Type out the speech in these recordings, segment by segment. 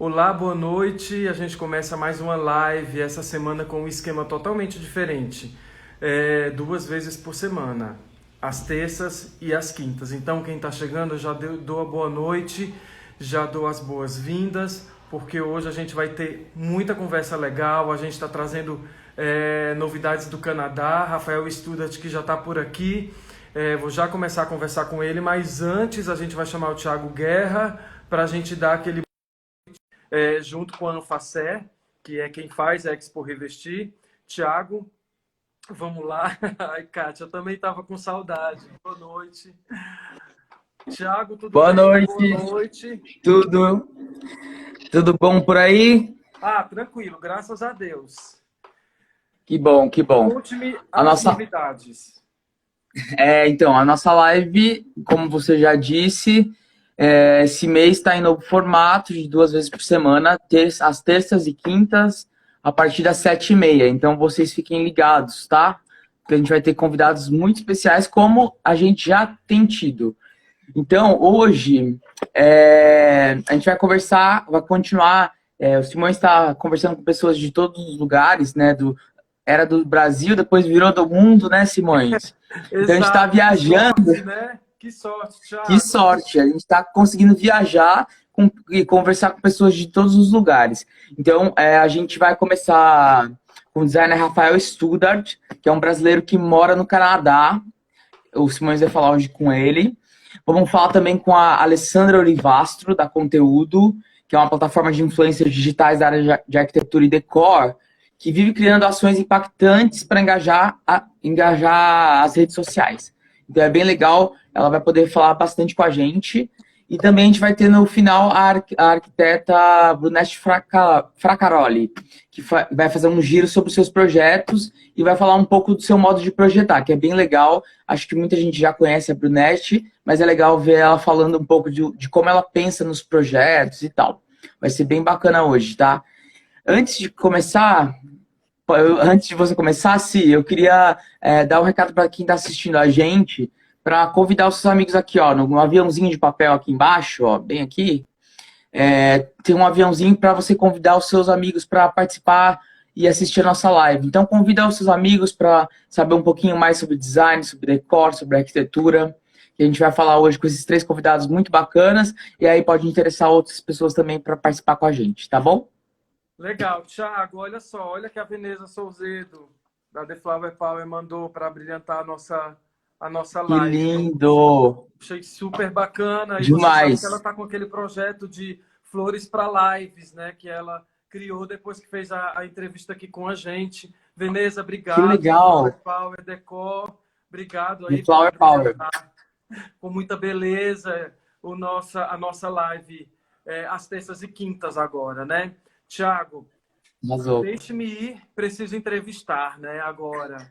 Olá, boa noite. A gente começa mais uma live essa semana com um esquema totalmente diferente. Duas vezes por semana, às terças e às quintas. Então, quem está chegando, eu já dou a boa noite, já dou as boas-vindas, porque hoje a gente vai ter muita conversa legal. A gente está trazendo novidades do Canadá. Rafael Studart, que já está por aqui. Vou já começar a conversar com ele, mas antes a gente vai chamar o Thiago Guerra para a gente dar aquele junto com a Anfacé, que é quem faz a Expo Revestir. Tiago, vamos lá. Ai, Kátia, eu também estava com saudade. Boa noite. Tiago, tudo Boa bem? Boa noite, noite. tudo bom por aí? Ah, tranquilo, graças a Deus. Que bom, que bom. Conte-me A as nossa, novidades. então, a nossa live, como você já disse, esse mês está em novo formato de 2 vezes por semana, às terças e quintas, a partir das 7h30. Então, vocês fiquem ligados, tá? Porque a gente vai ter convidados muito especiais, como a gente já tem tido. Então, hoje, a gente vai conversar, vai continuar. O Simões está conversando com pessoas de todos os lugares, né? Era do Brasil, depois virou do mundo, né, Simões? Então, a gente está Exato, que viajando. sorte, né? Que sorte, Que Tiago. sorte! A gente está conseguindo viajar e conversar com pessoas de todos os lugares. Então, a gente vai começar com o designer Rafael Studart, que é um brasileiro que mora no Canadá. O Simões vai falar hoje com ele. Vamos falar também com a Alessandra Olivastro, da Conteúdo, que é uma plataforma de influencers digitais da área de arquitetura e decor, que vive criando ações impactantes para engajar as redes sociais. Então é bem legal, ela vai poder falar bastante com a gente. E também a gente vai ter no final a arquiteta Brunete Fracaroli, que vai fazer um giro sobre os seus projetos e vai falar um pouco do seu modo de projetar, que é bem legal. Acho que muita gente já conhece a Brunete, mas é legal ver ela falando um pouco de como ela pensa nos projetos e tal. Vai ser bem bacana hoje, tá? Antes de começar, antes de você começar, eu queria dar um recado para quem está assistindo a gente, para convidar os seus amigos aqui, ó, no aviãozinho de papel aqui embaixo, ó, bem aqui, tem um aviãozinho para você convidar os seus amigos para participar e assistir a nossa live. Então, convida os seus amigos para saber um pouquinho mais sobre design, sobre decor, sobre arquitetura. E a gente vai falar hoje com esses 3 convidados muito bacanas, e aí pode interessar outras pessoas também para participar com a gente, tá bom? Legal, Thiago, olha só, olha que a Veneza Souzedo, da The Flower Power, mandou para brilhantar a nossa Que live. lindo! Achei super bacana. E você sabe que ela Demais! está com aquele projeto de flores para lives, né? Que ela criou depois que fez a entrevista aqui com a gente. Veneza, Que obrigado. Flower legal! Power Decor, obrigado No aí por Flower Power. brilhantar com muita beleza a nossa live às terças e quintas agora, né? Tiago, Arrasou. deixe-me ir, preciso entrevistar, né? Agora.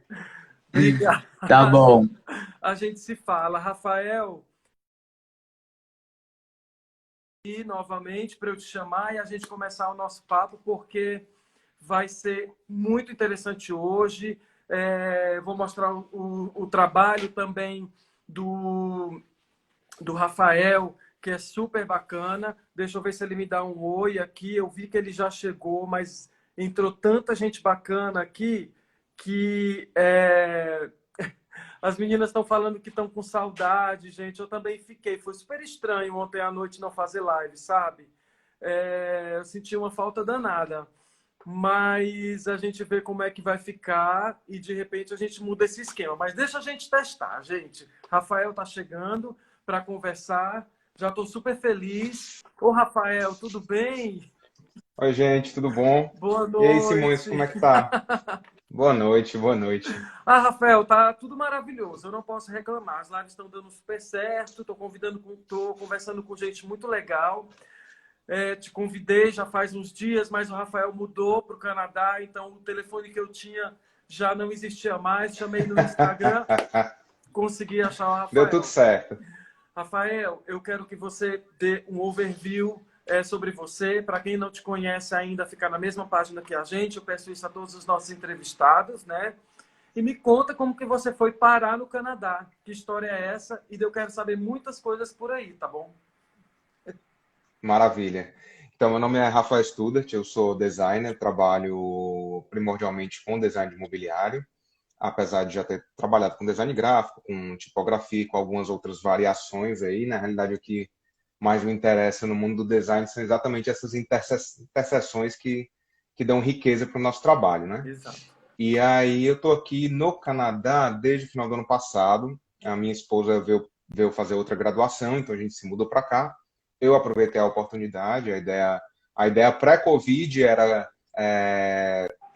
Obrigado. Tá bom. A gente se fala. Rafael, e novamente para eu te chamar e a gente começar o nosso papo, porque vai ser muito interessante hoje. Vou mostrar o trabalho também do Rafael, que é super bacana. Deixa eu ver se ele me dá um oi aqui. Eu vi que ele já chegou, mas entrou tanta gente bacana aqui que as meninas estão falando que estão com saudade, gente. Eu também fiquei. Foi super estranho ontem à noite não fazer live, sabe? Eu senti uma falta danada. Mas a gente vê como é que vai ficar e de repente a gente muda esse esquema. Mas deixa a gente testar, gente. Rafael tá chegando para conversar. Já estou super feliz. Ô, Rafael, tudo bem? Oi, gente, tudo bom? Boa E aí, Simões, como noite. é que tá? Boa noite, boa noite. Ah, Rafael, tá tudo maravilhoso. Eu não posso reclamar. As lives estão dando super certo. Tô conversando com gente muito legal. Te convidei já faz uns dias, mas o Rafael mudou para o Canadá, então o telefone que eu tinha já não existia mais. Chamei no Instagram, consegui achar o Deu tudo Rafael. certo. Rafael, eu quero que você dê um overview sobre você. Para quem não te conhece ainda, ficar na mesma página que a gente. Eu peço isso a todos os nossos entrevistados, né? E me conta como que você foi parar no Canadá. Que história é essa? E eu quero saber muitas coisas por aí, tá bom? Maravilha. Então, meu nome é Rafael Studart, eu sou designer, trabalho primordialmente com design de imobiliário, apesar de já ter trabalhado com design gráfico, com tipografia, com algumas outras variações aí. Na realidade, o que mais me interessa no mundo do design são exatamente essas interseções que dão riqueza para o nosso trabalho, né? Exato. E aí eu estou aqui no Canadá desde o final do ano passado. A minha esposa veio fazer outra graduação, então a gente se mudou para cá. Eu aproveitei a oportunidade, a ideia pré-Covid era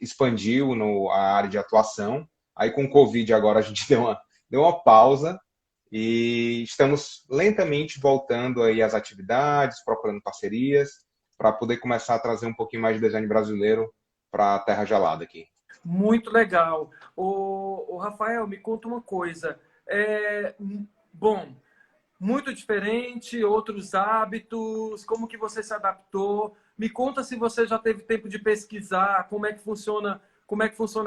expandir a área de atuação. Aí com o Covid agora a gente deu uma pausa e estamos lentamente voltando aí às atividades, procurando parcerias para poder começar a trazer um pouquinho mais de design brasileiro para a terra gelada aqui. Muito legal. O Rafael, me conta uma coisa. Bom, muito diferente, outros hábitos, como que você se adaptou? Me conta se você já teve tempo de pesquisar, como é que funciona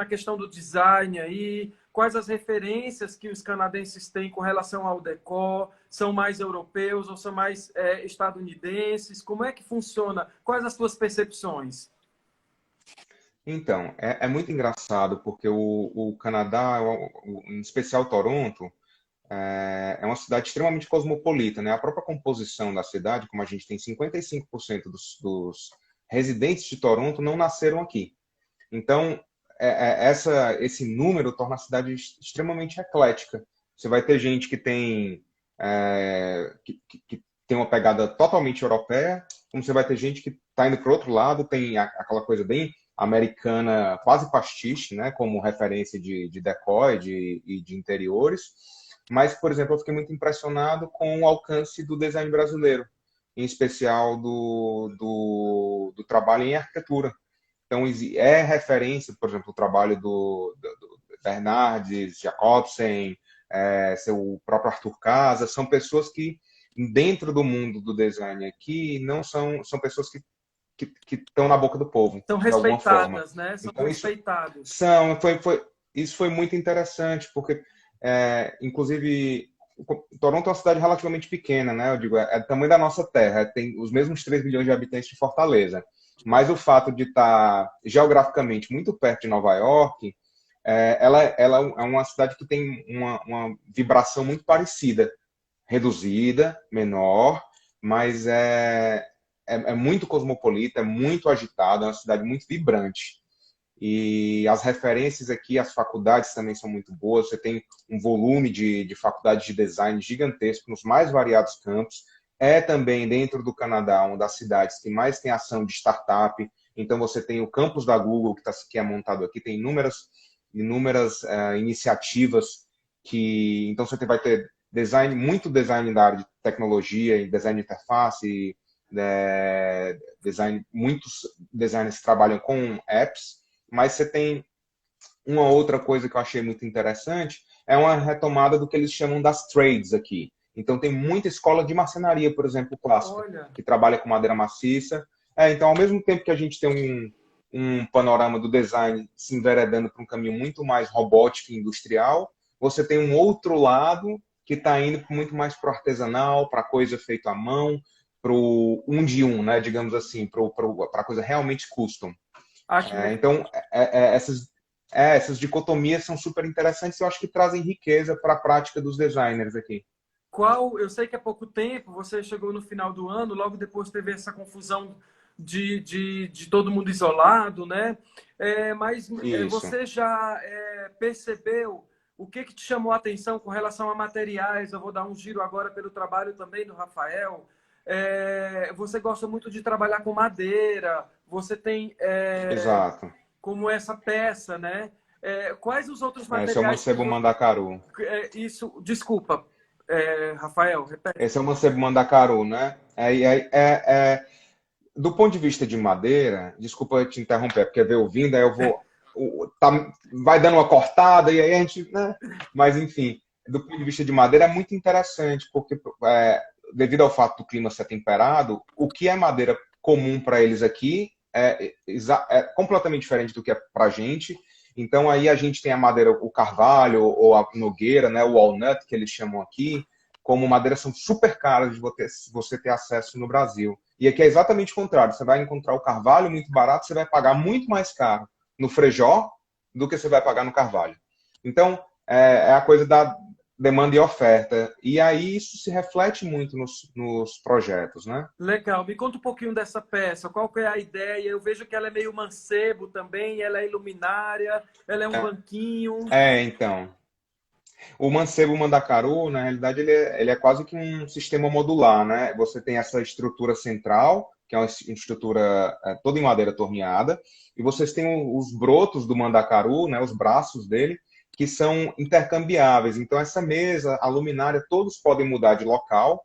a questão do design aí, quais as referências que os canadenses têm com relação ao decor, são mais europeus ou são mais estadunidenses? Como é que funciona? Quais as suas percepções? Então, é muito engraçado porque o Canadá, em especial Toronto, é uma cidade extremamente cosmopolita, né? A própria composição da cidade, como a gente tem 55% dos residentes de Toronto não nasceram aqui. Então, esse número torna a cidade extremamente eclética. Você vai ter gente que tem uma pegada totalmente europeia, como você vai ter gente que está indo para o outro lado, tem aquela coisa bem americana, quase pastiche, né? Como referência de decor e de interiores. Mas, por exemplo, eu fiquei muito impressionado com o alcance do design brasileiro, em especial do trabalho em arquitetura. Então, é referência, por exemplo, o trabalho do Bernardes, Jacobsen, seu próprio Arthur Casa, são pessoas que, dentro do mundo do design aqui, não são pessoas que estão na boca do povo, São de alguma forma. respeitadas, né? São Então, respeitados. isso foi muito interessante, porque, inclusive, Toronto é uma cidade relativamente pequena, né? Eu digo, é do tamanho da nossa terra, tem os mesmos 3 milhões de habitantes de Fortaleza. Mas o fato de estar geograficamente muito perto de Nova York, ela é uma cidade que tem uma vibração muito parecida, reduzida, menor, mas é muito cosmopolita, é muito agitada, é uma cidade muito vibrante. E as referências aqui, as faculdades também são muito boas. Você tem um volume de faculdades de design gigantesco nos mais variados campos. É também dentro do Canadá uma das cidades que mais tem ação de startup. Então você tem o campus da Google que é montado aqui, tem inúmeras iniciativas que então você vai ter muito design da área de tecnologia e design de interface, muitos designers trabalham com apps, mas você tem uma outra coisa que eu achei muito interessante, é uma retomada do que eles chamam das trades aqui. Então tem muita escola de marcenaria, por exemplo, clássica, Olha, que trabalha com madeira maciça. Então, ao mesmo tempo que a gente tem um panorama do design se enveredando para um caminho muito mais robótico e industrial, você tem um outro lado que está indo muito mais para o artesanal, para coisa feita à mão, para o um de um, né, digamos assim, para a coisa realmente custom. acho Então, essas dicotomias são super interessantes e eu acho que trazem riqueza para a prática dos designers aqui. eu sei que há pouco tempo você chegou no final do ano, logo depois teve essa confusão de todo mundo isolado, né? Mas Isso. você já percebeu o que te chamou a atenção com relação a materiais? Eu vou dar um giro agora pelo trabalho também do Rafael. Você gosta muito de trabalhar com madeira, você tem Exato. como essa peça, né? Quais os outros Esse é o materiais que mancebo mandacaru. isso? Desculpa, Rafael, repete. Esse é o mancebo mandacaru, né? Do ponto de vista de madeira, desculpa te interromper, porque veio ouvindo, aí eu vou. Vai dando uma cortada, e aí a gente. Né? Mas, enfim, do ponto de vista de madeira é muito interessante, porque devido ao fato do clima ser temperado, o que é madeira comum para eles aqui é completamente diferente do que é para a gente. Então, aí a gente tem a madeira, o carvalho ou a nogueira, né, o walnut, que eles chamam aqui, como madeiras são super caras de você ter acesso no Brasil. E aqui é exatamente o contrário. Você vai encontrar o carvalho muito barato, você vai pagar muito mais caro no Frejó do que você vai pagar no carvalho. Então, é a coisa da demanda e oferta. E aí isso se reflete muito nos projetos, né? Legal. Me conta um pouquinho dessa peça. Qual que é a ideia? Eu vejo que ela é meio mancebo também, ela é iluminária, ela é um banquinho. Então. O Mancebo Mandacaru, na realidade, ele é quase que um sistema modular, né? Você tem essa estrutura central, que é uma estrutura toda em madeira torneada, e vocês têm os brotos do Mandacaru, né, os braços dele, que são intercambiáveis. Então, essa mesa, a luminária, todos podem mudar de local,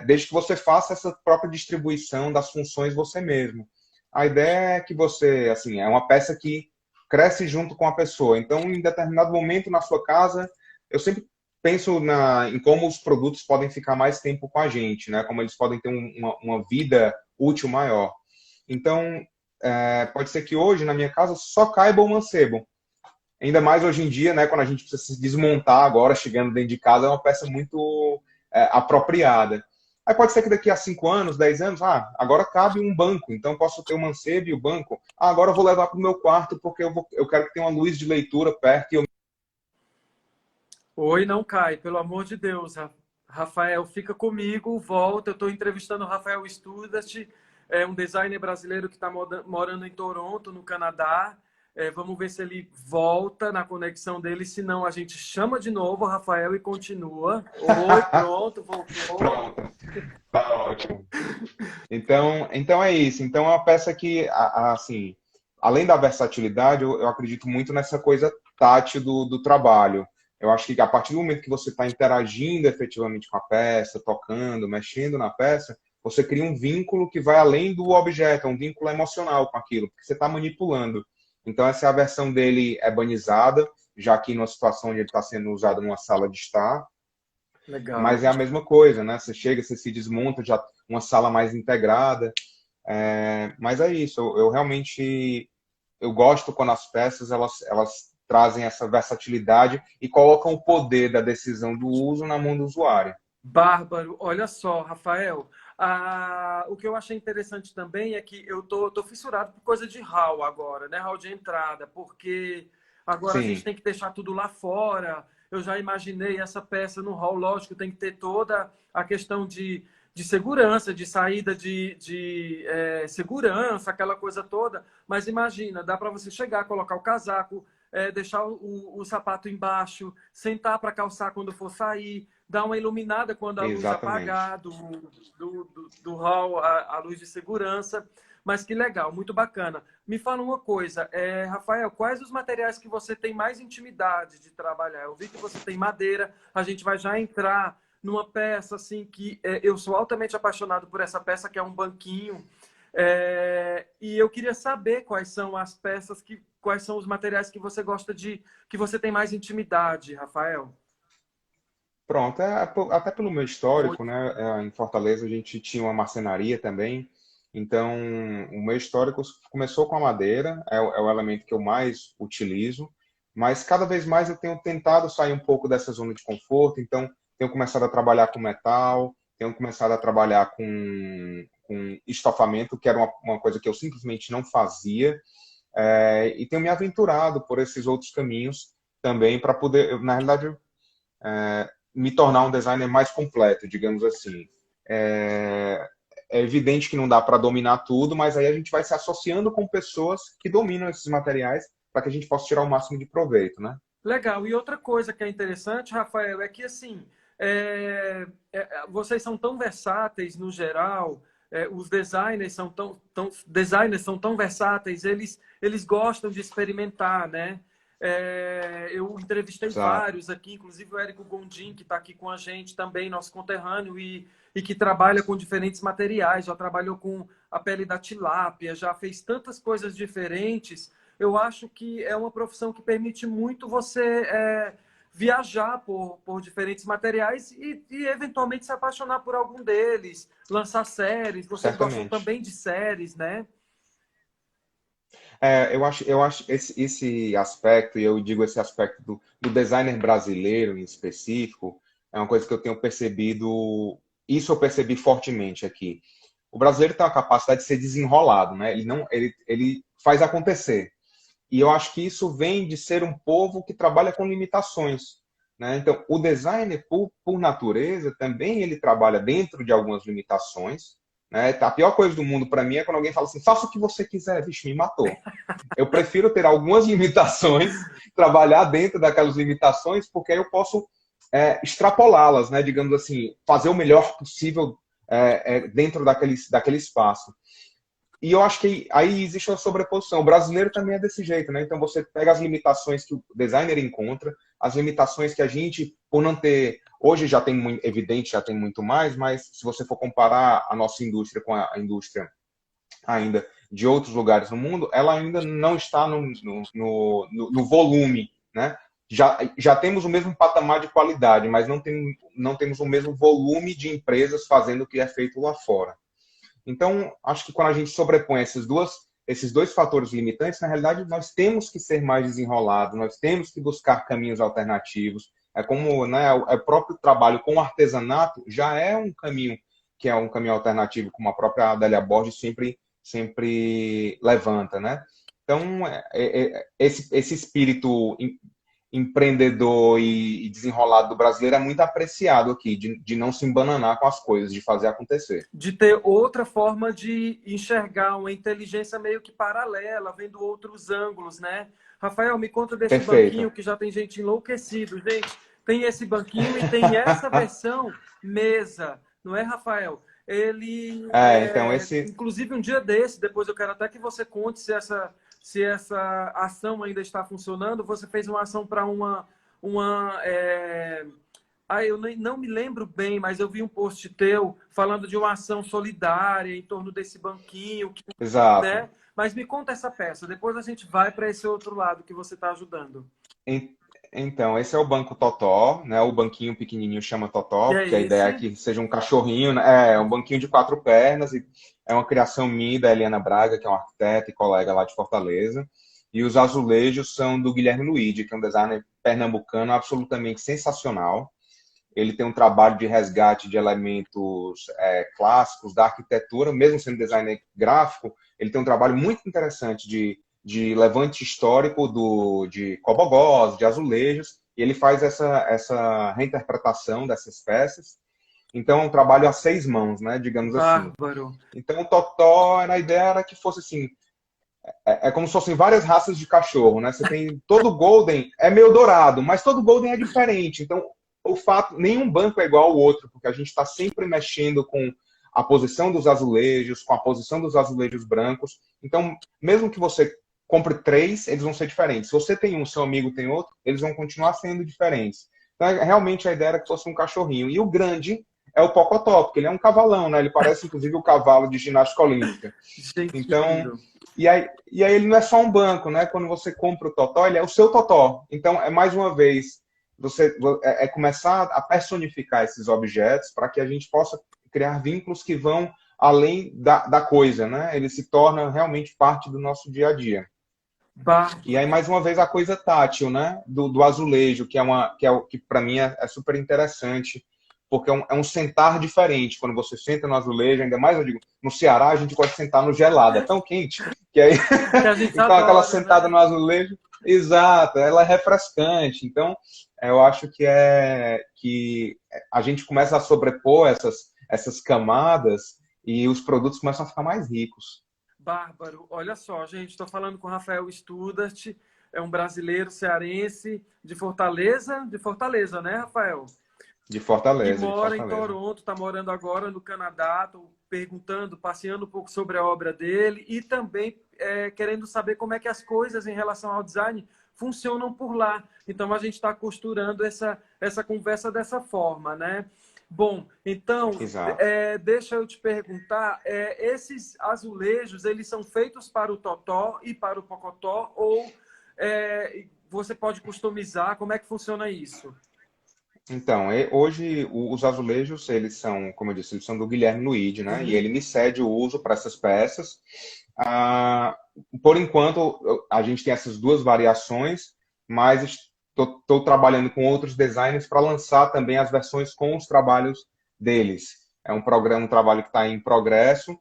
desde que você faça essa própria distribuição das funções você mesmo. A ideia é que você, assim, é uma peça que cresce junto com a pessoa. Então, em determinado momento na sua casa, eu sempre penso em como os produtos podem ficar mais tempo com a gente, né? Como eles podem ter uma vida útil maior. Então, pode ser que hoje, na minha casa, só caiba o mancebo. Ainda mais hoje em dia, né? Quando a gente precisa se desmontar agora, chegando dentro de casa, é uma peça muito apropriada. Aí pode ser que daqui a 5 anos, 10 anos, agora cabe um banco, então posso ter o mancebo e o banco. Agora eu vou levar para o meu quarto porque eu quero que tenha uma luz de leitura perto. Oi, não cai, pelo amor de Deus. Rafael, fica comigo, volta. Eu estou entrevistando o Rafael Studart, um designer brasileiro que está morando em Toronto, no Canadá. Vamos ver se ele volta na conexão dele, senão a gente chama de novo o Rafael e continua. Oi, pronto, voltou. Pronto, tá ótimo. Então é isso. Então é uma peça que, assim, além da versatilidade, eu acredito muito nessa coisa tátil do trabalho. Eu acho que a partir do momento que você está interagindo efetivamente com a peça, tocando, mexendo na peça, você cria um vínculo que vai além do objeto, é um vínculo emocional com aquilo, porque você está manipulando. Então essa é a versão dele ebanizada, já aqui numa situação onde ele está sendo usado numa sala de estar. Legal. Mas é a mesma coisa, né? Você chega, você se desmonta, já uma sala mais integrada. Mas é isso, eu realmente eu gosto quando as peças elas trazem essa versatilidade e colocam o poder da decisão do uso na mão do usuário. Bárbaro, olha só, Rafael, o que eu achei interessante também é que eu tô fissurado por coisa de hall agora, né? Hall de entrada, porque agora a gente Sim, tem que deixar tudo lá fora. Eu já imaginei essa peça no hall, lógico, tem que ter toda a questão de segurança, de saída de segurança, aquela coisa toda. Mas imagina, dá para você chegar, colocar o casaco, deixar o sapato embaixo, sentar para calçar quando for sair, dar uma iluminada quando a luz exatamente. apagar do hall, a luz de segurança. Mas que legal, muito bacana. Me fala uma coisa, Rafael, quais os materiais que você tem mais intimidade de trabalhar? Eu vi que você tem madeira, a gente vai já entrar numa peça assim que eu sou altamente apaixonado por essa peça, que é um banquinho. E eu queria saber quais são as peças, quais são os materiais que você gosta que você tem mais intimidade, Rafael. Pronto, até pelo meu Oi. histórico, né? Em Fortaleza a gente tinha uma marcenaria também. Então, o meu histórico começou com a madeira, é o elemento que eu mais utilizo, mas cada vez mais eu tenho tentado sair um pouco dessa zona de conforto, então tenho começado a trabalhar com metal, tenho começado a trabalhar com estofamento, que era uma coisa que eu simplesmente não fazia, e tenho me aventurado por esses outros caminhos também para poder, na realidade, me tornar um designer mais completo, digamos assim. É evidente que não dá para dominar tudo, mas aí a gente vai se associando com pessoas que dominam esses materiais para que a gente possa tirar o máximo de proveito, né? Legal. E outra coisa que é interessante, Rafael, é que assim, vocês são tão versáteis no geral, os designers são tão versáteis, eles gostam de experimentar, né? Eu entrevistei Exato. vários aqui, inclusive o Érico Gondim, que está aqui com a gente também, nosso conterrâneo, e que trabalha com diferentes materiais, já trabalhou com a pele da tilápia, já fez tantas coisas diferentes. Eu acho que é uma profissão que permite muito você viajar por diferentes materiais e eventualmente se apaixonar por algum deles, lançar séries. Vocês gostam Certamente. também de séries, né? Eu acho esse aspecto, e eu digo esse aspecto do designer brasileiro em específico, é uma coisa que eu tenho percebido, isso eu percebi fortemente aqui. o brasileiro tem uma capacidade de ser desenrolado, né? Ele faz acontecer. E eu acho que isso vem de ser um povo que trabalha com limitações, né? Então, o designer, por natureza, também ele trabalha dentro de algumas limitações, né? A pior coisa do mundo para mim é quando alguém fala assim, faça o que você quiser, vixe, me matou. Eu prefiro ter algumas limitações, trabalhar dentro daquelas limitações, porque aí eu posso extrapolá-las, né? Digamos assim, fazer o melhor possível dentro daquele espaço. E eu acho que aí existe uma sobreposição. O brasileiro também é desse jeito, né? Então você pega as limitações que o designer encontra, as limitações que a gente, por não ter... Hoje já tem muito evidente, já tem muito mais, mas se você for comparar a nossa indústria com a indústria ainda de outros lugares no mundo, ela ainda não está no volume, né? Já temos o mesmo patamar de qualidade, mas não temos o mesmo volume de empresas fazendo o que é feito lá fora. Então, acho que quando a gente sobrepõe esses dois fatores limitantes, na realidade, nós temos que ser mais desenrolados, nós temos que buscar caminhos alternativos. É como, né, o próprio trabalho com o artesanato já é um caminho que é um caminho alternativo, como a própria Adélia Borges sempre levanta, né? Então, esse espírito empreendedor e desenrolado do brasileiro é muito apreciado aqui, de não se embananar com as coisas, de fazer acontecer. De ter outra forma de enxergar, uma inteligência meio que paralela, vendo outros ângulos, né? Rafael, me conta desse Perfeito. banquinho que já tem gente enlouquecido. Gente, tem esse banquinho e tem essa versão mesa, não é, Rafael? Ele, Então esse... inclusive um dia desse, depois eu quero até que você conte se essa ação ainda está funcionando. Você fez uma ação para eu não me lembro bem, mas eu vi um post teu falando de uma ação solidária em torno desse banquinho. Exato. Né? Mas me conta essa peça, depois a gente vai para esse outro lado que você está ajudando. Então, esse é o Banco Totó, né? O banquinho pequenininho chama Totó, porque a ideia é que seja um cachorrinho, né? É um banquinho de 4 pernas, e é uma criação minha, da Eliana Braga, que é uma arquiteta e colega lá de Fortaleza. E os azulejos são do Guilherme Luigi, que é um designer pernambucano absolutamente sensacional. Ele tem um trabalho de resgate de elementos clássicos da arquitetura, mesmo sendo designer gráfico, ele tem um trabalho muito interessante de levante histórico de cobogós, de azulejos, e ele faz essa reinterpretação dessas peças. Então, é um trabalho a 6 mãos, né, digamos assim. Bárbaro. Então, o Totó, a ideia era que fosse assim, como se fossem várias raças de cachorro, né? Você tem todo Golden, é meio dourado, mas todo Golden é diferente. Então, nenhum banco é igual ao outro, porque a gente está sempre mexendo com a posição dos azulejos, com a posição dos azulejos brancos. Então, mesmo que você compre 3, eles vão ser diferentes. Se você tem um, seu amigo tem outro, eles vão continuar sendo diferentes. Então, realmente, a ideia era que fosse um cachorrinho. E o grande é o Pocotó, porque ele é um cavalão, né? Ele parece, inclusive, o cavalo de ginástica olímpica. Então, e aí ele não é só um banco, né? Quando você compra o Totó, ele é o seu Totó. Então, mais uma vez, você começar a personificar esses objetos para que a gente possa criar vínculos que vão além da coisa, né? Ele se torna realmente parte do nosso dia a dia. E aí, mais uma vez, a coisa tátil, né? Do azulejo, que para mim é super interessante, porque é um sentar diferente. Quando você senta no azulejo, ainda mais, eu digo, no Ceará, a gente pode sentar no gelado, é tão quente, que aí então adora, aquela sentada, né? No azulejo, exato, ela é refrescante. Então, eu acho que a gente começa a sobrepor essas camadas e os produtos começam a ficar mais ricos. Bárbaro, olha só, gente, estou falando com o Rafael Studart, é um brasileiro cearense de Fortaleza, né, Rafael? De Fortaleza. Que mora em Toronto, está morando agora no Canadá, estou perguntando, passeando um pouco sobre a obra dele e também querendo saber como é que as coisas em relação ao design funcionam por lá. Então, a gente está costurando essa conversa dessa forma, né? Bom, então, deixa eu te perguntar, esses azulejos, eles são feitos para o Totó e para o Pocotó ou você pode customizar? Como é que funciona isso? Então, hoje os azulejos, eles são, como eu disse, eles são do Guilherme Luigi, né? Uhum. E ele me cede o uso para essas peças. Por enquanto, a gente tem essas 2 variações, mas estou trabalhando com outros designers para lançar também as versões com os trabalhos deles. É um trabalho que está em progresso.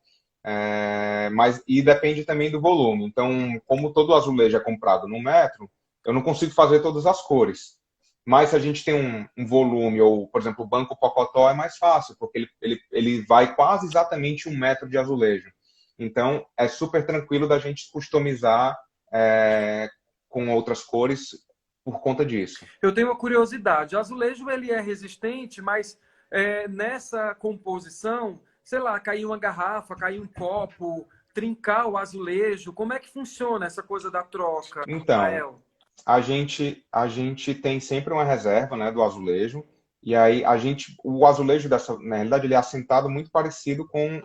E depende também do volume. Então, como todo azulejo é comprado no metro, eu não consigo fazer todas as cores. Mas se a gente tem um volume, ou, por exemplo, o Banco Pocotó é mais fácil, porque ele vai quase exatamente 1 metro de azulejo. Então, é super tranquilo da gente customizar com outras cores por conta disso. Eu tenho uma curiosidade. O azulejo ele é resistente, mas nessa composição, sei lá, cair uma garrafa, cair um copo, trincar o azulejo, como é que funciona essa coisa da troca, Então, Rafael? a gente tem sempre uma reserva, né, do azulejo, e aí o azulejo na realidade ele é assentado muito parecido com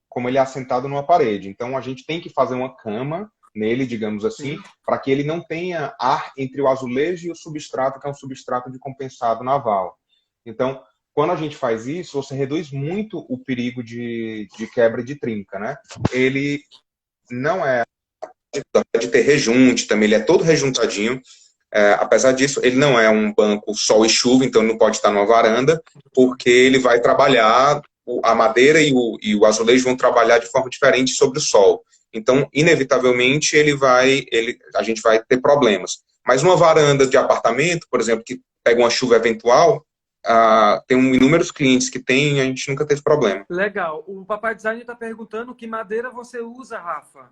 como ele é assentado numa parede. Então a gente tem que fazer uma cama nele, digamos assim, para que ele não tenha ar entre o azulejo e o substrato, que é um substrato de compensado naval. Então, quando a gente faz isso, você reduz muito o perigo de quebra de trinca, né? Ele não é de ter rejunte também, ele é todo rejuntadinho. Apesar disso, ele não é um banco sol e chuva, então ele não pode estar numa varanda, porque ele vai trabalhar, a madeira e o azulejo vão trabalhar de forma diferente sobre o sol. Então, inevitavelmente, a gente vai ter problemas. Mas numa varanda de apartamento, por exemplo, que pega uma chuva eventual, tem inúmeros clientes que tem e a gente nunca teve problema. Legal. O Papai Design está perguntando que madeira você usa, Rafa?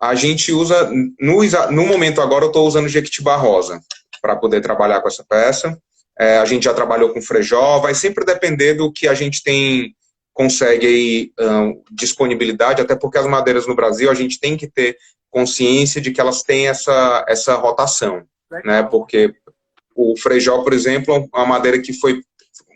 A gente usa, no momento agora, eu estou usando Jequitibá rosa para poder trabalhar com essa peça. A gente já trabalhou com frejó, vai sempre depender do que a gente consegue aí, disponibilidade, até porque as madeiras no Brasil, a gente tem que ter consciência de que elas têm essa rotação, né? Porque o frejó, por exemplo, é uma madeira que foi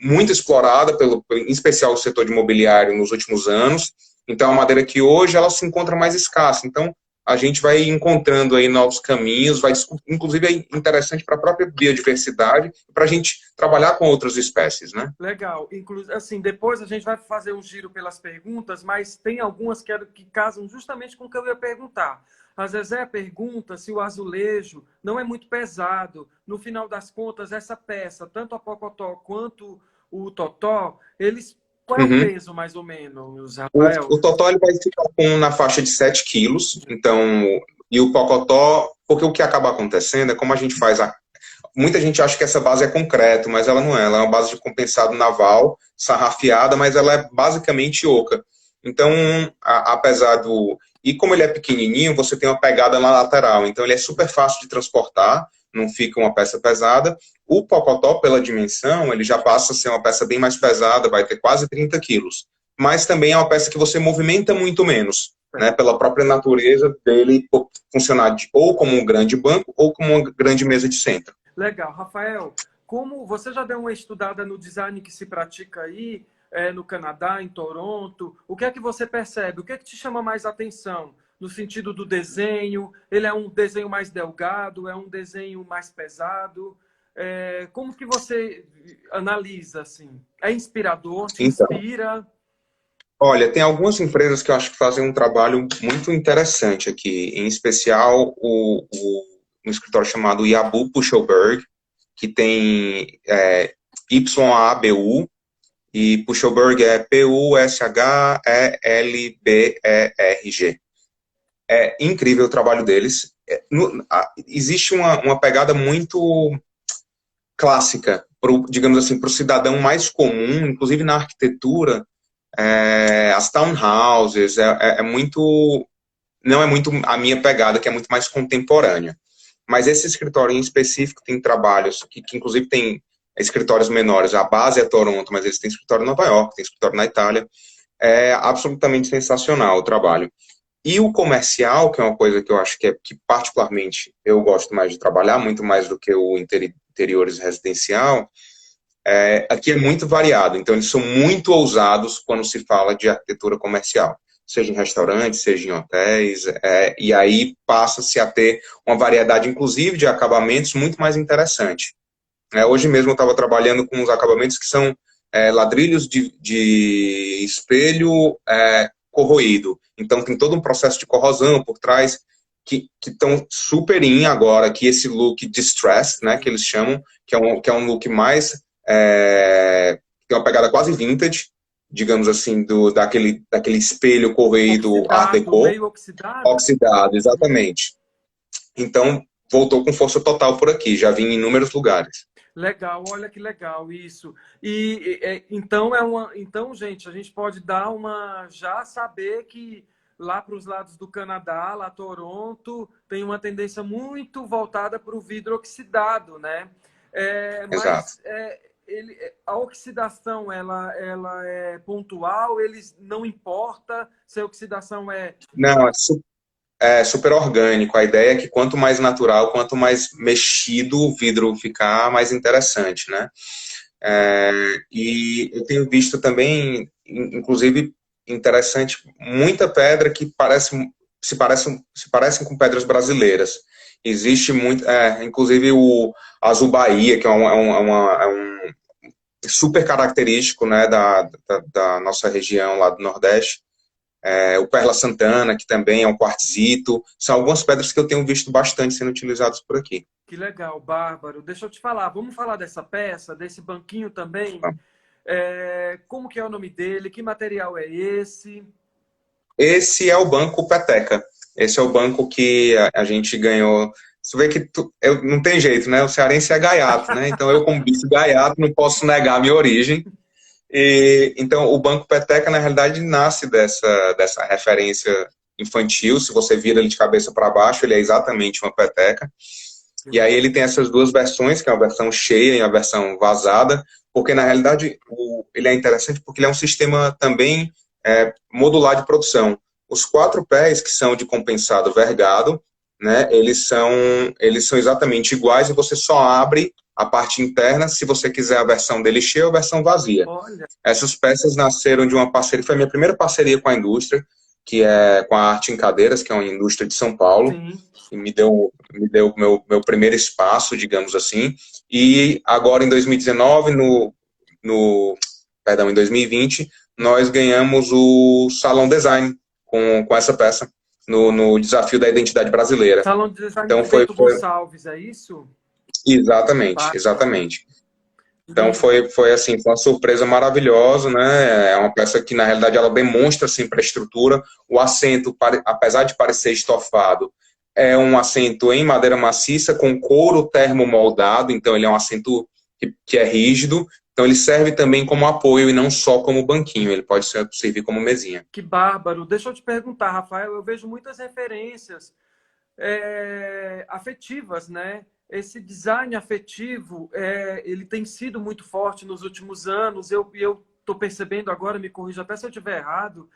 muito explorada, em especial o setor de imobiliário nos últimos anos. Então, é uma madeira que hoje ela se encontra mais escassa. Então, a gente vai encontrando aí novos caminhos, inclusive é interessante para a própria biodiversidade, para a gente trabalhar com outras espécies, né? Legal. Assim, depois a gente vai fazer um giro pelas perguntas, mas tem algumas que casam justamente com o que eu ia perguntar. A Zezé pergunta se o azulejo não é muito pesado. No final das contas, essa peça, tanto a Pocotó quanto o Totó, qual é o peso, mais ou menos, Rafael? O Totó ele vai ficar na faixa de 7 quilos, então, e o Pocotó, porque o que acaba acontecendo é como a gente faz muita gente acha que essa base é concreto, mas ela não é, ela é uma base de compensado naval, sarrafiada, mas ela é basicamente oca. Então, apesar e como ele é pequenininho, você tem uma pegada na lateral, então ele é super fácil de transportar, não fica uma peça pesada. O Pocotó, pela dimensão, ele já passa a ser uma peça bem mais pesada, vai ter quase 30 quilos. Mas também é uma peça que você movimenta muito menos, né, pela própria natureza dele funcionar ou como um grande banco ou como uma grande mesa de centro. Legal. Rafael, como você já deu uma estudada no design que se pratica aí, no Canadá, em Toronto, o que é que você percebe? O que é que te chama mais atenção? No sentido do desenho, ele é um desenho mais delgado, é um desenho mais pesado? Como que você analisa, assim? É inspirador? Te inspira? Olha, tem algumas empresas que eu acho que fazem um trabalho muito interessante aqui, em especial um escritório chamado Yabu Pushelberg, que tem YABU, e Pushelberg é Pushelberg. É incrível o trabalho deles. Existe uma pegada muito clássica, digamos assim, para o cidadão mais comum, inclusive na arquitetura, as townhouses, não é muito a minha pegada, que é muito mais contemporânea. Mas esse escritório em específico tem trabalhos, que inclusive tem escritórios menores, a base é Toronto, mas eles têm escritório em Nova York, tem escritório na Itália. É absolutamente sensacional o trabalho. E o comercial, que é uma coisa que eu acho que particularmente eu gosto mais de trabalhar, muito mais do que o interiores residencial, aqui é muito variado. Então, eles são muito ousados quando se fala de arquitetura comercial, seja em restaurantes, seja em hotéis, e aí passa-se a ter uma variedade, inclusive, de acabamentos muito mais interessante. Hoje mesmo eu estava trabalhando com uns acabamentos que são ladrilhos de espelho corroído. Então, tem todo um processo de corrosão por trás que estão super in agora, que esse look distressed, né, que eles chamam, que é um look mais... que é uma pegada quase vintage, digamos assim, daquele espelho corroído Art Oxidado, Deco, meio oxidado. oxidado, exatamente. Então, voltou com força total por aqui, já vi em inúmeros lugares. Legal, olha que legal isso. Então então, gente, a gente pode dar já saber que lá para os lados do Canadá, lá Toronto, tem uma tendência muito voltada para o vidro oxidado, né? Exato. A oxidação ela é pontual, eles não importa se a oxidação é. Não, é super orgânico. A ideia é que quanto mais natural, quanto mais mexido o vidro ficar, mais interessante, né? E eu tenho visto também, inclusive, interessante, muita pedra que se parecem com pedras brasileiras. Existe muito, inclusive o Azul Bahia, que é um super característico, né, da nossa região lá do Nordeste. O Perla Santana, que também é um quartzito. São algumas pedras que eu tenho visto bastante sendo utilizadas por aqui. Que legal, Bárbaro. Deixa eu te falar, vamos falar dessa peça, desse banquinho também? Como que é o nome dele? Que material é esse? Esse é o Banco Peteca. Esse é o banco que a gente ganhou. Você vê que não tem jeito, né? O cearense é gaiato, né? Então eu, como bicho gaiato, não posso negar a minha origem. Então, o Banco Peteca, na realidade, nasce dessa referência infantil. Se você vira ele de cabeça para baixo, ele é exatamente uma peteca. E aí ele tem essas duas versões, que é a versão cheia e a versão vazada, porque, na realidade, ele é interessante porque ele é um sistema também modular de produção. Os 4 pés, que são de compensado vergado, né, eles são exatamente iguais e você só abre a parte interna, se você quiser a versão dele cheia ou a versão vazia. Olha. Essas peças nasceram de uma parceria, foi a minha primeira parceria com a indústria, que é com a Arte em Cadeiras, que é uma indústria de São Paulo. Sim. E me deu meu primeiro espaço, digamos assim. E agora, em 2019, em 2020, nós ganhamos o Salão Design com essa peça, no desafio da identidade brasileira. Salão de Design Então, de Bento Gonçalves, é isso? Exatamente. Então foi assim, foi uma surpresa maravilhosa, né? É uma peça que na realidade ela demonstra sempre a estrutura. O assento, apesar de parecer estofado, é um assento em madeira maciça com couro termomoldado, então ele é um assento que é rígido. Então ele serve também como apoio e não só como banquinho, ele pode servir como mesinha. Que bárbaro! Deixa eu te perguntar, Rafael, eu vejo muitas referências afetivas, né? Esse design afetivo, ele tem sido muito forte nos últimos anos. Eu estou percebendo agora, me corrija até se eu estiver errado,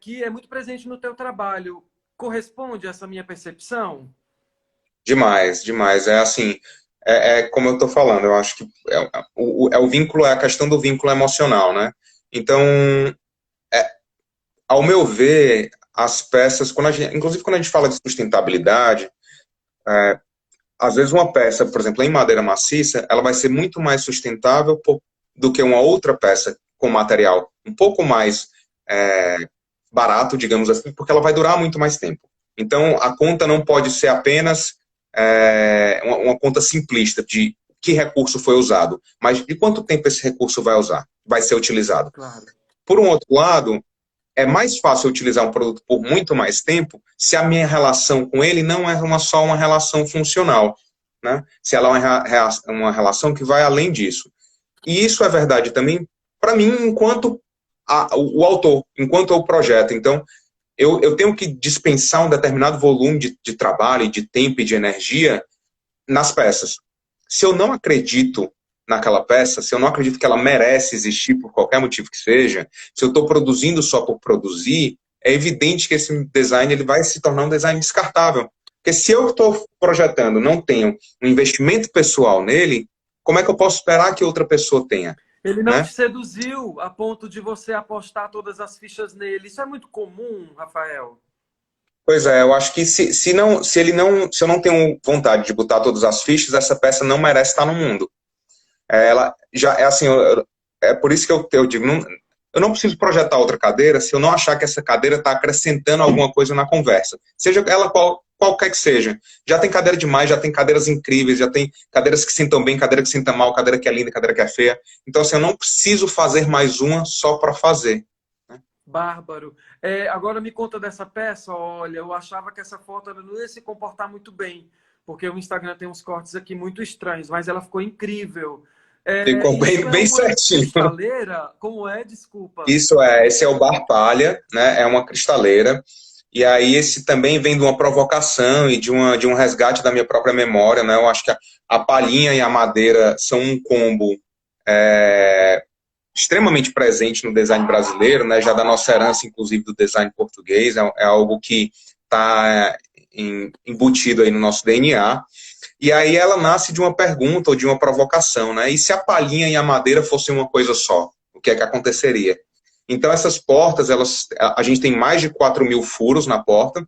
que é muito presente no teu trabalho. Corresponde a essa minha percepção? Demais. É assim, como eu estou falando, eu acho que o vínculo, é a questão do vínculo emocional, né? Então, ao meu ver, as peças, inclusive quando a gente fala de sustentabilidade, às vezes uma peça, por exemplo, em madeira maciça, ela vai ser muito mais sustentável do que uma outra peça com material um pouco mais barato, digamos assim, porque ela vai durar muito mais tempo. Então, a conta não pode ser apenas uma conta simplista de que recurso foi usado, mas de quanto tempo esse recurso vai ser utilizado. Claro. Por um outro lado, é mais fácil utilizar um produto por muito mais tempo se a minha relação com ele não é só uma relação funcional, né? Se ela é uma relação que vai além disso. E isso é verdade também para mim, enquanto o autor, enquanto o projeto. Então, eu tenho que dispensar um determinado volume de trabalho, de tempo e de energia nas peças. Se eu não acredito naquela peça, se eu não acredito que ela merece existir por qualquer motivo que seja, se eu estou produzindo só por produzir, é evidente que esse design ele vai se tornar um design descartável. Porque se eu estou projetando, não tenho um investimento pessoal nele, como é que eu posso esperar que outra pessoa tenha? Ele não te seduziu a ponto de você apostar todas as fichas nele. Isso é muito comum, Rafael? Pois é, eu acho que se eu não tenho vontade de botar todas as fichas, essa peça não merece estar no mundo. Ela já é assim, é por isso que eu digo, eu não preciso projetar outra cadeira se eu não achar que essa cadeira está acrescentando alguma coisa na conversa, seja ela qual qualquer que seja. Já tem cadeira demais, já tem cadeiras incríveis, já tem cadeiras que sentam bem, cadeira que senta mal, cadeira que é linda, cadeira que é feia. Então, assim, eu não preciso fazer mais uma só para fazer. Bárbaro. Agora me conta dessa peça. Olha, eu achava que essa foto ela não ia se comportar muito bem, porque o Instagram tem uns cortes aqui muito estranhos, mas ela ficou incrível. Ficou Isso bem, é bem uma certinho. cristaleira? Como é? Desculpa. Esse é o Bar Palha, né? É uma cristaleira. E aí esse também vem de uma provocação e de um resgate da minha própria memória, né? Eu acho que a palhinha e a madeira são um combo extremamente presente no design brasileiro, né? Já da nossa herança, inclusive, do design português. É algo que está embutido aí no nosso DNA. E aí ela nasce de uma pergunta ou de uma provocação, né? E se a palhinha e a madeira fossem uma coisa só? O que é que aconteceria? Então, essas portas, a gente tem mais de 4.000 furos na porta.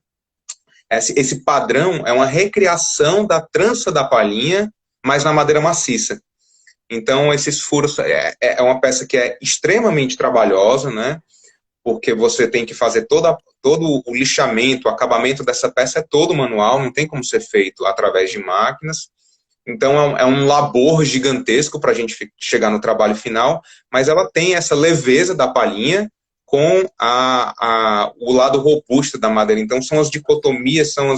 Esse padrão é uma recriação da trança da palhinha, mas na madeira maciça. Então, esses furos é uma peça que é extremamente trabalhosa, né? Porque você tem que fazer todo o lixamento, o acabamento dessa peça é todo manual, não tem como ser feito através de máquinas. Então, é um labor gigantesco para a gente chegar no trabalho final, mas ela tem essa leveza da palhinha com o lado robusto da madeira. Então, são as dicotomias, são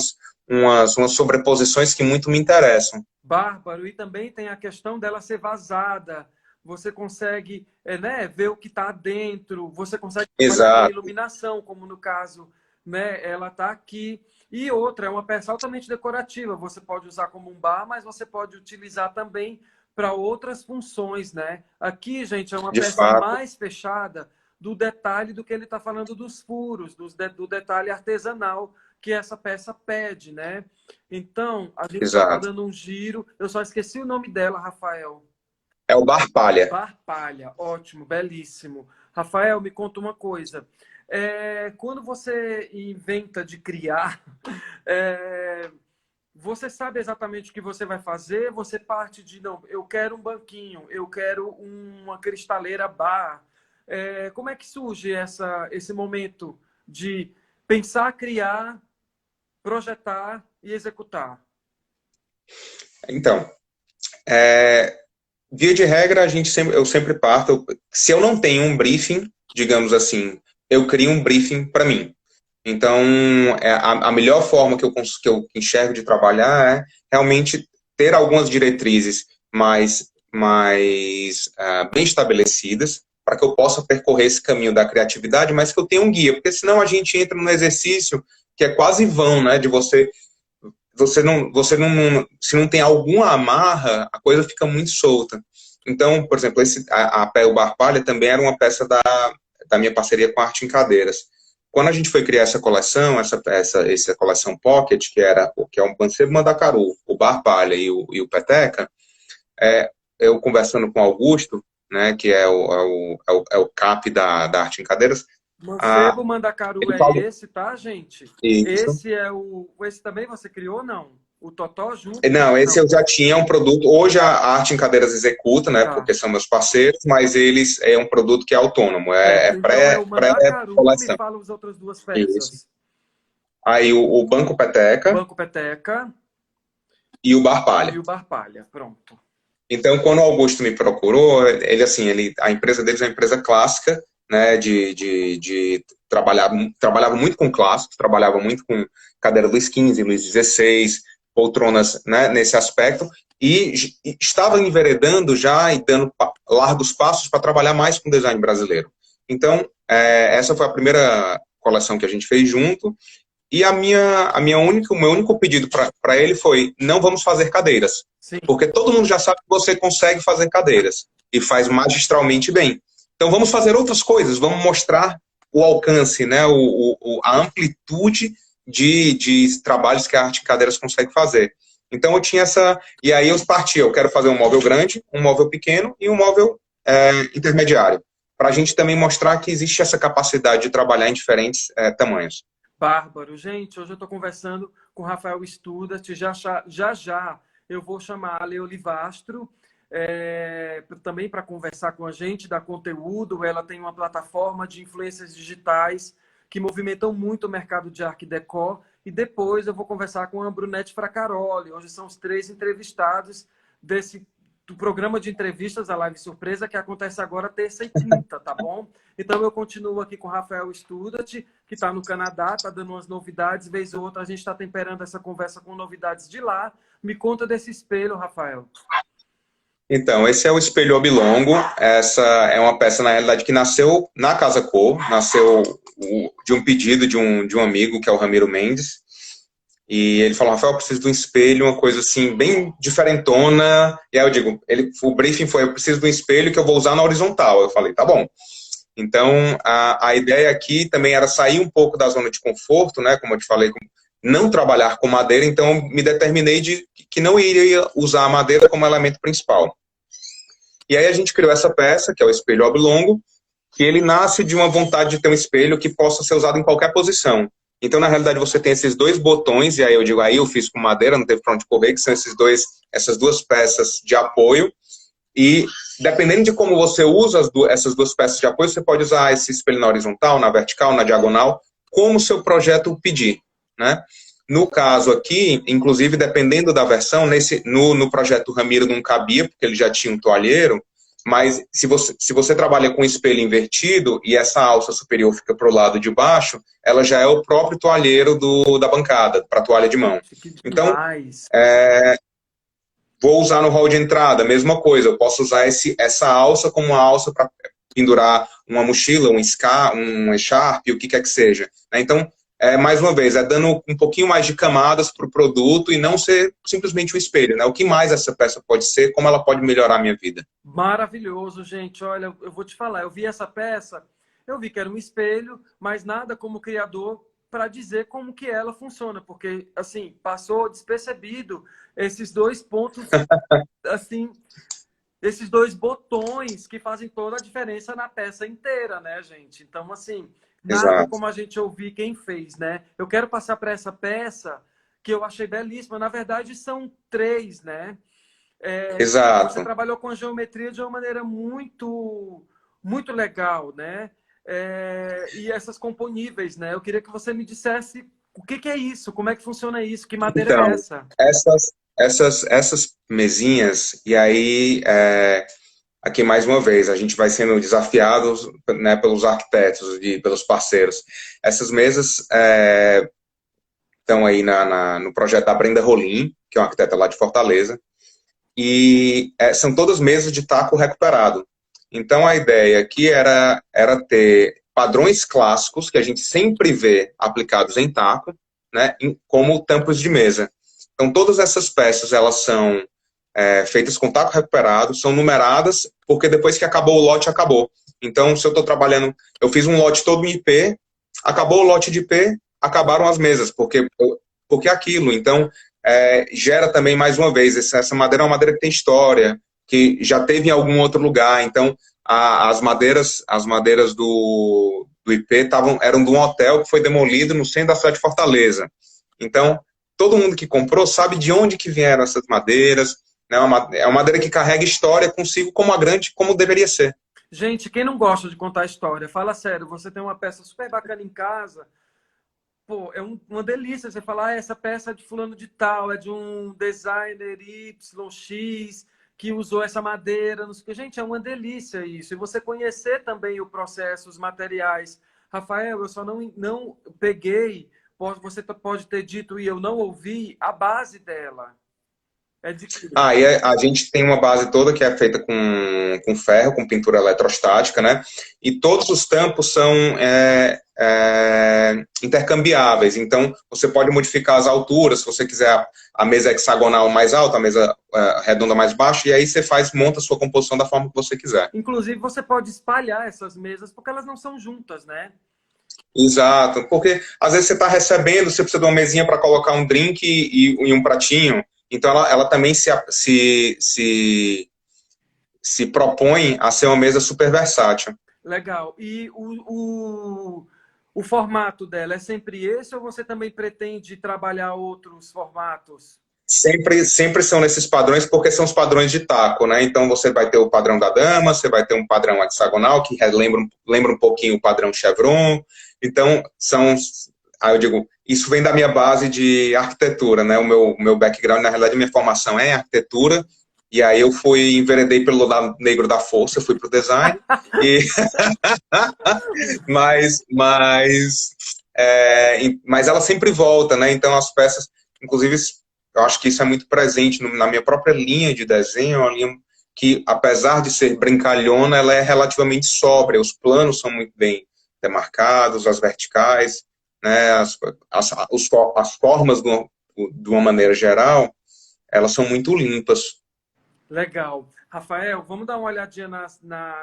umas sobreposições que muito me interessam. Bárbaro. E também tem a questão dela ser vazada. Você consegue né, ver o que está dentro, você consegue trabalhar com a Exato. iluminação, como no caso, né, ela está aqui. E outra, é uma peça altamente decorativa. Você pode usar como um bar, mas você pode utilizar também para outras funções, né? Aqui, gente, é uma De peça fato. mais fechada do detalhe do que ele está falando dos furos, do detalhe artesanal que essa peça pede, né? Então, a gente já está Exato. dando um giro. Eu só esqueci o nome dela, Rafael. É o Bar Palha. Barpalha, ótimo, belíssimo. Rafael, me conta uma coisa. Quando você inventa de criar, você sabe exatamente o que você vai fazer? Você parte de, não, eu quero um banquinho, eu quero uma cristaleira bar. Como é que surge esse momento de pensar, criar, projetar e executar? Então, via de regra, eu sempre parto. Se eu não tenho um briefing, digamos assim, eu crio um briefing para mim. Então, a melhor forma que eu enxergo de trabalhar é realmente ter algumas diretrizes mais bem estabelecidas para que eu possa percorrer esse caminho da criatividade, mas que eu tenha um guia, porque senão a gente entra num exercício que é quase vão, né? De você não, se não tem alguma amarra, a coisa fica muito solta. Então, por exemplo, o Bar Palha também era uma peça da minha parceria com a Arte em Cadeiras. Quando a gente foi criar essa coleção, essa coleção Pocket, que é um Mancebo Mandacaru, o Bar Palha e o Peteca, eu conversando com o Augusto, né, que é o CAP da Arte em Cadeiras. Mancebo Mandacaru é esse, tá, gente? Isso. Esse também você criou, não? O Totó junto? Não, esse eu já tinha um produto. Hoje a Arte em Cadeiras executa, né? Tá. Porque são meus parceiros, mas eles é um produto que é autônomo, Então é o Mandacaru. Me pré-coleção. fala as outras duas peças. Isso. Aí o Banco Peteca. Banco Peteca. E o Bar Palha. E o Bar Palha, pronto. Então, quando o Augusto me procurou, a empresa deles é uma empresa clássica, né? Trabalhava muito com clássicos, trabalhava muito com cadeira Luiz XV, Luiz XVI, poltronas, né, nesse aspecto, e estava enveredando já e dando largos passos para trabalhar mais com design brasileiro. Então, essa foi a primeira coleção que a gente fez junto, e o meu único pedido para ele foi: não vamos fazer cadeiras. Sim. Porque todo mundo já sabe que você consegue fazer cadeiras, e faz magistralmente bem. Então, vamos fazer outras coisas, vamos mostrar o alcance, né, a amplitude de trabalhos que a Arte em Cadeiras consegue fazer. Então eu tinha e aí eu parti, eu quero fazer um móvel grande, um móvel pequeno e um móvel intermediário, para a gente também mostrar que existe essa capacidade de trabalhar em diferentes tamanhos. Bárbaro. Gente, hoje eu estou conversando com o Rafael Studart, já eu vou chamar a Leo Livastro, também para conversar com a gente, dar conteúdo. Ela tem uma plataforma de influências digitais que movimentam muito o mercado de Art Deco. e depois eu vou conversar com a Brunete Fracaroli. Hoje são os 3 entrevistados do programa de entrevistas, a Live Surpresa, que acontece agora terça e quinta, tá bom? Então eu continuo aqui com o Rafael Studart, que está no Canadá, está dando umas novidades, vez ou outra a gente está temperando essa conversa com novidades de lá. Me conta desse espelho, Rafael. Então, esse é o Espelho Oblongo. Essa é uma peça, na realidade, que nasceu na Casa Cor, nasceu de um pedido de um amigo, que é o Ramiro Mendes. E ele falou, Rafael, eu preciso de um espelho, uma coisa assim, bem diferentona. E aí eu digo, o briefing foi, eu preciso de um espelho que eu vou usar na horizontal. Eu falei, tá bom. Então, a ideia aqui também era sair um pouco da zona de conforto, né? Como eu te falei, não trabalhar com madeira, então me determinei que não iria usar a madeira como elemento principal. E aí a gente criou essa peça, que é o Espelho Oblongo, que ele nasce de uma vontade de ter um espelho que possa ser usado em qualquer posição. Então, na realidade, você tem esses 2 botões, e aí eu digo, aí eu fiz com madeira, não teve pra onde correr, que são essas 2 peças de apoio, e dependendo de como você usa essas 2 peças de apoio, você pode usar esse espelho na horizontal, na vertical, na diagonal, como o seu projeto pedir, né? No caso aqui, inclusive, dependendo da versão, no projeto Ramiro não cabia, porque ele já tinha um toalheiro, mas se você trabalha com espelho invertido e essa alça superior fica para o lado de baixo, ela já é o próprio toalheiro da bancada, para toalha de mão. Então, vou usar no hall de entrada, mesma coisa, eu posso usar essa alça como uma alça para pendurar uma mochila, um echarpe, o que quer que seja. Então, mais uma vez, dando um pouquinho mais de camadas para o produto e não ser simplesmente um espelho, né? O que mais essa peça pode ser, como ela pode melhorar a minha vida. Maravilhoso, gente. Olha, eu vou te falar, eu vi essa peça, eu vi que era um espelho, mas nada como criador para dizer como que ela funciona, porque, assim, passou despercebido esses 2 pontos, assim, esses 2 botões que fazem toda a diferença na peça inteira, né, gente? Então, assim... Nada Exato. como a gente ouvir quem fez, né? Eu quero passar para essa peça que eu achei belíssima. Na verdade, são 3, né? Exato. Você trabalhou com a geometria de uma maneira muito, muito legal, né? E essas componíveis, né? Eu queria que você me dissesse o que é isso, como é que funciona isso, que madeira é essa? Essas mesinhas, e aí... Aqui, mais uma vez, a gente vai sendo desafiados, né, pelos arquitetos e pelos parceiros. Essas mesas estão aí no projeto da Brenda Rolim, que é uma arquiteta lá de Fortaleza, e são todas mesas de taco recuperado. Então, a ideia aqui era ter padrões clássicos, que a gente sempre vê aplicados em taco, né, como tampos de mesa. Então, todas essas peças, elas são... feitas com taco recuperado, são numeradas, porque depois que acabou o lote, acabou. Então, se eu estou trabalhando, eu fiz um lote todo em IP, acabou o lote de IP, acabaram as mesas, porque aquilo. Então, gera também, mais uma vez, essa madeira é uma madeira que tem história, que já teve em algum outro lugar. Então, as madeiras do IP eram de um hotel que foi demolido no centro da cidade de Fortaleza. Então, todo mundo que comprou sabe de onde que vieram essas madeiras. É uma madeira que carrega história consigo como deveria ser. Gente, quem não gosta de contar história, fala sério, você tem uma peça super bacana em casa, pô, é uma delícia você falar, essa peça é de fulano de tal, é de um designer YX, que usou essa madeira, não sei o que. Gente, é uma delícia isso. E você conhecer também o processo, os materiais. Rafael, eu só não peguei, você pode ter dito e eu não ouvi, a base dela. E a gente tem uma base toda que é feita com ferro, com pintura eletrostática, né? E todos os tampos são intercambiáveis. Então, você pode modificar as alturas, se você quiser a mesa hexagonal mais alta, a mesa redonda mais baixa, e aí você monta a sua composição da forma que você quiser. Inclusive, você pode espalhar essas mesas, porque elas não são juntas, né? Exato, porque às vezes você está recebendo, você precisa de uma mesinha para colocar um drink e um pratinho. Então, ela também se propõe a ser uma mesa super versátil. Legal. E o formato dela é sempre esse ou você também pretende trabalhar outros formatos? Sempre são nesses padrões, porque são os padrões de taco, né? Então, você vai ter o padrão da dama, você vai ter um padrão hexagonal, que lembra um pouquinho o padrão chevron. Então, Aí eu digo, isso vem da minha base de arquitetura, né? O meu background, na realidade, minha formação é em arquitetura, e aí eu enveredei pelo lado negro da força, fui pro design, e, mas ela sempre volta, né? Então as peças, inclusive, eu acho que isso é muito presente na minha própria linha de desenho, uma linha que, apesar de ser brincalhona, ela é relativamente sóbria, os planos são muito bem demarcados, as verticais, né, as formas, de uma maneira geral, elas são muito limpas. Legal. Rafael, vamos dar uma olhadinha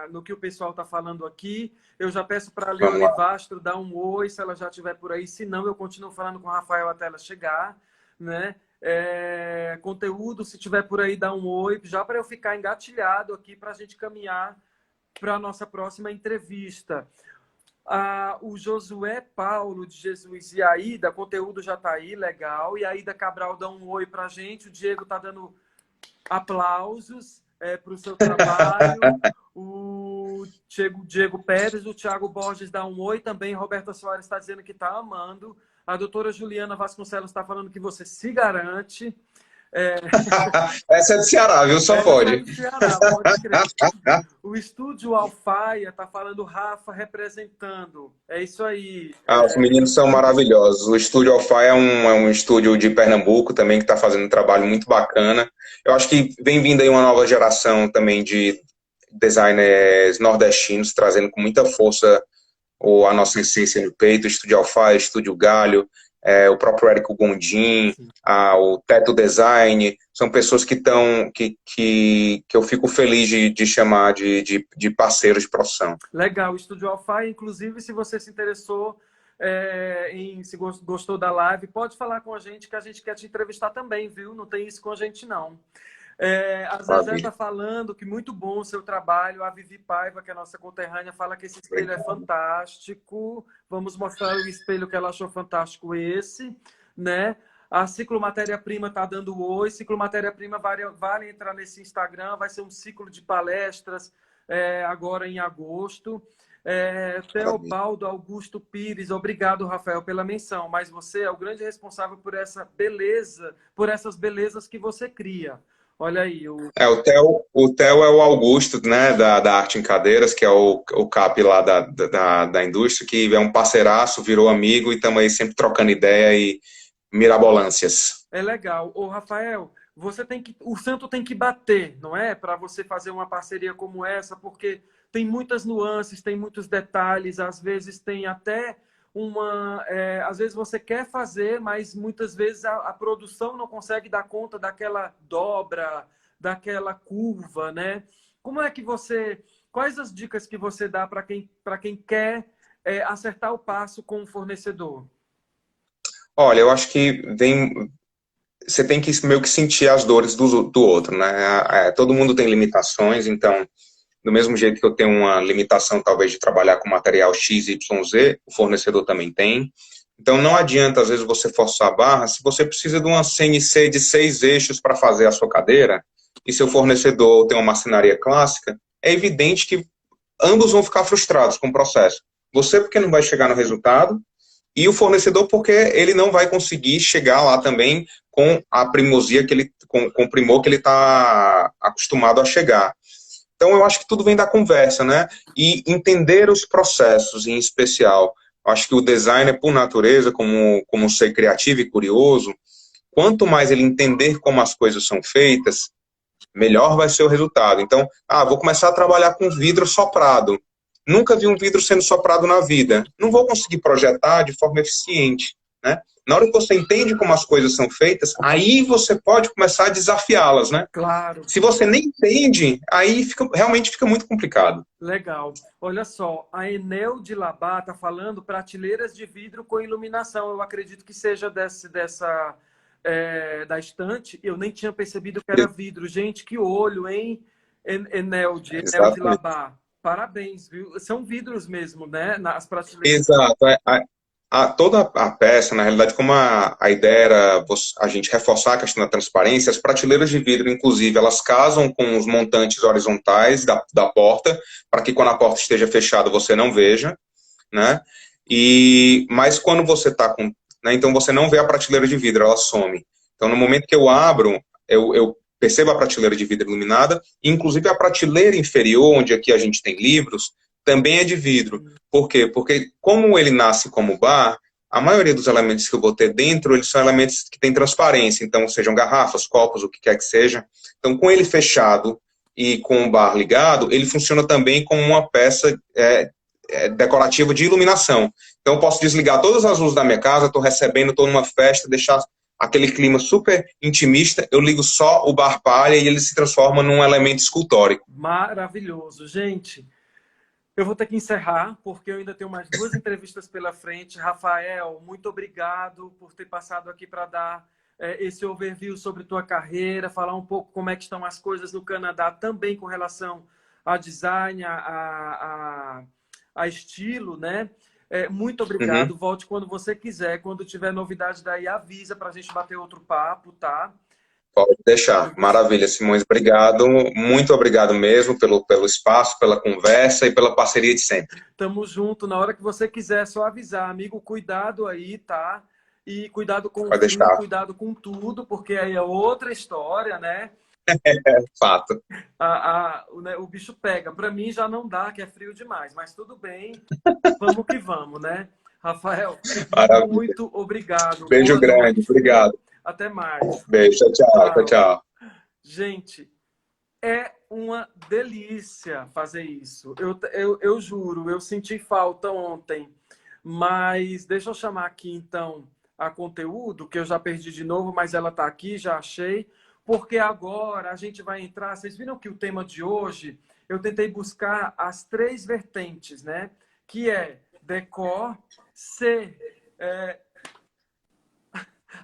no que o pessoal está falando aqui. Eu já peço para a Leone Vastro dar um oi, se ela já estiver por aí. Se não, eu continuo falando com o Rafael até ela chegar, né? Conteúdo, se tiver por aí, dá um oi, já para eu ficar engatilhado aqui para a gente caminhar para a nossa próxima entrevista. O Josué Paulo de Jesus e a Aida, conteúdo já está aí, legal. E a Aida Cabral dá um oi para a gente. O Diego está dando aplausos para o seu trabalho. O Diego Pérez, o Thiago Borges dá um oi também. Roberta Soares está dizendo que está amando. A doutora Juliana Vasconcelos está falando que você se garante. Essa é do Ceará, viu? Só pode. É do Ceará, pode crer. O Estúdio Alfaia está falando Rafa representando. É isso aí. Os meninos são maravilhosos. O Estúdio Alfaia é um estúdio de Pernambuco também que está fazendo um trabalho muito bacana. Eu acho que vem vindo aí uma nova geração também de designers nordestinos, trazendo com muita força a nossa essência no peito. O Estúdio Alfaia, o Estúdio Galho, o próprio Érico Gondim, o Teto Design, são pessoas que eu fico feliz de chamar de parceiros de profissão. Legal, o Estúdio Alfaia, inclusive, se você se interessou, se gostou da live, pode falar com a gente que a gente quer te entrevistar também, viu? Não tem isso com a gente, não. A Zezé está falando que muito bom o seu trabalho. A Vivi Paiva, que é a nossa conterrânea, fala que esse espelho é fantástico. Vamos mostrar o espelho que ela achou fantástico esse, né? A Ciclo Matéria-Prima está dando oi. Ciclo Matéria-Prima vale entrar nesse Instagram. Vai ser um ciclo de palestras agora em agosto. Teobaldo Augusto Pires, obrigado, Rafael, pela menção. Mas você é o grande responsável por essa beleza, por essas belezas que você cria. Olha aí. O Theo é o Augusto, né, da Arte em Cadeiras, que é o CAP lá da indústria, que é um parceiraço, virou amigo e estamos aí sempre trocando ideia e mirabolâncias. É legal. Ô, Rafael, o santo tem que bater, não é? Para você fazer uma parceria como essa, porque tem muitas nuances, tem muitos detalhes, às vezes tem até às vezes você quer fazer, mas muitas vezes a produção não consegue dar conta daquela dobra, daquela curva, né? Como é que quais as dicas que você dá para quem quer acertar o passo com o fornecedor? Olha, eu acho que você tem que meio que sentir as dores do outro, né? Todo mundo tem limitações, então do mesmo jeito que eu tenho uma limitação, talvez, de trabalhar com material X, Y, Z, o fornecedor também tem. Então, não adianta, às vezes, você forçar a barra. Se você precisa de uma CNC de 6 eixos para fazer a sua cadeira, e seu fornecedor tem uma marcenaria clássica, é evidente que ambos vão ficar frustrados com o processo. Você, porque não vai chegar no resultado, e o fornecedor, porque ele não vai conseguir chegar lá também com a primosia com o primor que ele está acostumado a chegar. Então, eu acho que tudo vem da conversa, né? E entender os processos, em especial. Eu acho que o designer, por natureza, como um ser criativo e curioso, quanto mais ele entender como as coisas são feitas, melhor vai ser o resultado. Então, vou começar a trabalhar com vidro soprado. Nunca vi um vidro sendo soprado na vida. Não vou conseguir projetar de forma eficiente, né? Na hora que você entende como as coisas são feitas, aí você pode começar a desafiá-las, né? Claro. Se você nem entende, aí realmente fica muito complicado. Legal. Olha só, a Enel de Labá está falando prateleiras de vidro com iluminação. Eu acredito que seja da estante. Eu nem tinha percebido que era vidro. Gente, que olho, hein? Enel de Labá. Parabéns, viu? São vidros mesmo, né? Nas prateleiras. Exato. Toda a peça, na realidade, como a ideia era a gente reforçar a questão da transparência, as prateleiras de vidro, inclusive, elas casam com os montantes horizontais da porta, para que quando a porta esteja fechada você não veja, né? Mas quando você está com... Né, então você não vê a prateleira de vidro, ela some. Então no momento que eu abro, eu percebo a prateleira de vidro iluminada, e inclusive a prateleira inferior, onde aqui a gente tem livros, também é de vidro. Por quê? Porque como ele nasce como bar, a maioria dos elementos que eu vou ter dentro, eles são elementos que têm transparência, então sejam garrafas, copos, o que quer que seja. Então com ele fechado e com o bar ligado, ele funciona também como uma peça decorativa de iluminação. Então eu posso desligar todas as luzes da minha casa, estou recebendo, estou numa festa, deixar aquele clima super intimista, eu ligo só o bar palha e ele se transforma num elemento escultórico. Maravilhoso. Gente, eu vou ter que encerrar, porque eu ainda tenho mais 2 entrevistas pela frente. Rafael, muito obrigado por ter passado aqui para dar esse overview sobre tua carreira, falar um pouco como é que estão as coisas no Canadá, também com relação a design, a estilo, né? Muito obrigado. Uhum. Volte quando você quiser. Quando tiver novidade daí, avisa para a gente bater outro papo, tá? Pode deixar. Maravilha, Simões. Obrigado. Muito obrigado mesmo pelo espaço, pela conversa e pela parceria de sempre. Tamo junto. Na hora que você quiser, é só avisar. Amigo, cuidado aí, tá? E cuidado com o Pode frio, deixar. cuidado com tudo, porque aí é outra história, né? Fato. O bicho pega. Para mim já não dá, que é frio demais. Mas tudo bem. Vamos que vamos, né? Rafael, Maravilha. muito obrigado. Beijo Boa grande. noite. Obrigado. Até mais. Beijo. Tchau, tchau. Tchau, tchau. Gente, é uma delícia fazer isso. Eu juro, eu senti falta ontem. Mas deixa eu chamar aqui, então, a conteúdo, que eu já perdi de novo, mas ela está aqui, já achei. Porque agora a gente vai entrar... Vocês viram que o tema de hoje, eu tentei buscar as 3 vertentes, né? Que é decor,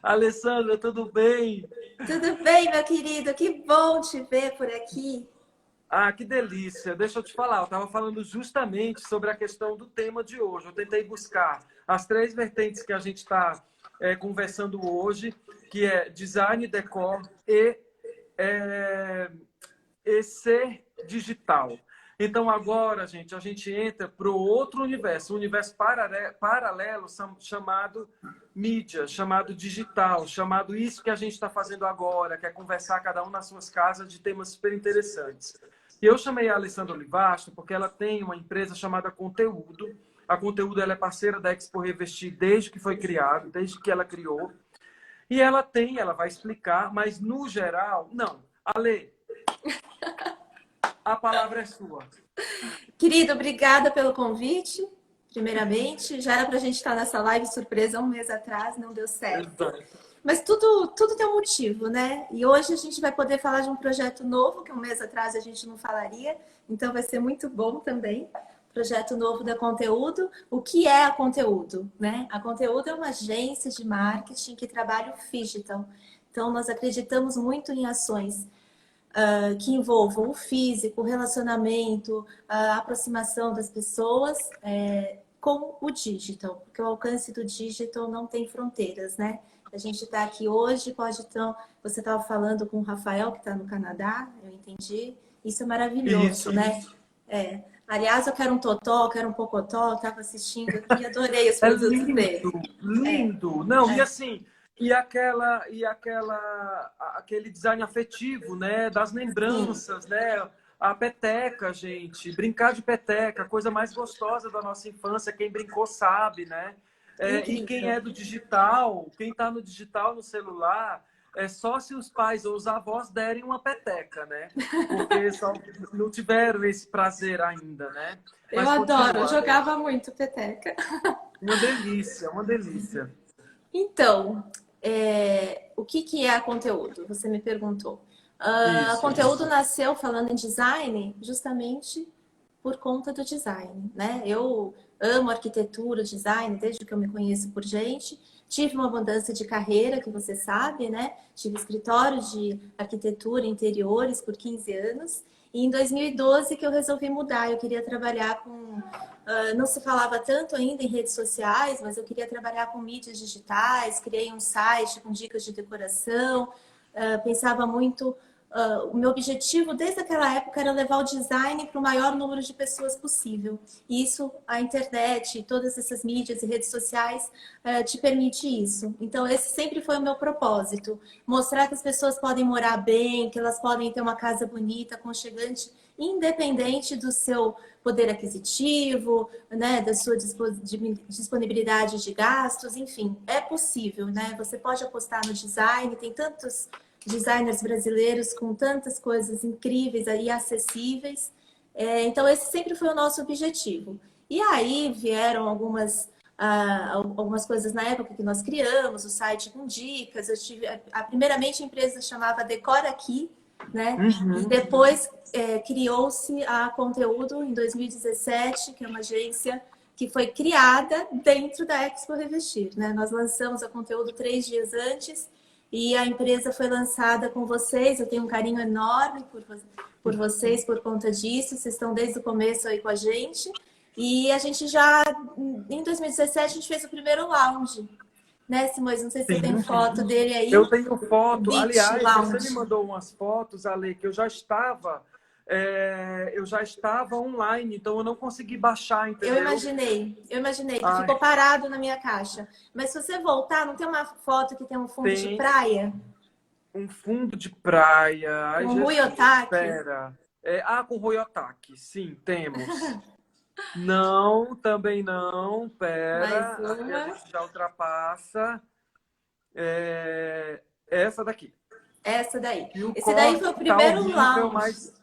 Alessandra, tudo bem? Tudo bem, meu querido? Que bom te ver por aqui. Ah, que delícia. Deixa eu te falar, eu estava falando justamente sobre a questão do tema de hoje. Eu tentei buscar as 3 vertentes que a gente está conversando hoje, que é design, decor e ser digital. Então agora, gente, a gente entra para o outro universo, um universo paralelo chamado mídia, chamado digital, chamado isso que a gente está fazendo agora, que é conversar cada um nas suas casas de temas super interessantes. E eu chamei a Alessandra Olivasto porque ela tem uma empresa chamada Conteúdo. A Conteúdo ela é parceira da Expo Revestir desde que foi criado, desde que ela criou. E ela vai explicar, mas no geral, não. Ale, a palavra é sua. Querido, obrigada pelo convite, primeiramente. Já era para a gente estar nessa live surpresa 1 mês atrás, não deu certo. Exato. Mas tudo tem um motivo, né? E hoje a gente vai poder falar de um projeto novo, que 1 mês atrás a gente não falaria. Então vai ser muito bom também. Projeto novo da Conteúdo. O que é a Conteúdo, né? A Conteúdo é uma agência de marketing que trabalha o digital. Então nós acreditamos muito em ações que envolvam o físico, o relacionamento, a aproximação das pessoas com o digital, porque o alcance do digital não tem fronteiras, né? A gente está aqui hoje, você estava falando com o Rafael, que está no Canadá, eu entendi. Isso é maravilhoso, né? Aliás, eu quero um totó, quero um pocotó, estava assistindo aqui, adorei os produtos dele. Lindo! Não, e assim... aquele design afetivo, né? Das lembranças, né? A peteca, gente. Brincar de peteca, a coisa mais gostosa da nossa infância. Quem brincou sabe, né? E quem é do digital, quem está no digital, no celular, é só se os pais ou os avós derem uma peteca, né? Porque só não tiveram esse prazer ainda, né? Mas eu adoro, eu jogava muito peteca. Uma delícia, uma delícia. Então... o que é a Conteúdo? Você me perguntou. A Conteúdo nasceu falando em design justamente por conta do design, né? Eu amo arquitetura, design, desde que eu me conheço por gente. Tive uma mudança de carreira, que você sabe, né? Tive escritório de arquitetura e interiores por 15 anos. E em 2012 que eu resolvi mudar. Eu queria trabalhar com... não se falava tanto ainda em redes sociais, mas eu queria trabalhar com mídias digitais. Criei um site com dicas de decoração. Pensava muito o meu objetivo desde aquela época era levar o design para o maior número de pessoas possível. E isso, a internet, todas essas mídias e redes sociais te permite isso. Então, esse sempre foi o meu propósito. Mostrar que as pessoas podem morar bem, que elas podem ter uma casa bonita, aconchegante, independente do seu poder aquisitivo, né, da sua disponibilidade de gastos, enfim, é possível, né? Você pode apostar no design, tem tantos designers brasileiros com tantas coisas incríveis e acessíveis. Então, esse sempre foi o nosso objetivo. E aí vieram algumas coisas na época que nós criamos, o site com dicas. Eu tive, primeiramente, a empresa chamava Decora Aqui, né? E depois criou-se a Conteúdo em 2017, que é uma agência que foi criada dentro da Expo Revestir, né? Nós lançamos a Conteúdo 3 dias antes e a empresa foi lançada com vocês. Eu tenho um carinho enorme por vocês por conta disso. Vocês estão desde o começo aí com a gente. E a gente já, em 2017, a gente fez o primeiro lounge. Né, Simões? Não sei se você tem foto dele aí. Eu tenho foto. Beach Aliás, Lounge. você me mandou umas fotos, Ale, que eu já estava online, então eu não consegui baixar, entendeu? Eu imaginei. Ele Ai. ficou parado na minha caixa. Mas se você voltar, não tem uma foto que tem um fundo de praia? Um fundo de praia. Ai, Com Jesus, Rui Otaki? espera. Com Rui Otaki, sim, temos. Não, também não. Pera, Mais aqui uma. a gente já ultrapassa. Essa daqui. Essa daí. E o Esse daí corte foi o tá primeiro horrível, lounge. mas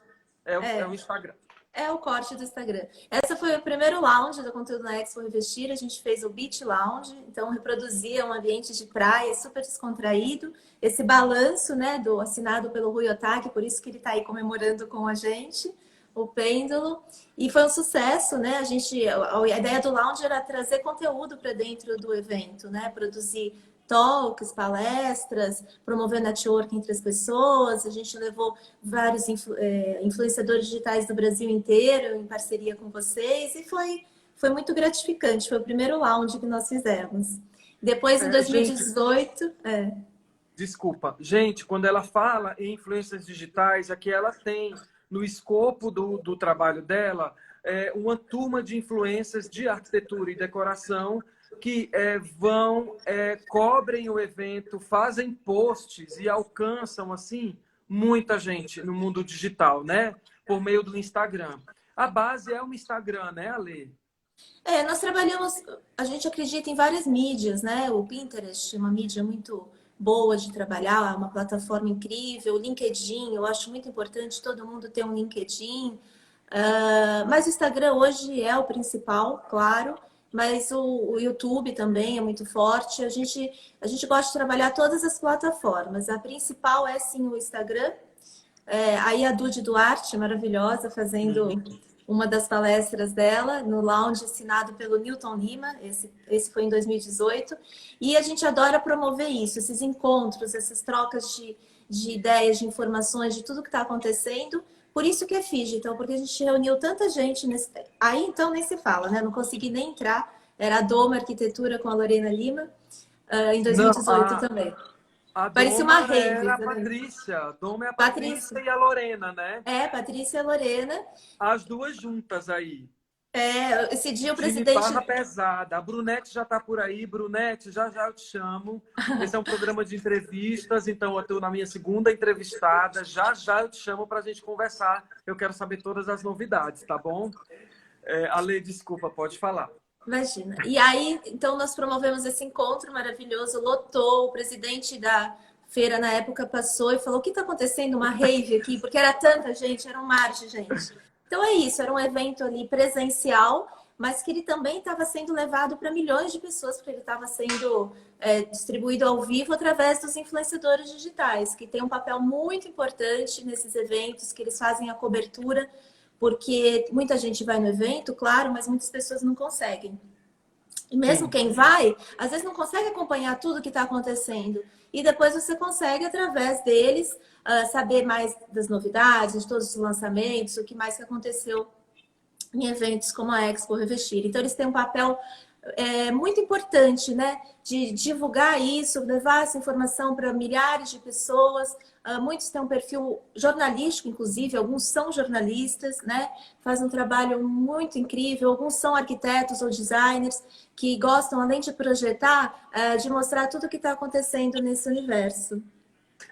é o Instagram. É o corte do Instagram. Essa foi o primeiro lounge do Conteúdo na Expo Revestir. A gente fez o Beach Lounge, então reproduzia um ambiente de praia super descontraído. Esse balanço, né, assinado pelo Rui Otaki, por isso que ele está aí comemorando com a gente, o pêndulo. E foi um sucesso, né? A ideia do lounge era trazer conteúdo para dentro do evento, né? Produzir talks, palestras, promover networking entre as pessoas. A gente levou vários influenciadores digitais do Brasil inteiro em parceria com vocês e foi muito gratificante. Foi o primeiro lounge que nós fizemos. Depois, em 2018... Desculpa. Gente, quando ela fala em influências digitais, aqui ela tem no escopo do trabalho dela uma turma de influências de arquitetura e decoração que cobrem o evento, fazem posts e alcançam, assim, muita gente no mundo digital, né? Por meio do Instagram. A base é o Instagram, né, Ale? Nós trabalhamos, a gente acredita em várias mídias, né? O Pinterest é uma mídia muito boa de trabalhar, é uma plataforma incrível. O LinkedIn, eu acho muito importante todo mundo ter um LinkedIn. Mas o Instagram hoje é o principal, claro. Mas o YouTube também é muito forte. A gente gosta de trabalhar todas as plataformas. A principal é, sim, o Instagram. Aí a Dude Duarte, maravilhosa, fazendo uma das palestras dela no lounge assinado pelo Newton Lima. Esse foi em 2018. E a gente adora promover isso, esses encontros, essas trocas de ideias, de informações, de tudo que está acontecendo. Por isso que é Digital, porque a gente reuniu tanta gente nesse... Aí então nem se fala, né? Não consegui nem entrar. Era a Doma Arquitetura com a Lorena Lima, em 2018 também. Parecia uma rave. Era a Patrícia. A Doma é a Patrícia e a Lorena, né? Patrícia e a Lorena. As duas juntas aí. Esse dia o Time presidente... barra pesada. A Brunete já está por aí. Brunete, já eu te chamo. Esse é um programa de entrevistas, então eu estou na minha segunda entrevistada. Já eu te chamo para a gente conversar. Eu quero saber todas as novidades, tá bom? Ale, desculpa, pode falar. Imagina. E aí, então, nós promovemos esse encontro maravilhoso, lotou. O presidente da feira, na época, passou e falou: o que está acontecendo? Uma rave aqui? Porque era tanta gente, era um mar de gente. Então é isso, era um evento ali presencial, mas que ele também estava sendo levado para milhões de pessoas, porque ele estava sendo distribuído ao vivo através dos influenciadores digitais, que tem um papel muito importante nesses eventos, que eles fazem a cobertura, porque muita gente vai no evento, claro, mas muitas pessoas não conseguem. E mesmo quem vai, às vezes não consegue acompanhar tudo que está acontecendo. E depois você consegue, através deles, saber mais das novidades, de todos os lançamentos, o que mais que aconteceu em eventos como a Expo Revestir. Então, eles têm um papel é muito importante, né? De divulgar isso, levar essa informação para milhares de pessoas. Muitos têm um perfil jornalístico, inclusive, alguns são jornalistas, né? Fazem um trabalho muito incrível, alguns são arquitetos ou designers que gostam, além de projetar, de mostrar tudo o que está acontecendo nesse universo.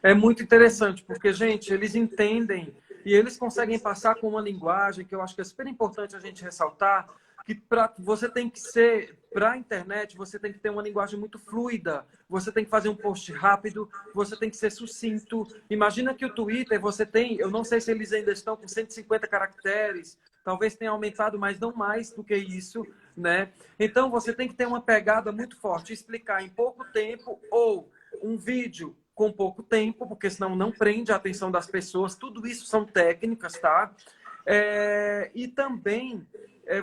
É muito interessante, porque, gente, eles entendem e eles conseguem passar com uma linguagem que eu acho que é super importante a gente ressaltar, que você tem que ser, para a internet, você tem que ter uma linguagem muito fluida, você tem que fazer um post rápido, você tem que ser sucinto. Imagina que o Twitter, você tem, eu não sei se eles ainda estão com 150 caracteres, talvez tenha aumentado, mas não mais do que isso, né? Então, você tem que ter uma pegada muito forte, explicar em pouco tempo ou um vídeo com pouco tempo, porque senão não prende a atenção das pessoas. Tudo isso são técnicas, tá? E também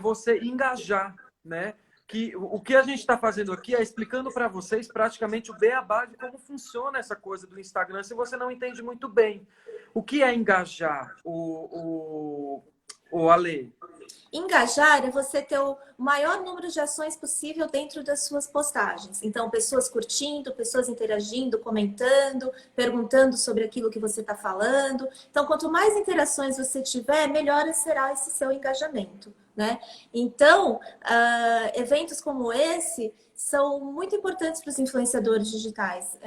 você engajar, né? Que o que a gente está fazendo aqui é explicando para vocês praticamente o beabá de como funciona essa coisa do Instagram, se você não entende muito bem. O que é engajar, o Ale? Engajar é você ter o maior número de ações possível dentro das suas postagens. Então, pessoas curtindo, pessoas interagindo, comentando, perguntando sobre aquilo que você está falando. Então, quanto mais interações você tiver, melhor será esse seu engajamento, né? Então, eventos como esse são muito importantes para os influenciadores digitais.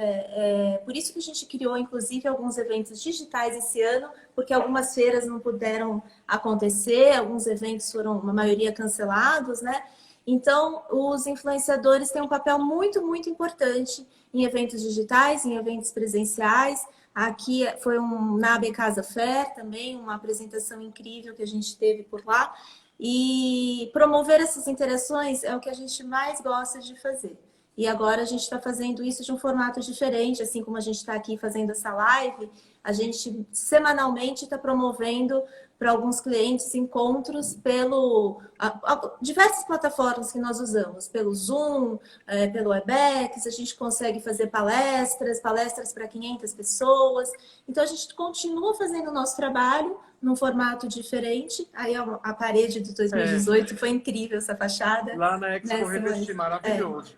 Por isso que a gente criou, inclusive, alguns eventos digitais esse ano, porque algumas feiras não puderam acontecer, alguns eventos foram, uma maioria, cancelados, né? Então, os influenciadores têm um papel muito, muito importante em eventos digitais, em eventos presenciais. Aqui foi na AB Casa Fair também, uma apresentação incrível que a gente teve por lá. E promover essas interações é o que a gente mais gosta de fazer. E agora a gente está fazendo isso de um formato diferente, assim como a gente está aqui fazendo essa live, a gente semanalmente está promovendo para alguns clientes encontros pelo diversas plataformas que nós usamos, pelo Zoom, pelo Webex, a gente consegue fazer palestras para 500 pessoas. Então a gente continua fazendo o nosso trabalho num formato diferente. Aí a parede de 2018 foi incrível, essa fachada. Lá na Expo Revestir, maravilhoso.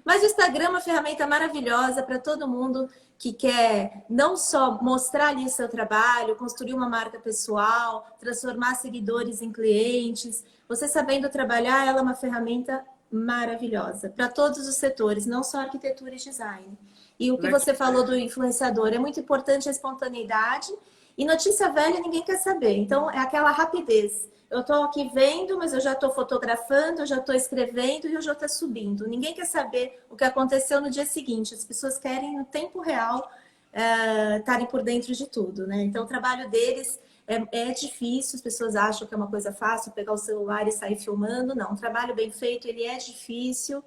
Mas o Instagram é uma ferramenta maravilhosa para todo mundo que quer não só mostrar ali o seu trabalho, construir uma marca pessoal, transformar seguidores em clientes. Você sabendo trabalhar, ela é uma ferramenta maravilhosa para todos os setores, não só arquitetura e design. E o que você falou do influenciador, é muito importante a espontaneidade. E notícia velha ninguém quer saber. Então, é aquela rapidez. Eu estou aqui vendo, mas eu já estou fotografando, eu já estou escrevendo e eu já estou subindo. Ninguém quer saber o que aconteceu no dia seguinte. As pessoas querem, no tempo real, estarem por dentro de tudo, né? Então, o trabalho deles é difícil. As pessoas acham que é uma coisa fácil pegar o celular e sair filmando. Não, um trabalho bem feito, ele é difícil,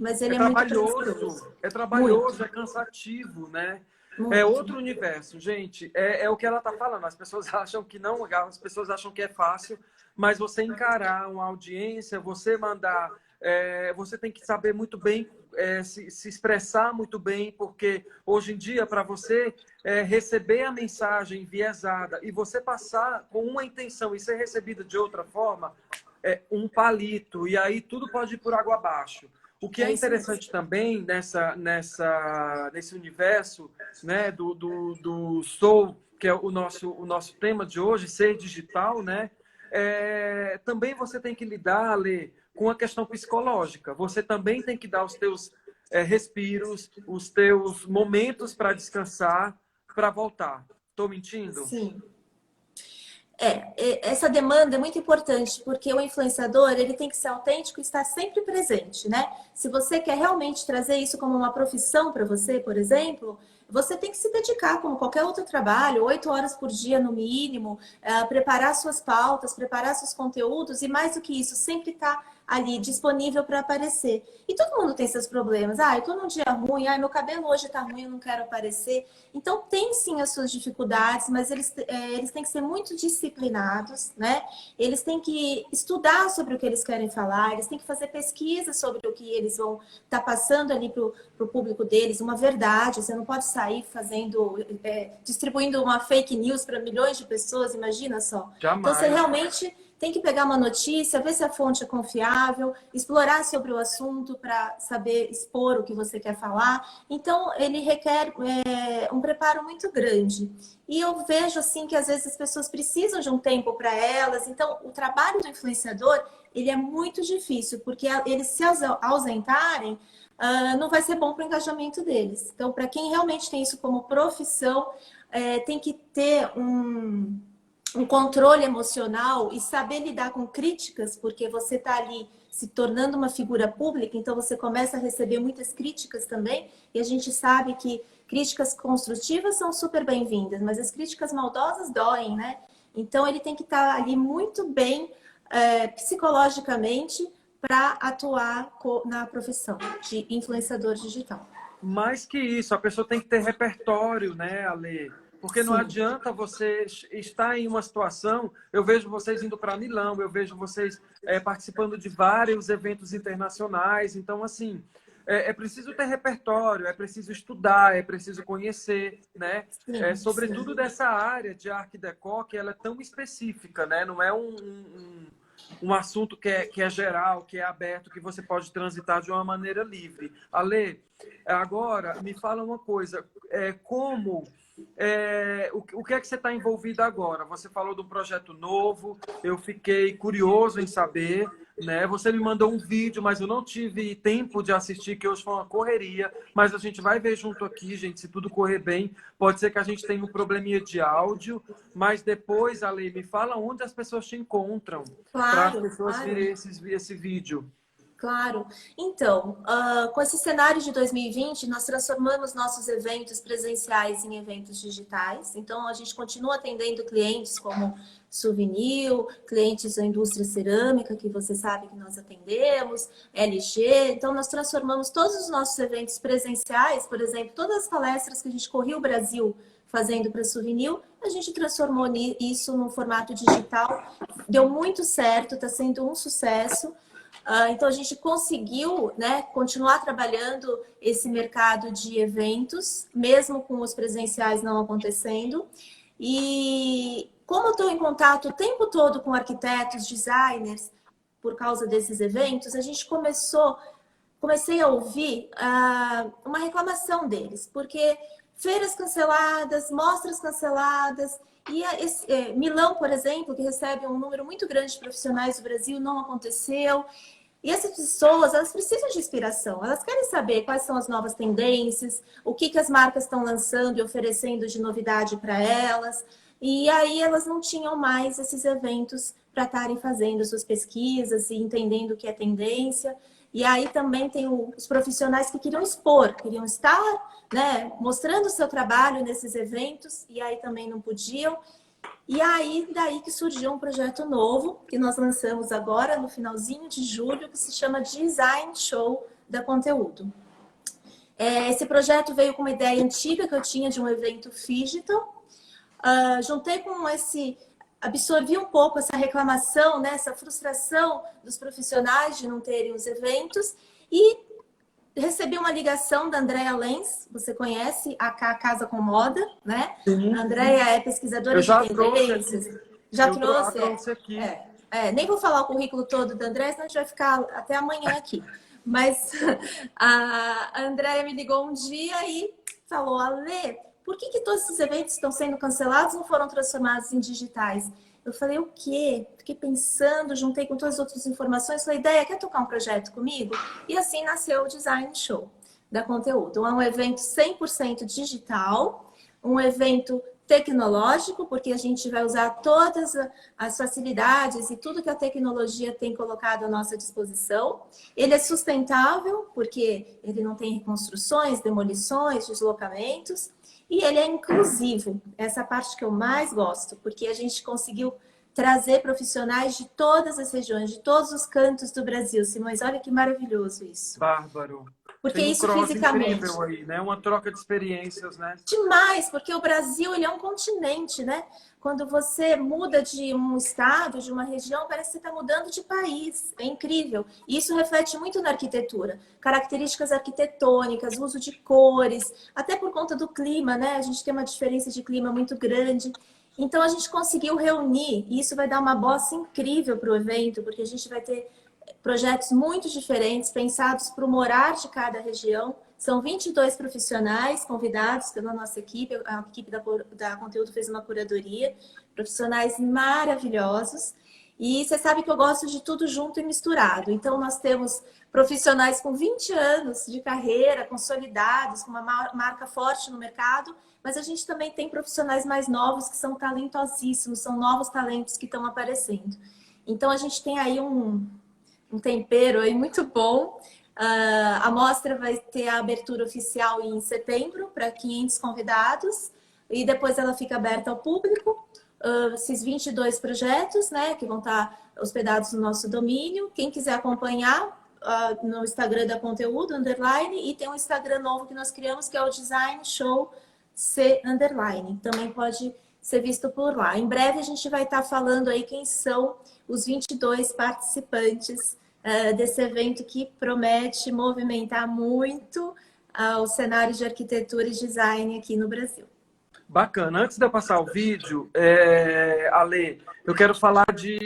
mas ele é muito prazeroso. É trabalhoso, muito. É cansativo, né? Muito. É outro universo, gente. É o que ela está falando. As pessoas acham que não, as pessoas acham que é fácil, mas você encarar uma audiência, você mandar, você tem que saber muito bem, se expressar muito bem, porque hoje em dia, para você receber a mensagem enviesada e você passar com uma intenção e ser recebida de outra forma, é um palito, e aí tudo pode ir por água abaixo. O que é interessante também nesse universo, né, do Soul, que é o nosso tema de hoje, ser digital, né? Também você tem que lidar, Ale, com a questão psicológica. Você também tem que dar os teus respiros, os teus momentos para descansar, para voltar. Estou mentindo? Sim. Essa demanda é muito importante, porque o influenciador, ele tem que ser autêntico e estar sempre presente, né? Se você quer realmente trazer isso como uma profissão para você, por exemplo, você tem que se dedicar, como qualquer outro trabalho, 8 horas por dia no mínimo, preparar suas pautas, preparar seus conteúdos e, mais do que isso, sempre estar ali disponível para aparecer. E todo mundo tem seus problemas. Eu estou num dia ruim, meu cabelo hoje está ruim, eu não quero aparecer. Então, tem sim as suas dificuldades, mas eles têm que ser muito disciplinados, né? Eles têm que estudar sobre o que eles querem falar, eles têm que fazer pesquisa sobre o que eles vão estar passando ali para o público deles, uma verdade. Você não pode sair distribuindo uma fake news para milhões de pessoas, imagina só. Jamais. Então, você realmente tem que pegar uma notícia, ver se a fonte é confiável, explorar sobre o assunto para saber expor o que você quer falar. Então, ele requer um preparo muito grande. E eu vejo assim que às vezes as pessoas precisam de um tempo para elas. Então, o trabalho do influenciador, ele é muito difícil, porque eles se ausentarem, não vai ser bom para o engajamento deles. Então, para quem realmente tem isso como profissão, tem que ter um controle emocional e saber lidar com críticas, porque você está ali se tornando uma figura pública, então você começa a receber muitas críticas também, e a gente sabe que críticas construtivas são super bem-vindas, mas as críticas maldosas doem, né? Então ele tem que estar ali muito bem psicologicamente para atuar na profissão de influenciador digital. Mais que isso, a pessoa tem que ter repertório, né, Ale? Porque não Sim. adianta você estar em uma situação... Eu vejo vocês indo para Milão, eu vejo vocês participando de vários eventos internacionais. Então, assim, é preciso ter repertório, é preciso estudar, é preciso conhecer, né? Sim, Sobretudo dessa área de Art Deco, que ela é tão específica, né? Não é um assunto que é geral, que é aberto, que você pode transitar de uma maneira livre. Ale, agora, me fala uma coisa. O que é que você está envolvido agora? Você falou de um projeto novo, eu fiquei curioso em saber, né? Você me mandou um vídeo, mas eu não tive tempo de assistir, que hoje foi uma correria, mas a gente vai ver junto aqui, gente, se tudo correr bem. Pode ser que a gente tenha um probleminha de áudio, mas depois, Ale, me fala onde as pessoas te encontram, para as claro, pessoas claro. verem esse vídeo. Claro. Então, com esse cenário de 2020, nós transformamos nossos eventos presenciais em eventos digitais. Então, a gente continua atendendo clientes como Souvenir, clientes da indústria cerâmica, que você sabe que nós atendemos, LG. Então, nós transformamos todos os nossos eventos presenciais, por exemplo, todas as palestras que a gente corria o Brasil fazendo para Souvenir, a gente transformou isso num formato digital. Deu muito certo, está sendo um sucesso. Então, a gente conseguiu, né, continuar trabalhando esse mercado de eventos, mesmo com os presenciais não acontecendo. E como eu estou em contato o tempo todo com arquitetos, designers, por causa desses eventos, a gente comecei a ouvir uma reclamação deles, porque feiras canceladas, mostras canceladas, e Milão, por exemplo, que recebe um número muito grande de profissionais do Brasil, não aconteceu. E essas pessoas, elas precisam de inspiração, elas querem saber quais são as novas tendências, o que as marcas estão lançando e oferecendo de novidade para elas. E aí elas não tinham mais esses eventos para estarem fazendo suas pesquisas e entendendo o que é tendência. E aí também tem os profissionais que queriam expor, queriam estar, né, mostrando o seu trabalho nesses eventos, e aí também não podiam. E aí, daí que surgiu um projeto novo, que nós lançamos agora, no finalzinho de julho, que se chama Design Show da Conteúdo. Esse projeto veio com uma ideia antiga que eu tinha de um evento digital. Juntei com absorvi um pouco essa reclamação, né, essa frustração dos profissionais de não terem os eventos, e recebi uma ligação da Andréa Lenz, você conhece a Casa com Moda, né? Sim. A Andréa é pesquisadora de tendências. Já trouxe? Trouxe aqui. Nem vou falar o currículo todo da Andréa, senão a gente vai ficar até amanhã aqui. Mas a Andréa me ligou um dia e falou: Ale, por que todos esses eventos estão sendo cancelados e não foram transformados em digitais? Eu falei, o quê? Fiquei pensando, juntei com todas as outras informações, falei, ideia, quer tocar um projeto comigo? E assim nasceu o Design Show da Conteúdo. É um evento 100% digital, um evento tecnológico, porque a gente vai usar todas as facilidades e tudo que a tecnologia tem colocado à nossa disposição. Ele é sustentável, porque ele não tem reconstruções, demolições, deslocamentos. E ele é inclusivo, essa parte que eu mais gosto, porque a gente conseguiu trazer profissionais de todas as regiões, de todos os cantos do Brasil. Simões, olha que maravilhoso isso. Bárbaro. Porque Tem isso cross fisicamente. Incrível aí, né? Uma troca de experiências, né? Demais, porque o Brasil ele é um continente, né? Quando você muda de um estado, de uma região, parece que você está mudando de país. É incrível. E isso reflete muito na arquitetura. Características arquitetônicas, uso de cores, até por conta do clima, né? A gente tem uma diferença de clima muito grande. Então a gente conseguiu reunir, e isso vai dar uma bossa incrível para o evento, porque a gente vai ter projetos muito diferentes, pensados para o morar de cada região. São 22 profissionais convidados pela nossa equipe, a equipe da Conteúdo fez uma curadoria, profissionais maravilhosos. E você sabe que eu gosto de tudo junto e misturado. Então, nós temos profissionais com 20 anos de carreira, consolidados, com uma marca forte no mercado, mas a gente também tem profissionais mais novos que são talentosíssimos, são novos talentos que estão aparecendo. Então, a gente tem aí um tempero aí muito bom. A mostra vai ter a abertura oficial em setembro para 500 convidados e depois ela fica aberta ao público. Esses 22 projetos, né, que vão estar hospedados no nosso domínio. Quem quiser acompanhar no Instagram da Conteúdo, _, e tem um Instagram novo que nós criamos, que é o Design Show C_. Também pode ser visto por lá. Em breve a gente vai estar falando aí quem são os 22 participantes desse evento que promete movimentar muito o cenário de arquitetura e design aqui no Brasil. Bacana. Antes de eu passar o vídeo, Ale, eu quero falar de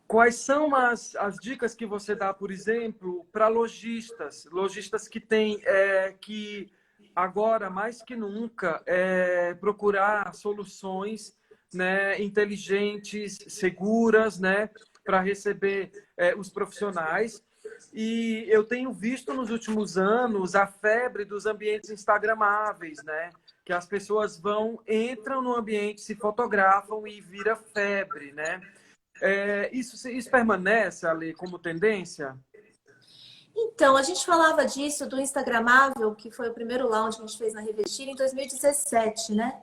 quais são as dicas que você dá, por exemplo, para lojistas que têm que agora, mais que nunca, procurar soluções, né, inteligentes, seguras, né, para receber os profissionais. E eu tenho visto nos últimos anos a febre dos ambientes instagramáveis, né? Que as pessoas entram no ambiente, se fotografam e vira febre, né? Isso permanece, Ale, como tendência? Então, a gente falava disso do Instagramável, que foi o primeiro launch que a gente fez na Revestir em 2017, né?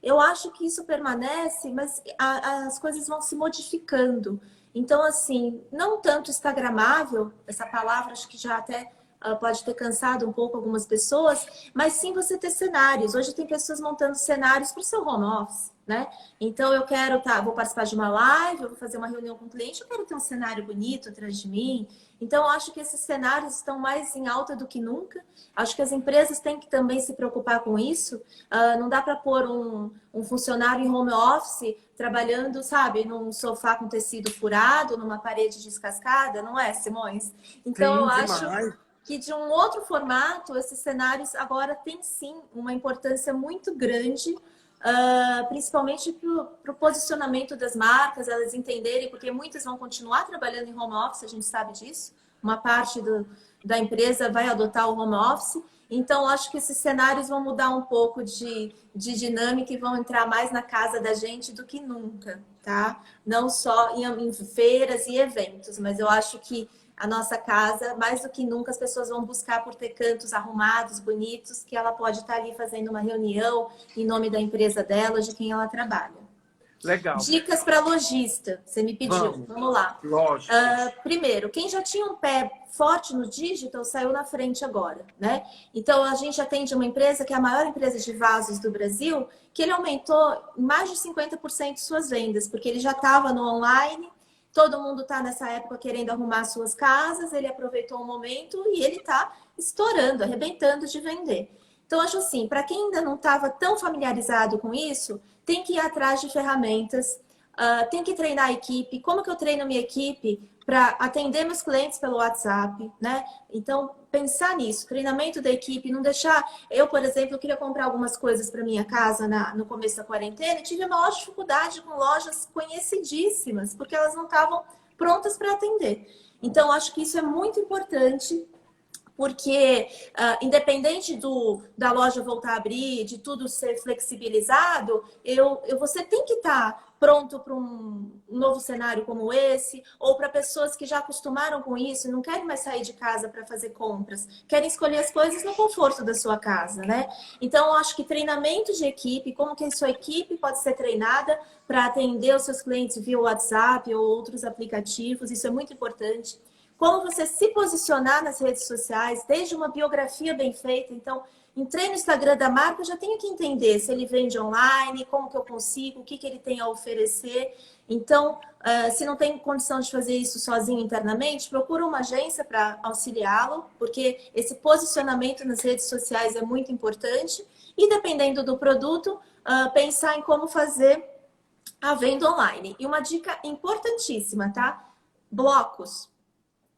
Eu acho que isso permanece, mas as coisas vão se modificando. Então, assim, não tanto instagramável, essa palavra acho que já até pode ter cansado um pouco algumas pessoas, mas sim você ter cenários. Hoje tem pessoas montando cenários para o seu home office, né? Então, eu quero, vou participar de uma live, eu vou fazer uma reunião com o cliente, eu quero ter um cenário bonito atrás de mim. Então, eu acho que esses cenários estão mais em alta do que nunca. Acho que as empresas têm que também se preocupar com isso. Não dá para pôr um funcionário em home office trabalhando, sabe, num sofá com tecido furado, numa parede descascada, não é, Simões? Então, Sim, eu acho demais. que de um outro formato, esses cenários agora têm sim uma importância muito grande, principalmente para o posicionamento das marcas, elas entenderem, porque muitas vão continuar trabalhando em home office, a gente sabe disso, uma parte da empresa vai adotar o home office, então acho que esses cenários vão mudar um pouco de dinâmica e vão entrar mais na casa da gente do que nunca, tá? Não só em feiras e eventos, mas eu acho que a nossa casa, mais do que nunca, as pessoas vão buscar por ter cantos arrumados, bonitos, que ela pode estar ali fazendo uma reunião em nome da empresa dela, de quem ela trabalha. Legal. Dicas para lojista, você me pediu. Vamos lá. Lógico. Primeiro, quem já tinha um pé forte no digital saiu na frente agora, né? Então, a gente atende uma empresa que é a maior empresa de vasos do Brasil, que ele aumentou mais de 50% suas vendas, porque ele já estava no online. Todo mundo está nessa época querendo arrumar suas casas, ele aproveitou o momento e ele está estourando, arrebentando de vender. Então, acho assim, para quem ainda não estava tão familiarizado com isso, tem que ir atrás de ferramentas, tem que treinar a equipe. Como que eu treino minha equipe para atender meus clientes pelo WhatsApp, né? Então, pensar nisso, treinamento da equipe, não deixar... Eu, por exemplo, eu queria comprar algumas coisas para minha casa no começo da quarentena e tive a maior dificuldade com lojas conhecidíssimas, porque elas não estavam prontas para atender. Então, acho que isso é muito importante, porque independente da loja voltar a abrir, de tudo ser flexibilizado, você tem que estar pronto para um novo cenário como esse, ou para pessoas que já acostumaram com isso e não querem mais sair de casa para fazer compras, querem escolher as coisas no conforto da sua casa, né? Então, eu acho que treinamento de equipe, como que a sua equipe pode ser treinada para atender os seus clientes via WhatsApp ou outros aplicativos, isso é muito importante. Como você se posicionar nas redes sociais, desde uma biografia bem feita. Então, Entrei no Instagram da marca, eu já tenho que entender se ele vende online, como que eu consigo, o que que ele tem a oferecer. Então, se não tem condição de fazer isso sozinho internamente, procura uma agência para auxiliá-lo, porque esse posicionamento nas redes sociais é muito importante. E dependendo do produto, pensar em como fazer a venda online. E uma dica importantíssima, tá? Blocos.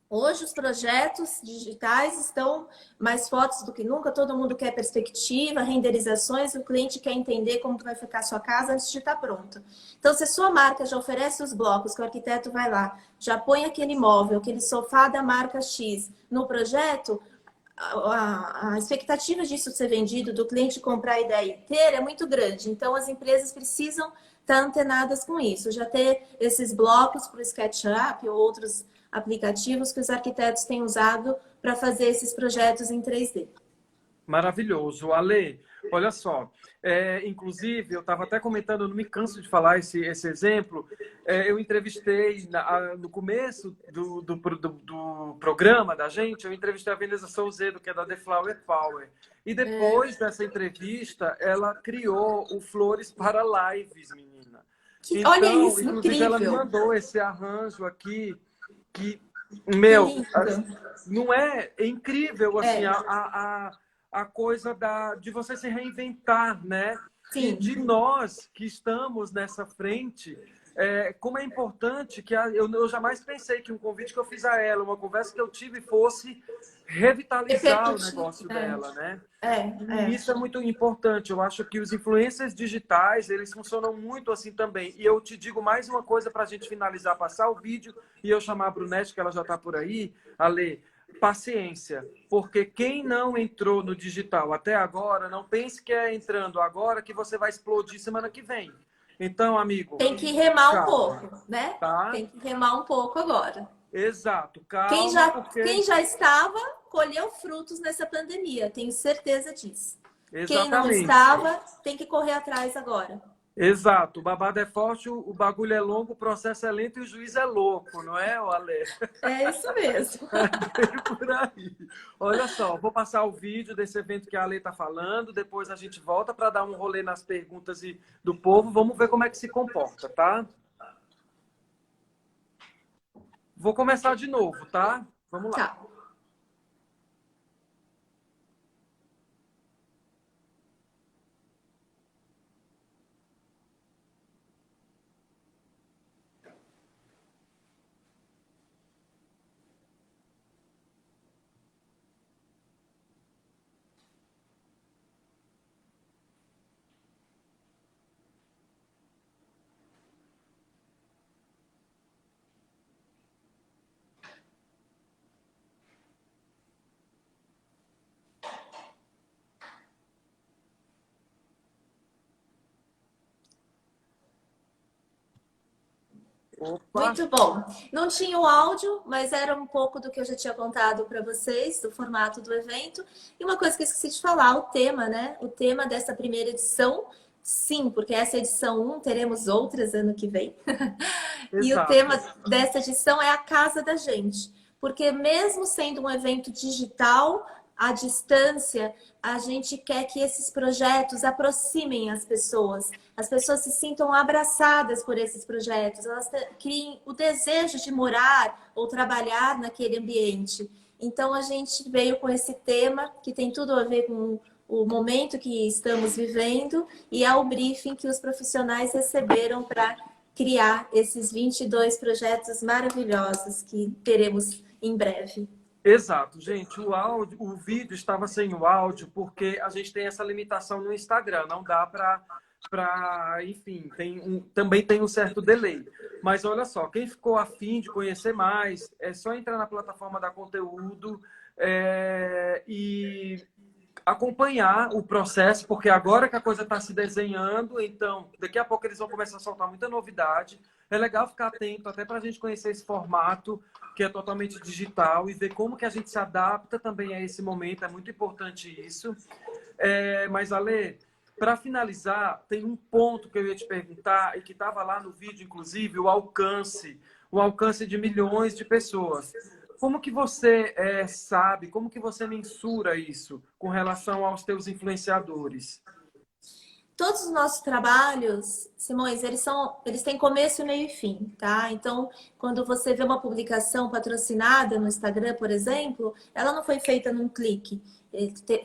Hoje os projetos digitais estão mais fortes do que nunca, todo mundo quer perspectiva, renderizações, o cliente quer entender como vai ficar a sua casa antes de estar pronta. Então, se a sua marca já oferece os blocos, que o arquiteto vai lá, já põe aquele móvel, aquele sofá da marca X no projeto, a expectativa disso ser vendido, do cliente comprar a ideia inteira, é muito grande. Então, as empresas precisam estar antenadas com isso, já ter esses blocos para o SketchUp ou outros aplicativos que os arquitetos têm usado para fazer esses projetos em 3D. Maravilhoso. Ale, olha só, inclusive, eu estava até comentando, eu não me canso de falar esse exemplo, eu entrevistei, no começo do programa da gente, eu entrevistei a Veneza Souzedo, que é da The Flower Power, e depois dessa entrevista, ela criou o Flores para Lives, menina. Então, olha isso, inclusive, incrível. ela me mandou esse arranjo aqui, que, meu, não é incrível, assim, a coisa de você se reinventar, né? Sim. E de nós que estamos nessa frente, como é importante que eu jamais pensei que um convite que eu fiz a ela, uma conversa que eu tive, fosse revitalizar o negócio dela, né? E isso é muito importante. Eu acho que os influencers digitais, eles funcionam muito assim também. E eu te digo mais uma coisa para a gente finalizar, passar o vídeo e eu chamar a Brunete, que ela já está por aí, Ale. Paciência, porque quem não entrou no digital até agora, não pense que é entrando agora que você vai explodir semana que vem. Então, amigo... Tem que remar calma, um pouco, né? Tá? Tem que remar um pouco agora. Exato, calma, Quem já estava, colheu frutos nessa pandemia, tenho certeza disso. Exatamente. Quem não estava, tem que correr atrás agora. Exato, o babado é forte, o bagulho é longo, o processo é lento e o juiz é louco, não é, Ale? É isso mesmo. É por aí. Olha só, vou passar o vídeo desse evento que a Ale está falando, depois a gente volta para dar um rolê nas perguntas do povo, vamos ver como é que se comporta, tá? Vou começar de novo, tá? Vamos lá. Tá. Opa. Muito bom. Não tinha o áudio, mas era um pouco do que eu já tinha contado para vocês, do formato do evento. E uma coisa que eu esqueci de falar, o tema, né? O tema dessa primeira edição, sim, porque essa é a edição 1, teremos outras ano que vem. E o tema dessa edição é a casa da gente. Porque mesmo sendo um evento digital, à distância, a gente quer que esses projetos aproximem as pessoas se sintam abraçadas por esses projetos, elas criem o desejo de morar ou trabalhar naquele ambiente. Então, a gente veio com esse tema que tem tudo a ver com o momento que estamos vivendo e é o briefing que os profissionais receberam para criar esses 22 projetos maravilhosos que teremos em breve. Exato, gente. O vídeo estava sem o áudio porque a gente tem essa limitação no Instagram. Não dá enfim, também tem um certo delay. Mas olha só, quem ficou afim de conhecer mais, é só entrar na plataforma da Conteúdo e acompanhar o processo, porque agora que a coisa está se desenhando, então daqui a pouco eles vão começar a soltar muita novidade. É legal ficar atento até para a gente conhecer esse formato que é totalmente digital e ver como que a gente se adapta também a esse momento. É muito importante isso. Mas, Ale, para finalizar, tem um ponto que eu ia te perguntar e que estava lá no vídeo, inclusive, o alcance de milhões de pessoas. como que você sabe, como que você mensura isso com relação aos teus influenciadores? Todos os nossos trabalhos, Simões, eles têm começo, meio e fim, tá? Então, quando você vê uma publicação patrocinada no Instagram, por exemplo, ela não foi feita num clique.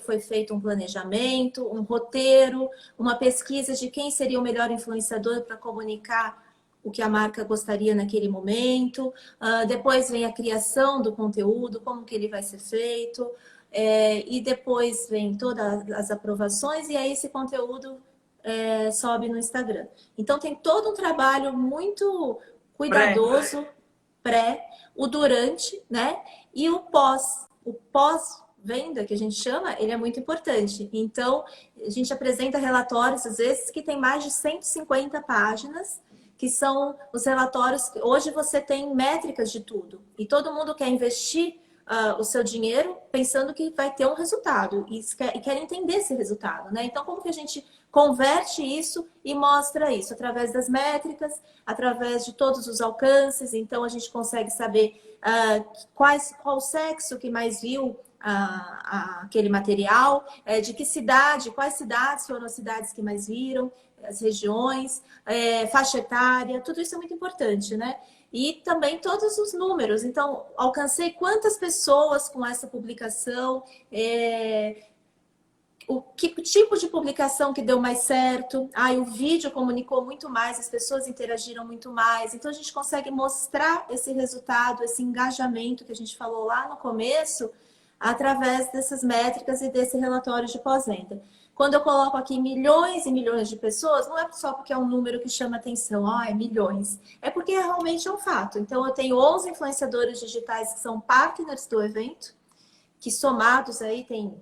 Foi feito um planejamento, um roteiro, uma pesquisa de quem seria o melhor influenciador para comunicar o que a marca gostaria naquele momento. Depois vem a criação do conteúdo, como que ele vai ser feito. E depois vem todas as aprovações e aí esse conteúdo sobe no Instagram. Então tem todo um trabalho muito cuidadoso, o durante, né? E o pós-venda, que a gente chama, ele é muito importante. Então, a gente apresenta relatórios, às vezes, que tem mais de 150 páginas, que são os relatórios. Hoje você tem métricas de tudo. E todo mundo quer investir o seu dinheiro pensando que vai ter um resultado e quer entender esse resultado, né? Então, como que a gente converte isso e mostra isso? Através das métricas, através de todos os alcances. Então, a gente consegue saber qual sexo que mais viu aquele material, de que cidade, quais cidades foram as cidades que mais viram, as regiões, faixa etária, tudo isso é muito importante, né? E também todos os números. Então, alcancei quantas pessoas com essa publicação, que tipo de publicação que deu mais certo. O vídeo comunicou muito mais, as pessoas interagiram muito mais. Então, a gente consegue mostrar esse resultado, esse engajamento que a gente falou lá no começo, através dessas métricas e desse relatório de pós-venda. Quando eu coloco aqui milhões e milhões de pessoas, não é só porque é um número que chama atenção, é milhões. É porque realmente é um fato. Então, eu tenho 11 influenciadores digitais que são partners do evento, que somados aí tem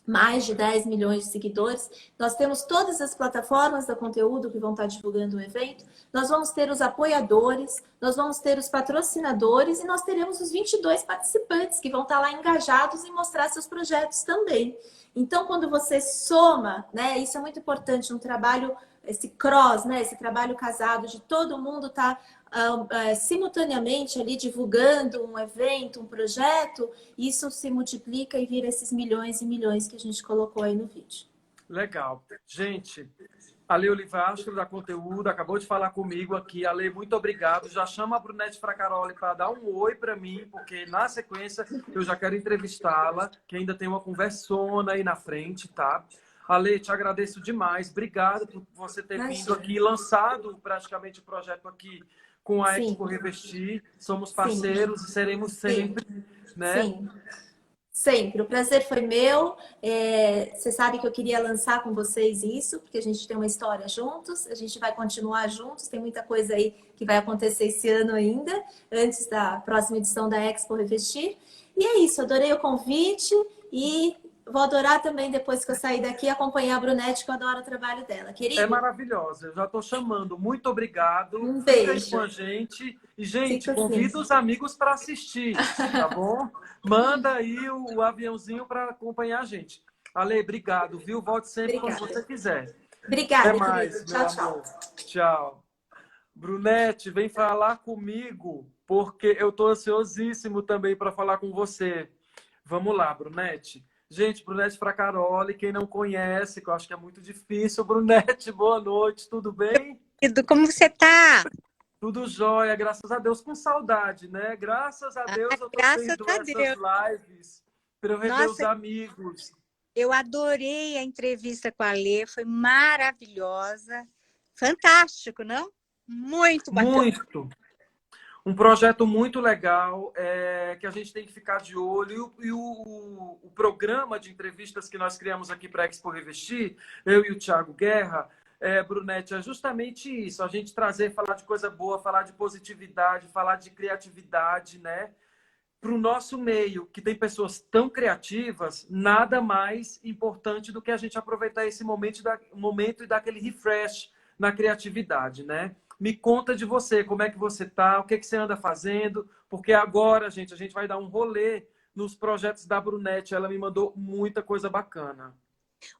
mais de 10 milhões de seguidores. Nós temos todas as plataformas de conteúdo que vão estar divulgando o evento. Nós vamos ter os apoiadores, nós vamos ter os patrocinadores e nós teremos os 22 participantes que vão estar lá engajados em mostrar seus projetos também. Então, quando você soma, né, isso é muito importante, um trabalho, esse cross, né, esse trabalho casado de todo mundo estar simultaneamente ali divulgando um evento, um projeto, isso se multiplica e vira esses milhões e milhões que a gente colocou aí no vídeo. Legal. Gente, a Lê Olivastro, da Conteúdo, acabou de falar comigo aqui. A Lê, muito obrigado. Já chama a Brunete Fracaroli para dar um oi para mim, porque na sequência eu já quero entrevistá-la, que ainda tem uma conversona aí na frente, tá? Ale, te agradeço demais. Obrigado por você ter vindo aqui e lançado praticamente o projeto aqui com a Expo Revestir. Somos parceiros e seremos sempre, né? Sim. Sempre. O prazer foi meu. Você sabe que eu queria lançar com vocês isso, porque a gente tem uma história juntos, a gente vai continuar juntos, tem muita coisa aí que vai acontecer esse ano ainda, antes da próxima edição da Expo Revestir. E é isso, adorei o convite e vou adorar também, depois que eu sair daqui, acompanhar a Brunete, que eu adoro o trabalho dela. Querida? É maravilhosa. Eu já estou chamando. Muito obrigado. Um beijo. Fica aí com a gente. E, gente, Fica convida assim. os amigos para assistir, tá bom? Manda aí o aviãozinho para acompanhar a gente. Ale, obrigado, viu? Volte sempre quando você quiser. Obrigada, até mais, querido. Tchau, tchau. Tchau. Brunete, vem falar comigo, porque eu estou ansiosíssimo também para falar com você. Vamos lá, Brunete. Gente, Brunete Fracaroli, quem não conhece, que eu acho que é muito difícil. Brunete, boa noite, tudo bem? Como você tá? Tudo jóia, graças a Deus, com saudade, né? Graças a Deus eu tô tendo essas lives para eu rever os amigos. Eu adorei a entrevista com a Lê, foi maravilhosa. Fantástico, não? Muito bacana. Muito. Um projeto muito legal, que a gente tem que ficar de olho. E o programa de entrevistas que nós criamos aqui para a Expo Revestir, eu e o Thiago Guerra, Brunete, é justamente isso. A gente falar de coisa boa, falar de positividade, falar de criatividade, né? Para o nosso meio, que tem pessoas tão criativas, nada mais importante do que a gente aproveitar esse momento e dar aquele refresh na criatividade, né? Me conta de você, como é que você tá, o que você anda fazendo, porque agora, gente, a gente vai dar um rolê nos projetos da Brunete. Ela me mandou muita coisa bacana.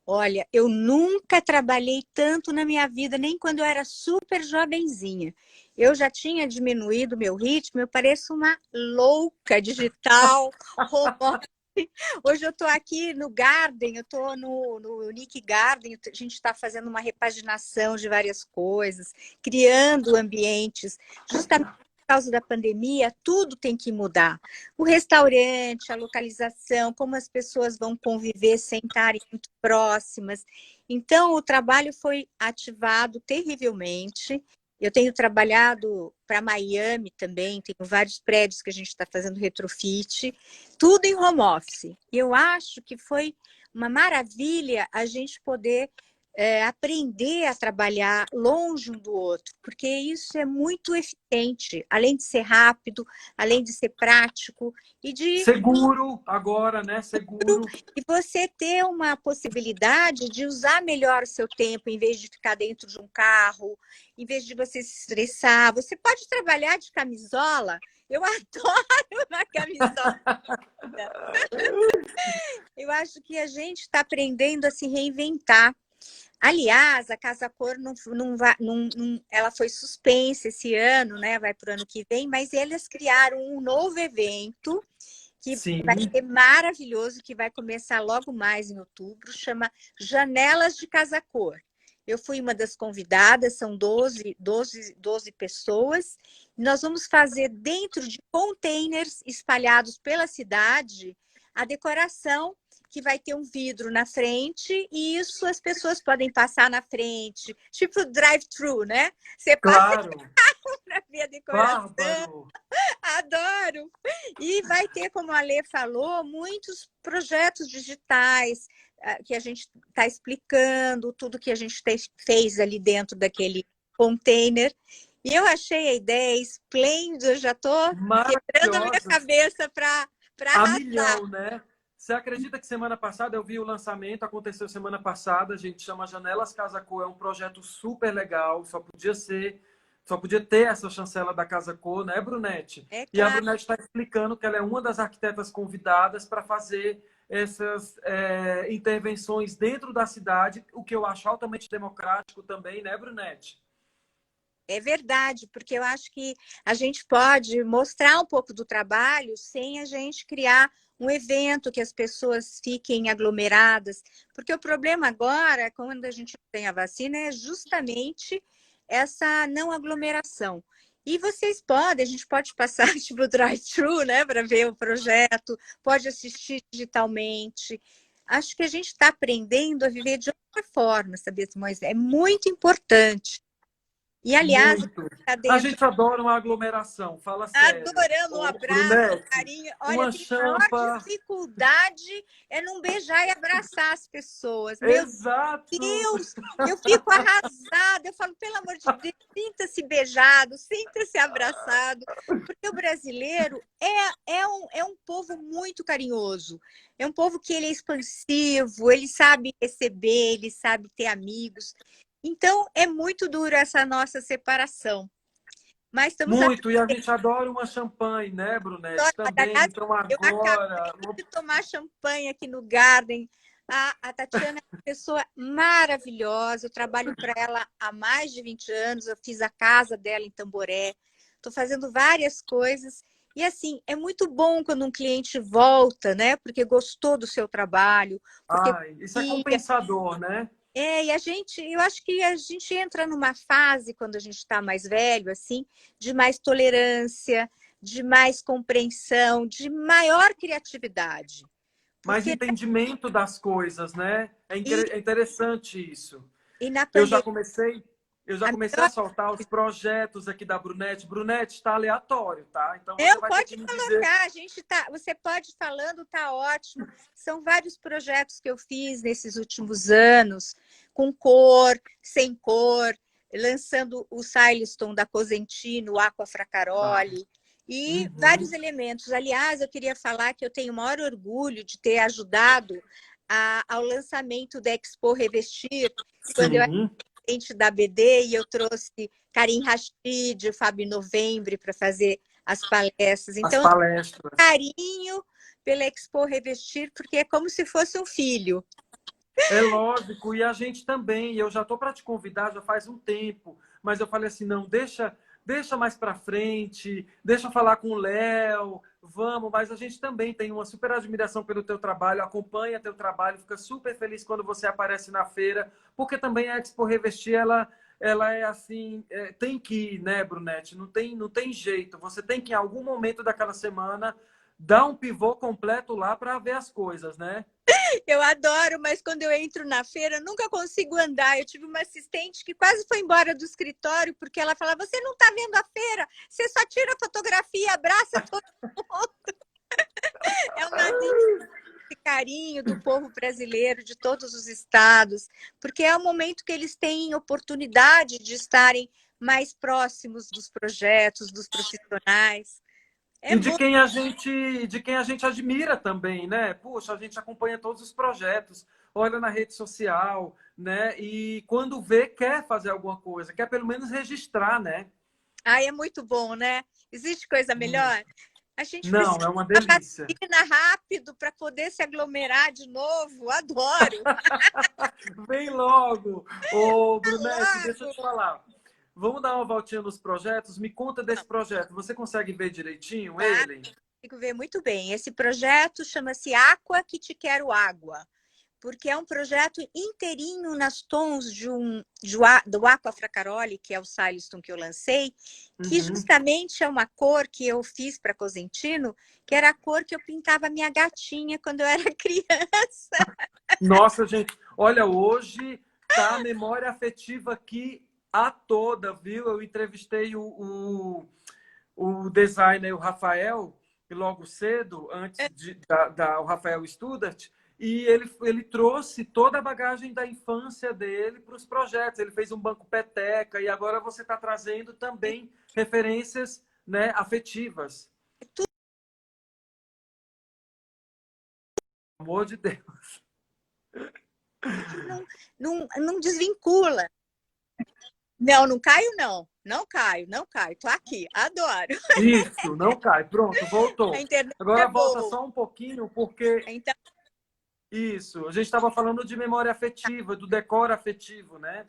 Olha, eu nunca trabalhei tanto na minha vida, nem quando eu era super jovenzinha. Eu já tinha diminuído meu ritmo, eu pareço uma louca digital, home office. Hoje eu estou aqui no Garden, eu estou no Nick Garden, a gente está fazendo uma repaginação de várias coisas, criando ambientes, justamente por causa da pandemia, tudo tem que mudar. O restaurante, a localização, como as pessoas vão conviver sem estarem muito próximas. Então, o trabalho foi ativado terrivelmente. Eu tenho trabalhado para Miami também, tenho vários prédios que a gente está fazendo retrofit, tudo em home office. E eu acho que foi uma maravilha a gente poder aprender a trabalhar longe um do outro, porque isso é muito eficiente, além de ser rápido, além de ser prático e de Seguro agora, né? Seguro. e você ter uma possibilidade de usar melhor o seu tempo, em vez de ficar dentro de um carro, em vez de você se estressar. Você pode trabalhar de camisola. Eu adoro uma camisola. Eu acho que a gente está aprendendo a se reinventar. Aliás, a Casa Cor ela foi suspensa esse ano, né? Vai para o ano que vem, mas eles criaram um novo evento que Sim. vai ser maravilhoso, que vai começar logo mais em outubro, chama Janelas de Casa Cor. Eu fui uma das convidadas, são 12 pessoas. Nós vamos fazer dentro de containers espalhados pela cidade a decoração, que vai ter um vidro na frente, e isso as pessoas podem passar na frente, tipo drive-thru, né? Você passa Claro. para ver a decoração. Bárbaro. Adoro! E vai ter, como a Lê falou, muitos projetos digitais que a gente está explicando, tudo que a gente fez ali dentro daquele container. E eu achei a ideia esplêndida, já estou quebrando a minha cabeça para A arrasar. milhão, né? Você acredita que semana passada eu vi o lançamento, aconteceu semana passada, a gente chama Janelas Casa Cor, é um projeto super legal, só podia ter essa chancela da Casa Cor, né, Brunete? É claro. E a Brunete está explicando que ela é uma das arquitetas convidadas para fazer essas intervenções dentro da cidade, o que eu acho altamente democrático também, né, Brunete? É verdade, porque eu acho que a gente pode mostrar um pouco do trabalho sem a gente criar um evento que as pessoas fiquem aglomeradas. Porque o problema agora, quando a gente tem a vacina, é justamente essa não aglomeração. E vocês podem, a gente pode passar tipo drive-thru, né, para ver o projeto, pode assistir digitalmente. Acho que a gente está aprendendo a viver de outra forma, sabia, Moisés? É muito importante. E, aliás, a gente adora uma aglomeração, fala sério. Adoramos um abraço, Brunete, carinho. Olha, uma a maior dificuldade é não beijar e abraçar as pessoas. Exato. Meu Deus, eu fico arrasada. Eu falo, pelo amor de Deus, sinta-se beijado, sinta-se abraçado. Porque o brasileiro é um povo muito carinhoso. É um povo que ele é expansivo, ele sabe receber, ele sabe ter amigos. Então, é muito dura essa nossa separação. Mas estamos muito, e a gente adora uma champanhe, né, Brunete? Também, aliás, então agora... Eu acabei de tomar champanhe aqui no Garden. A Tatiana é uma pessoa maravilhosa, eu trabalho para ela há mais de 20 anos, eu fiz a casa dela em Tamboré, estou fazendo várias coisas. E assim, é muito bom quando um cliente volta, né? Porque gostou do seu trabalho. Porque isso é compensador, né? E eu acho que a gente entra numa fase, quando a gente está mais velho, assim, de mais tolerância, de mais compreensão, de maior criatividade. Mais entendimento das coisas, né? É interessante isso. E na Eu já comecei a soltar os projetos aqui da Brunete. Brunete, está aleatório, tá? Então você vai pode ter que colocar, dizer... você pode ir falando, tá ótimo. São vários projetos que eu fiz nesses últimos anos, com cor, sem cor, lançando o Silestone da Cosentino, o Aqua Fracaroli, e vários elementos. Aliás, eu queria falar que eu tenho o maior orgulho de ter ajudado ao lançamento da Expo Revestir, quando eu era presidente da BD, e eu trouxe Karim Rashid, o Fábio Novembre para fazer as palestras. Então, carinho pela Expo Revestir, porque é como se fosse um filho. É lógico, e a gente também. Eu já estou para te convidar já faz um tempo, mas eu falei assim, não, deixa mais para frente, deixa eu falar com o Léo, vamos. Mas a gente também tem uma super admiração pelo teu trabalho, acompanha teu trabalho, fica super feliz quando você aparece na feira, porque também a Expo Revestir, ela é assim, tem que ir, né, Brunete? Não tem jeito. Você tem que, em algum momento daquela semana, dar um pivô completo lá para ver as coisas, né? Eu adoro, mas quando eu entro na feira, eu nunca consigo andar. Eu tive uma assistente que quase foi embora do escritório, porque ela falava, você não está vendo a feira, você só tira fotografia, abraça todo mundo. É uma delícia esse carinho do povo brasileiro, de todos os estados, porque é o momento que eles têm oportunidade de estarem mais próximos dos projetos, dos profissionais. É E de muito. quem a gente admira também, né? Puxa, a gente acompanha todos os projetos, olha na rede social, né? E quando vê, quer fazer alguma coisa, quer pelo menos registrar, né? Ai, é muito bom, né? Existe coisa melhor? A gente Não, precisa é uma da delícia. vacina rápido para poder se aglomerar de novo. Adoro. Vem logo! Ô, Brunete, deixa eu Logo. te falar. Vamos dar uma voltinha nos projetos? Me conta desse projeto. Você consegue ver direitinho Tá? ele? Consigo ver muito bem. Esse projeto chama-se Aqua que te quero água, porque é um projeto inteirinho nas tons do Aqua Fracaroli, que é o Silestone que eu lancei, que Uhum. justamente é uma cor que eu fiz para Cosentino, que era a cor que eu pintava a minha gatinha quando eu era criança. Nossa, gente, olha, hoje tá a memória afetiva aqui a toda, viu? Eu entrevistei o designer, o Rafael, logo cedo, antes o Rafael Studart, e ele trouxe toda a bagagem da infância dele para os projetos. Ele fez um banco peteca e agora você está trazendo também referências, né, afetivas. Pelo amor de Deus. Não desvincula. Não, não caio, não. Não caio, não caio. Tô aqui, adoro. Isso, não cai. Pronto, A voltou. internet é Agora volta boa. só um pouquinho, porque Então, isso, a gente estava falando de memória afetiva, do decor afetivo, né?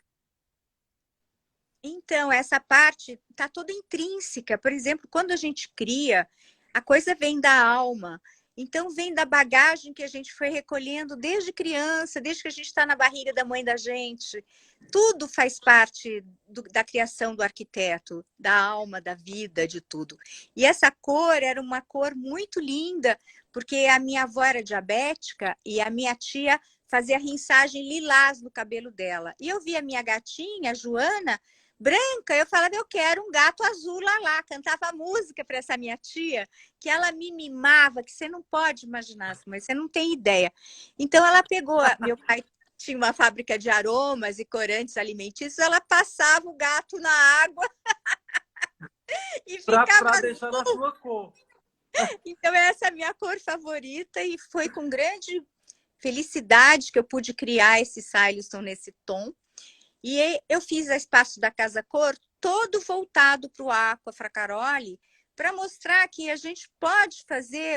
então, essa parte está toda intrínseca. Por exemplo, quando a gente cria, a coisa vem da alma. Então, vem da bagagem que a gente foi recolhendo desde criança, desde que a gente está na barriga da mãe da gente. Tudo faz parte da criação do arquiteto, da alma, da vida, de tudo. E essa cor era uma cor muito linda, porque a minha avó era diabética e a minha tia fazia rinçagem lilás no cabelo dela. E eu via a minha gatinha, a Joana, branca, eu falava, eu quero um gato azul lá, cantava música para essa minha tia, que ela me mimava, que você não pode imaginar, mas você não tem ideia. Então ela pegou, meu pai tinha uma fábrica de aromas e corantes alimentícios, ela passava o gato na água e ficava Para deixar na azul. sua cor. Então essa é a minha cor favorita e foi com grande felicidade que eu pude criar esse Silestone nesse tom. E eu fiz a espaço da Casa Cor todo voltado para o Aqua Fracaroli, para mostrar que a gente pode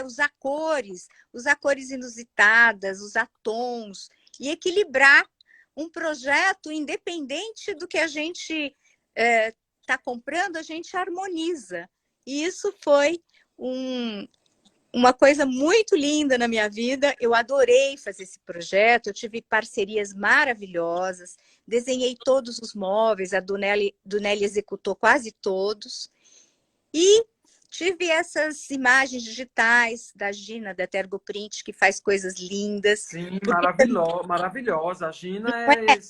usar cores inusitadas, usar tons, e equilibrar um projeto independente do que a gente está comprando, a gente harmoniza. E isso foi uma coisa muito linda na minha vida. Eu adorei fazer esse projeto, eu tive parcerias maravilhosas, desenhei todos os móveis, a Dunelli executou quase todos, e tive essas imagens digitais da Gina, da Tergoprint, que faz coisas lindas. Sim, Porque maravilhosa. A Gina é eu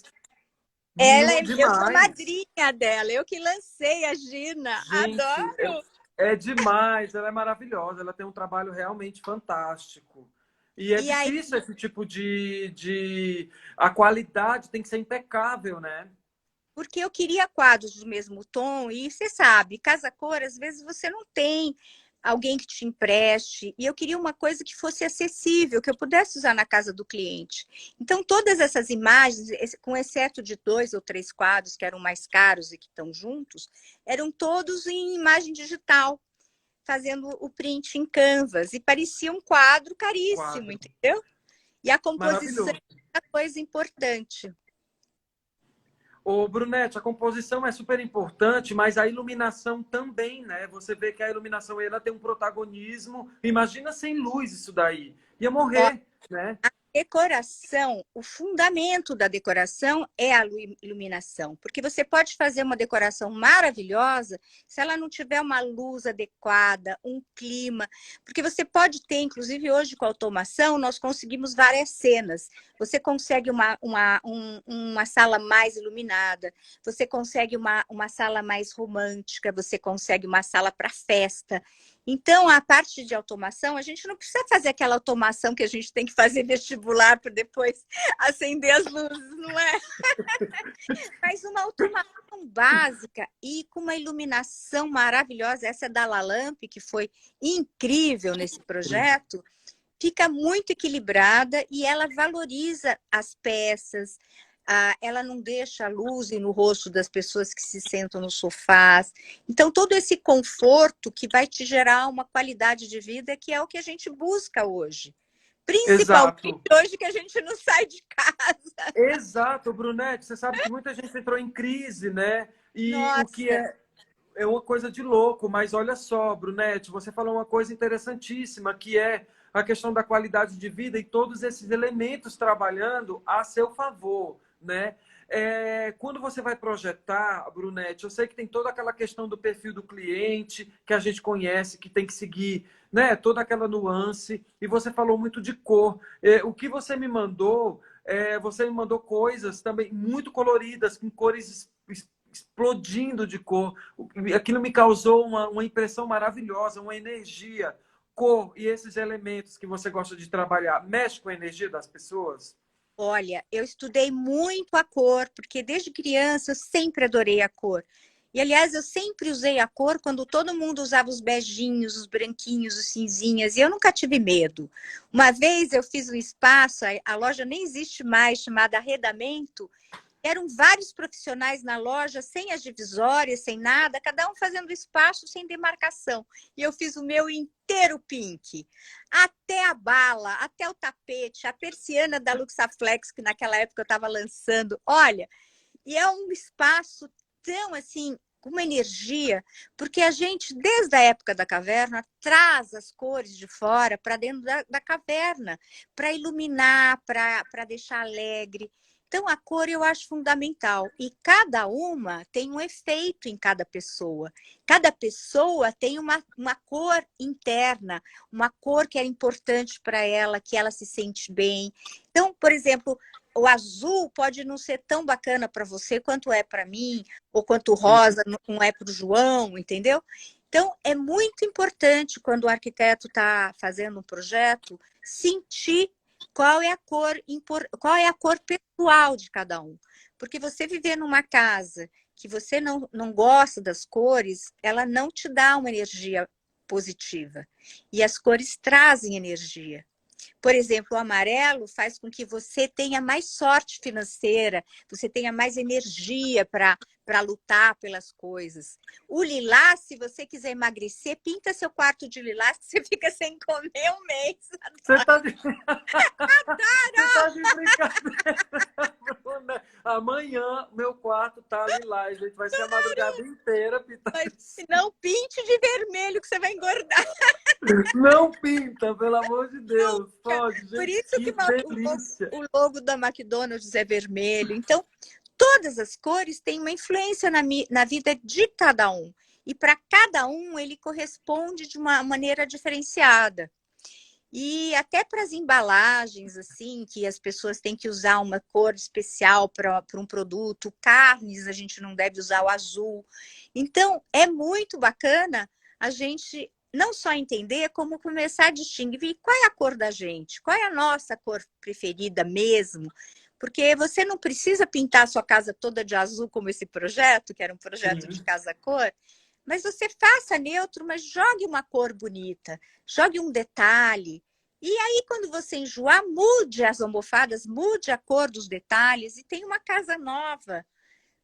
sou a demais. madrinha dela, eu que lancei a Gina, Gente, adoro! é demais, ela é maravilhosa, ela tem um trabalho realmente fantástico. E é E aí, difícil esse tipo de... A qualidade tem que ser impecável, né? porque eu queria quadros do mesmo tom, e você sabe, casa cor, às vezes você não tem alguém que te empreste, e eu queria uma coisa que fosse acessível, que eu pudesse usar na casa do cliente. Então, todas essas imagens, com exceto de 2 ou 3 quadros que eram mais caros e que estão juntos, eram todos em imagem digital, fazendo o print em Canvas, e parecia um quadro caríssimo, Quadro. entendeu? E a composição Maravilhoso. foi coisa importante. Ô, Brunete, a composição é super importante, mas a iluminação também, né? Você vê que a iluminação ela tem um protagonismo. Imagina sem luz isso daí. Ia morrer, né? Decoração, o fundamento da decoração é a iluminação, porque você pode fazer uma decoração maravilhosa se ela não tiver uma luz adequada, um clima, porque você pode ter, inclusive hoje com a automação, nós conseguimos várias cenas. Você consegue uma sala mais iluminada, você consegue uma sala mais romântica, você consegue uma sala para festa. Então, a parte de automação, a gente não precisa fazer aquela automação que a gente tem que fazer vestibular para depois acender as luzes, não é? Mas uma automação básica e com uma iluminação maravilhosa, essa da Lalamp, que foi incrível nesse projeto, fica muito equilibrada e ela valoriza as peças, ela não deixa a luz no rosto das pessoas que se sentam nos sofás. Então, todo esse conforto que vai te gerar uma qualidade de vida que é o que a gente busca hoje. Principalmente Exato. hoje que a gente não sai de casa. Exato, Brunete. Você sabe que muita gente entrou em crise, né? E Nossa. o que é uma coisa de louco, mas olha só, Brunete, você falou uma coisa interessantíssima, que é a questão da qualidade de vida e todos esses elementos trabalhando a seu favor, né? Quando você vai projetar, Brunete, eu sei que tem toda aquela questão do perfil do cliente, que a gente conhece, que tem que seguir, né, toda aquela nuance, e você falou muito de cor. O que você me mandou coisas também muito coloridas, com cores explodindo de cor. Aquilo me causou uma impressão maravilhosa, uma energia. Cor e esses elementos que você gosta de trabalhar, mexe com a energia das pessoas? Olha, eu estudei muito a cor, porque desde criança eu sempre adorei a cor. E, aliás, eu sempre usei a cor quando todo mundo usava os beijinhos, os branquinhos, os cinzinhas, e eu nunca tive medo. Uma vez eu fiz um espaço, a loja nem existe mais, chamada Arredamento. Eram vários profissionais na loja, sem as divisórias, sem nada, cada um fazendo espaço sem demarcação. E eu fiz o meu inteiro pink. Até a bala, até o tapete, a persiana da Luxaflex, que naquela época eu estava lançando. Olha, e é um espaço tão assim, com uma energia, porque a gente, desde a época da caverna, traz as cores de fora para dentro da caverna, para iluminar, para deixar alegre. Então, a cor eu acho fundamental. E cada uma tem um efeito em cada pessoa. Cada pessoa tem uma cor interna, uma cor que é importante para ela, que ela se sente bem. Então, por exemplo, o azul pode não ser tão bacana para você quanto é para mim, ou quanto o rosa não é para o João, entendeu? Então, é muito importante, quando o arquiteto está fazendo um projeto, sentir qual é a cor pessoal de cada um. Porque você viver numa casa que você não gosta das cores, ela não te dá uma energia positiva. E as cores trazem energia. Por exemplo, o amarelo faz com que você tenha mais sorte financeira, você tenha mais energia para lutar pelas coisas. O lilás, se você quiser emagrecer, pinta seu quarto de lilás, que você fica sem comer um mês. Você tá de, você tá de brincadeira, Bruna. Amanhã meu quarto tá lilás, gente. Vai ser a madrugada inteira pintando. Mas não pinte de vermelho, que você vai engordar. Não pinta, pelo amor de Deus. Pode, gente, Por isso que delícia. o logo da McDonald's é vermelho. Então, todas as cores têm uma influência na vida de cada um. E para cada um, ele corresponde de uma maneira diferenciada. E até para as embalagens, assim, que as pessoas têm que usar uma cor especial para um produto. Carnes, a gente não deve usar o azul. Então, é muito bacana a gente não só entender, como começar a distinguir qual é a cor da gente, qual é a nossa cor preferida mesmo. Porque você não precisa pintar a sua casa toda de azul, como esse projeto, que era um projeto de casa-cor, mas você faça neutro, mas jogue uma cor bonita, jogue um detalhe. E aí, quando você enjoar, mude as almofadas, mude a cor dos detalhes e tem uma casa nova.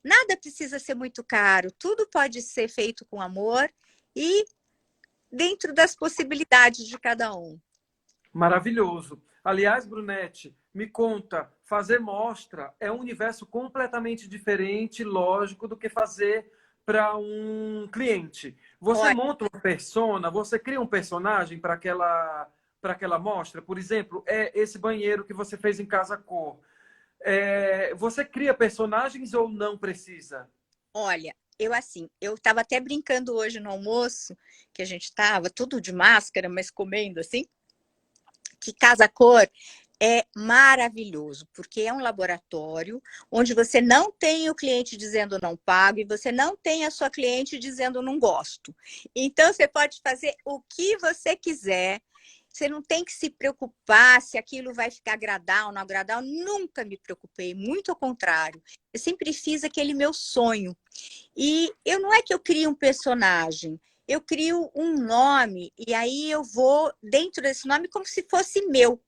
Nada precisa ser muito caro, tudo pode ser feito com amor e dentro das possibilidades de cada um. Maravilhoso. Aliás, Brunete, me conta, fazer mostra é um universo completamente diferente, lógico, do que fazer para um cliente. Você Olha, monta uma persona, você cria um personagem para aquela mostra. Por exemplo, é esse banheiro que você fez em Casa Cor. Você cria personagens ou não precisa? olha, eu estava até brincando hoje no almoço, que a gente estava tudo de máscara, mas comendo assim, que Casa Cor é maravilhoso, porque é um laboratório onde você não tem o cliente dizendo não pago e você não tem a sua cliente dizendo não gosto. Então, você pode fazer o que você quiser. Você não tem que se preocupar se aquilo vai ficar agradar ou não agradar. Eu nunca me preocupei, muito ao contrário. Eu sempre fiz aquele meu sonho. E eu não é que eu crio um personagem, eu crio um nome e aí eu vou dentro desse nome como se fosse meu.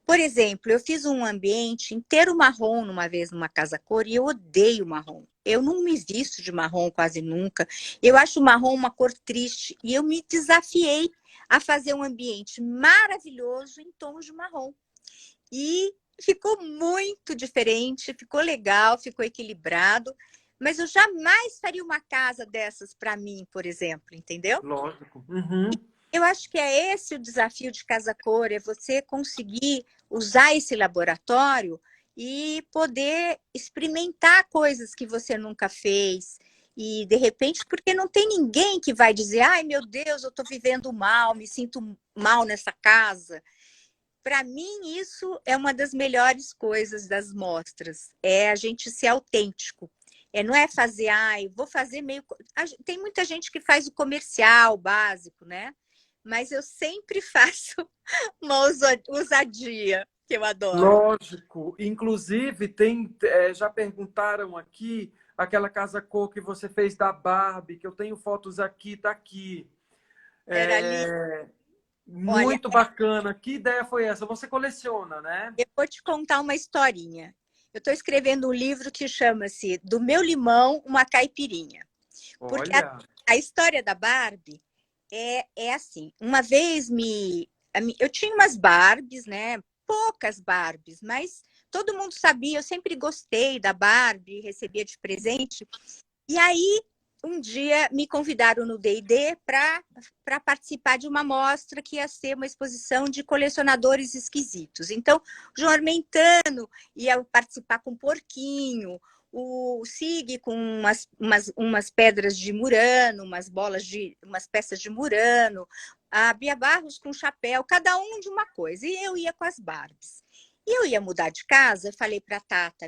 Por exemplo, eu fiz um ambiente inteiro marrom uma vez numa casa cor e eu odeio marrom. Eu não me visto de marrom quase nunca. Eu acho o marrom uma cor triste e eu me desafiei a fazer um ambiente maravilhoso em tons de marrom. E ficou muito diferente, ficou legal, ficou equilibrado. Mas eu jamais faria uma casa dessas para mim, por exemplo, entendeu? Lógico. Uhum. Eu acho que é esse o desafio de Casa Cor, é você conseguir usar esse laboratório e poder experimentar coisas que você nunca fez. E, de repente, porque não tem ninguém que vai dizer, ai, meu Deus, eu estou vivendo mal, me sinto mal nessa casa. Para mim, isso é uma das melhores coisas das mostras, é a gente ser autêntico. Não é fazer, ai, vou fazer meio... Tem muita gente que faz o comercial básico, né? Mas eu sempre faço uma ousadia, que eu adoro. Lógico. Inclusive, já perguntaram aqui aquela casa cor que você fez da Barbie, que eu tenho fotos aqui, tá aqui. Era ali, olha, Muito bacana. Que ideia foi essa? Você coleciona, né? eu vou te contar uma historinha. Eu estou escrevendo um livro que chama-se Do Meu Limão, uma Caipirinha. Porque Olha, a história da Barbie é assim. Uma vez eu tinha umas Barbies, né? Poucas Barbies, mas todo mundo sabia, eu sempre gostei da Barbie, recebia de presente. E aí, um dia, me convidaram no D&D para participar de uma mostra que ia ser uma exposição de colecionadores esquisitos. Então, o João Armentano ia participar com o Porquinho, o Sig com umas pedras de Murano, umas peças de Murano, a Bia Barros com chapéu, cada um de uma coisa. E eu ia com as Barbies. E eu ia mudar de casa, eu falei para a Tata,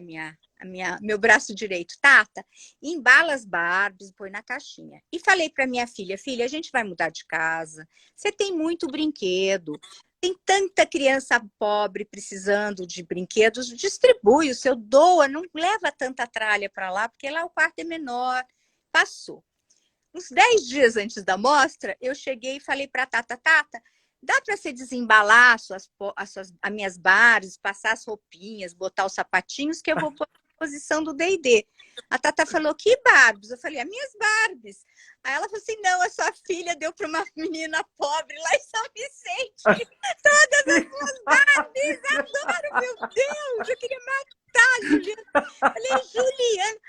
meu braço direito, Tata, embala as Barbies, põe na caixinha. E falei para minha filha, filha, a gente vai mudar de casa, você tem muito brinquedo, tem tanta criança pobre precisando de brinquedos, distribui o seu, doa, não leva tanta tralha para lá, porque lá o quarto é menor. Passou. Uns 10 dias antes da mostra, eu cheguei e falei para a Tata, Tata, dá para você desembalar as minhas Barbies, passar as roupinhas, botar os sapatinhos, que eu vou pôr na posição do D&D. A Tata falou, que Barbies? Eu falei, as minhas Barbies. Aí ela falou assim, não, a sua filha deu para uma menina pobre lá em São Vicente. Todas as suas Barbies, adoro, meu Deus, eu queria matar a Juliana. Eu falei, Juliana,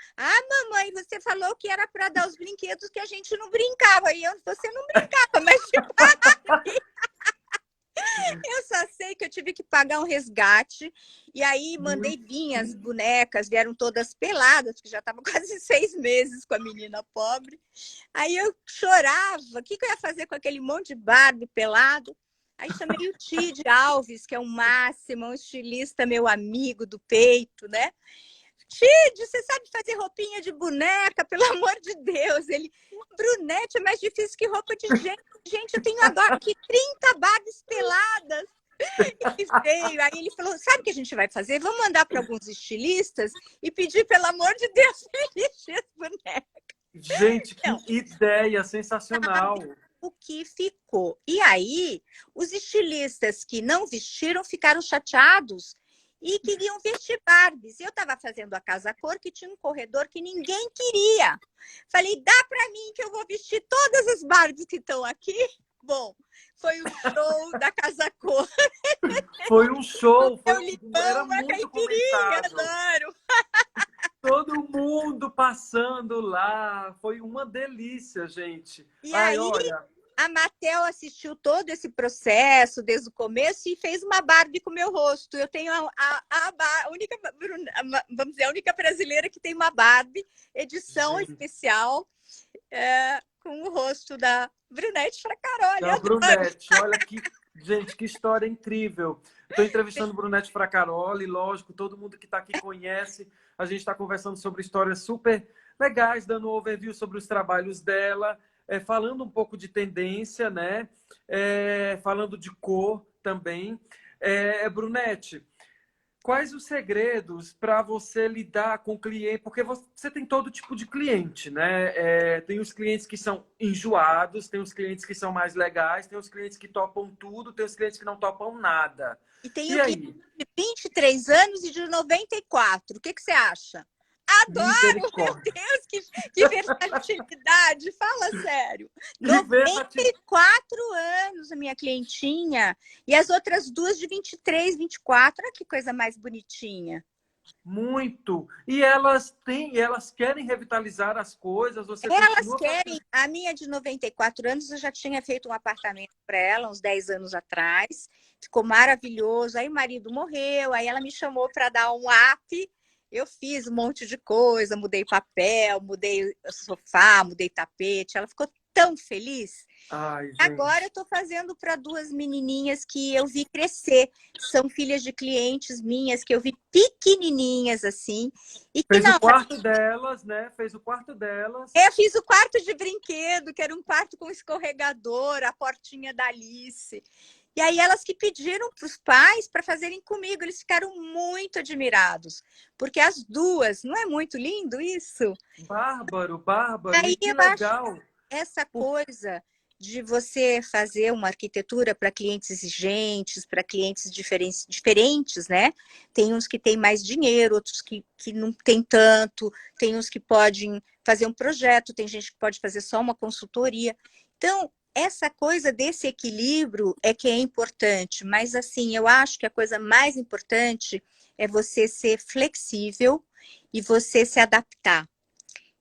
mamãe, você falou que era para dar os brinquedos que a gente não brincava. E você não brincava, mas de Barbie. Eu só sei que eu tive que pagar um resgate e aí mandei vir as bonecas, vieram todas peladas, porque já estava quase 6 meses com a menina pobre. Aí eu chorava, o que eu ia fazer com aquele monte de Barbie pelado? Aí chamei o Tid Alves, que é o máximo, um estilista meu amigo do peito, né? Tid, você sabe fazer roupinha de boneca, pelo amor de Deus. Ele, Brunete, é mais difícil que roupa de gente. Gente, eu tenho agora aqui 30 Barbies peladas. E veio, aí ele falou, sabe o que a gente vai fazer? Vamos mandar para alguns estilistas e pedir, pelo amor de Deus, para ele encher as bonecas. gente, que Então, ideia sensacional. o que ficou. E aí, os estilistas que não vestiram ficaram chateados e queriam vestir Barbies. Eu estava fazendo a casa cor que tinha um corredor que ninguém queria. Falei, dá para mim que eu vou vestir todas as Barbies que estão aqui. bom. Foi o show da Casa Cor. Foi um show, Meu limão, era uma muito caipirinha, comentado. adoro. Todo mundo passando lá. Foi uma delícia, gente. E Ai, aí, olha, a Mattel assistiu todo esse processo desde o começo e fez uma Barbie com o meu rosto. Eu tenho a única, vamos dizer, a única brasileira que tem uma Barbie, edição gente, especial, com o rosto da Brunete Fracaroli. da Brunete, olha que, gente, que história incrível. Estou entrevistando Brunete Fracaroli, lógico, todo mundo que está aqui conhece. A gente está conversando sobre histórias super legais, dando um overview sobre os trabalhos dela. Falando um pouco de tendência, né? Falando de cor também. Brunete, quais os segredos para você lidar com o cliente? Porque você tem todo tipo de cliente, né? Tem os clientes que são enjoados, tem os clientes que são mais legais, tem os clientes que topam tudo, tem os clientes que não topam nada. E tem E o cliente aí? de 23 anos e de 94. O que você acha? Adoro! Meu Misericórdia. Deus, que versatilidade! Fala sério. Que versatilidade. 94 anos a minha clientinha. E as outras duas de 23, 24. Olha que coisa mais bonitinha. Muito. E elas querem revitalizar as coisas. Você Elas continua querem. A minha de 94 anos, eu já tinha feito um apartamento para ela, uns 10 anos atrás. Ficou maravilhoso. Aí o marido morreu, aí ela me chamou para dar um up. Eu fiz um monte de coisa, mudei papel, mudei sofá, mudei tapete. Ela ficou tão feliz. Ai, gente. Agora eu estou fazendo para duas menininhas que eu vi crescer. São filhas de clientes minhas que eu vi pequenininhas assim. E que Fez não, o quarto delas, né? Fez o quarto delas. eu fiz o quarto de brinquedo, que era um quarto com escorregador, a portinha da Alice. E aí elas que pediram para os pais para fazerem comigo, eles ficaram muito admirados, porque as duas, não é muito lindo isso? Bárbaro, bárbaro. Aí E que eu acho legal. essa coisa de você fazer uma arquitetura para clientes exigentes, para clientes diferentes, né? Tem uns que têm mais dinheiro, outros que não têm tanto, tem uns que podem fazer um projeto, tem gente que pode fazer só uma consultoria. Então, essa coisa desse equilíbrio é que é importante, mas assim, eu acho que a coisa mais importante é você ser flexível e você se adaptar.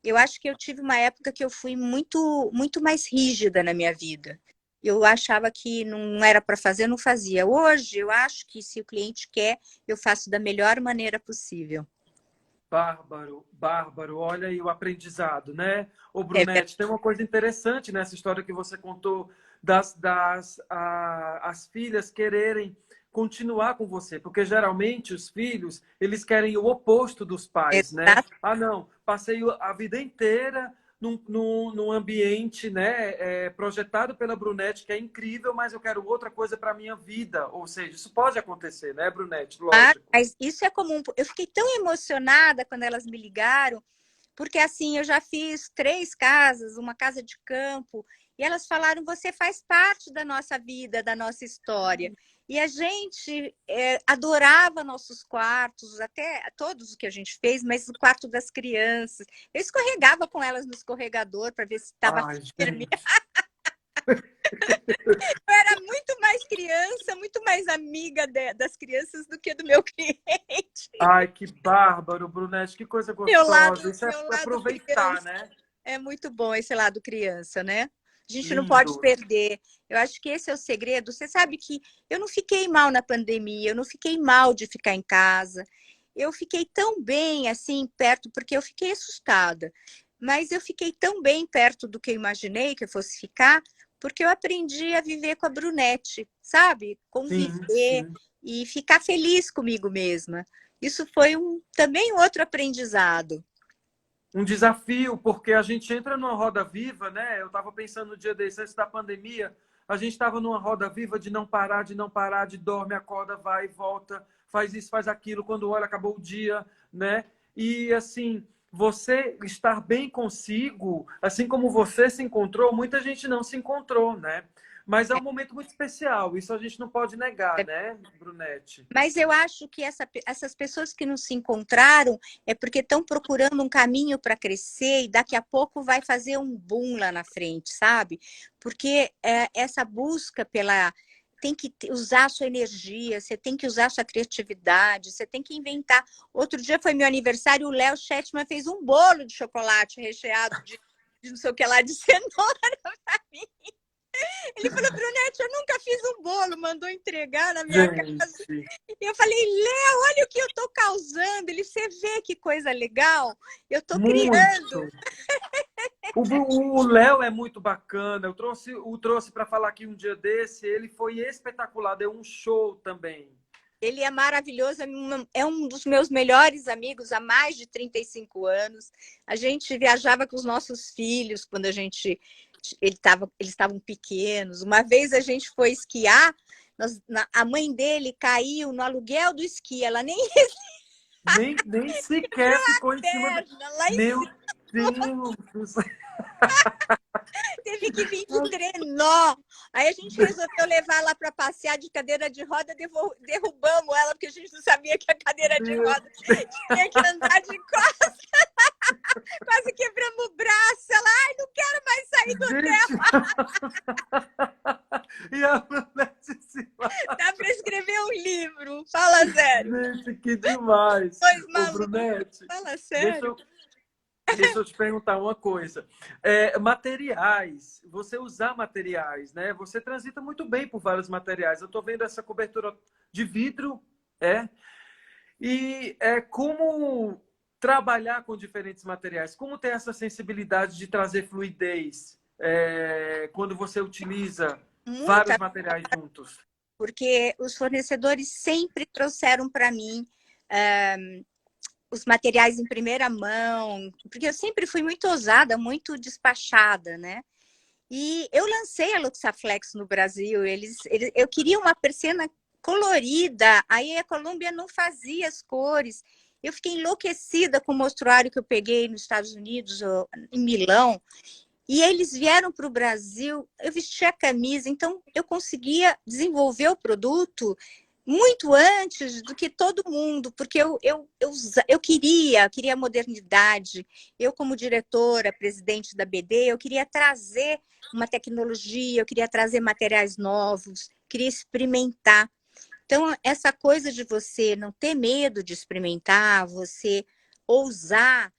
Eu acho que eu tive uma época que eu fui muito, muito mais rígida na minha vida. Eu achava que não era para fazer, eu não fazia. Hoje, eu acho que se o cliente quer, eu faço da melhor maneira possível. Bárbaro, bárbaro. Olha aí o aprendizado, né? Ô, É Brunete, tem uma coisa interessante nessa história que você contou as filhas quererem continuar com você, porque geralmente os filhos, eles querem o oposto dos pais, né? exato. Ah, não, passei a vida inteira num ambiente, né, projetado pela Brunete, que é incrível, mas eu quero outra coisa para a minha vida. Ou seja, isso pode acontecer, né, Brunete? Lógico. Mas isso é comum. Eu fiquei tão emocionada quando elas me ligaram, porque assim, eu já fiz 3 casas, uma casa de campo, e elas falaram, você faz parte da nossa vida, da nossa história. E a gente adorava nossos quartos, até todos os que a gente fez, mas o quarto das crianças. Eu escorregava com elas no escorregador para ver se estava firme. Eu era muito mais criança, muito mais amiga das crianças do que do meu cliente. Ai, que bárbaro, Brunete, que coisa Meu lado, gostosa. Isso é meu lado aproveitar, criança. né? É muito bom esse lado criança, né? A gente não Lindo. pode perder. Eu acho que esse é o segredo. Você sabe que eu não fiquei mal na pandemia, eu não fiquei mal de ficar em casa. Eu fiquei tão bem assim perto, porque eu fiquei assustada. Mas eu fiquei tão bem perto do que eu imaginei que eu fosse ficar, porque eu aprendi a viver com a Brunete, sabe? Conviver Sim. e ficar feliz comigo mesma. Isso foi também outro aprendizado. Um desafio, porque a gente entra numa roda viva, né? Eu estava pensando no dia desse, antes da pandemia, a gente estava numa roda viva de não parar, de dorme, acorda, vai e volta, faz isso, faz aquilo, quando olha, acabou o dia, né? E assim, você estar bem consigo, assim como você se encontrou, muita gente não se encontrou, né? Mas é um momento muito especial, isso a gente não pode negar, né, Brunete? Mas eu acho que essas pessoas que não se encontraram é porque estão procurando um caminho para crescer e daqui a pouco vai fazer um boom lá na frente, sabe? Porque essa busca pela... Tem que usar a sua energia, você tem que usar a sua criatividade, você tem que inventar. Outro dia foi meu aniversário, o Léo Shetman fez um bolo de chocolate recheado de não sei o que lá, de cenoura para mim. Ele falou, Brunete, eu nunca fiz um bolo, mandou entregar na minha casa. Gente, E eu falei, Léo, olha o que eu estou causando. Ele, você vê que coisa legal? Eu estou criando. muito! O Léo é muito bacana. Eu trouxe para falar aqui um dia desse. Ele foi espetacular, deu um show também. Ele é maravilhoso, é um dos meus melhores amigos há mais de 35 anos. A gente viajava com os nossos filhos quando eles estavam pequenos. Uma vez a gente foi esquiar, a mãe dele caiu no aluguel do esqui, ela nem Nem sequer ficou em cima do... lá em Meu Deus do céu! Teve que vir de trenó. Aí a gente resolveu levar lá para passear de cadeira de roda, derrubamos ela, porque a gente não sabia que a cadeira de roda tinha que andar de costas. Quase quebramos o braço. Ela, ai, não quero mais sair do hotel. E a Brunete se Dá para escrever um livro. Fala sério. Gente, que demais! Ô, Brunete, Fala sério. Deixa eu te perguntar uma coisa. Materiais, você usar materiais, né? Você transita muito bem por vários materiais. Eu estou vendo essa cobertura de vidro, e como trabalhar com diferentes materiais, como ter essa sensibilidade de trazer fluidez quando você utiliza vários materiais juntos. Porque os fornecedores sempre trouxeram para mim os materiais em primeira mão, porque eu sempre fui muito ousada, muito despachada, né? E eu lancei a Luxaflex no Brasil, eu queria uma persiana colorida, aí a Colômbia não fazia as cores. Eu fiquei enlouquecida com o mostruário que eu peguei nos Estados Unidos, em Milão, e eles vieram para o Brasil, eu vesti a camisa, então eu conseguia desenvolver o produto muito antes do que todo mundo, porque eu queria modernidade. Eu, como diretora, presidente da BD, eu queria trazer uma tecnologia, eu queria trazer materiais novos, queria experimentar. Então, essa coisa de você não ter medo de experimentar, você ousar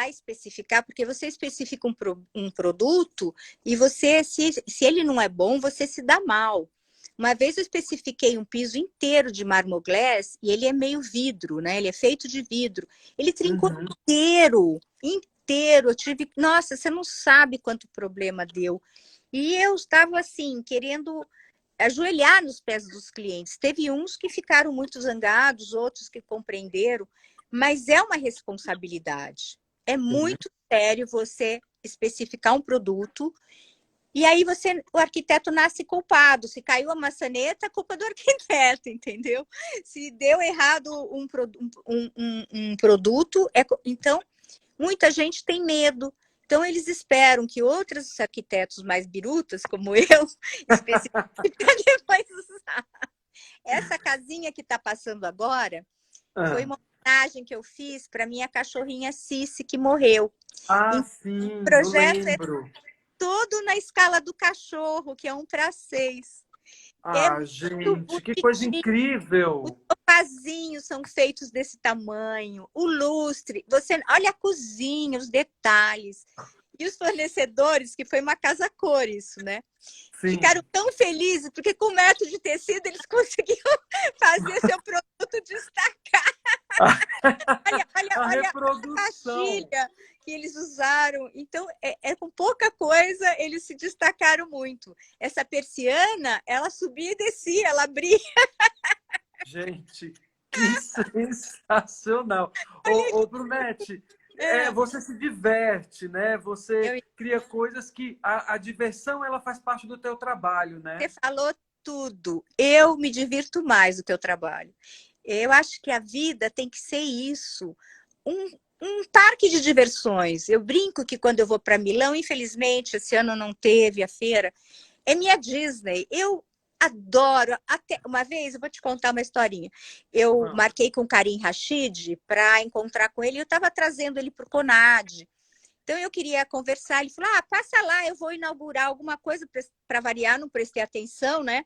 especificar, porque você especifica um produto e você, se ele não é bom, você se dá mal. Uma vez eu especifiquei um piso inteiro de Marmoglass e ele é meio vidro, né? Ele é feito de vidro. Ele trincou inteiro. Eu tive... Nossa, você não sabe quanto problema deu. E eu estava, assim, querendo ajoelhar nos pés dos clientes. Teve uns que ficaram muito zangados, outros que compreenderam, mas é uma responsabilidade. É muito sério você especificar um produto. E aí o arquiteto nasce culpado. Se caiu a maçaneta, é culpa do arquiteto, entendeu? Se deu errado um produto, então muita gente tem medo. Então eles esperam que outros arquitetos mais birutas, como eu, especifiquem para depois usar. Essa casinha que está passando agora foi uma homenagem que eu fiz para minha cachorrinha Cici, que morreu. Sim, o projeto eu lembro. Tudo na escala do cachorro, que é 1:6. Gente, que coisa incrível! Os sofazinhos são feitos desse tamanho, o lustre, olha a cozinha, os detalhes. E os fornecedores, que foi uma casa cor isso, né? Sim. Ficaram tão felizes, porque com 1 metro de tecido eles conseguiram fazer seu produto destacar. olha a pastilha que eles usaram. Então, com pouca coisa, eles se destacaram muito. Essa persiana, ela subia e descia, ela abria. Gente, que sensacional! Ô, Brunete, você se diverte, né? Você cria coisas que a diversão, ela faz parte do teu trabalho, né? Você falou tudo. Eu me divirto mais do teu trabalho. Eu acho que a vida tem que ser isso. Um parque de diversões. Eu brinco que quando eu vou para Milão, infelizmente, esse ano não teve a feira, É minha Disney. Eu adoro. Até uma vez, eu vou te contar uma historinha. Eu Vamos. marquei com o Karim Rashid para encontrar com ele. Eu estava trazendo ele para o CONAD. Então, eu queria conversar. Ele falou, passa lá, eu vou inaugurar alguma coisa para variar. Não prestei atenção, né?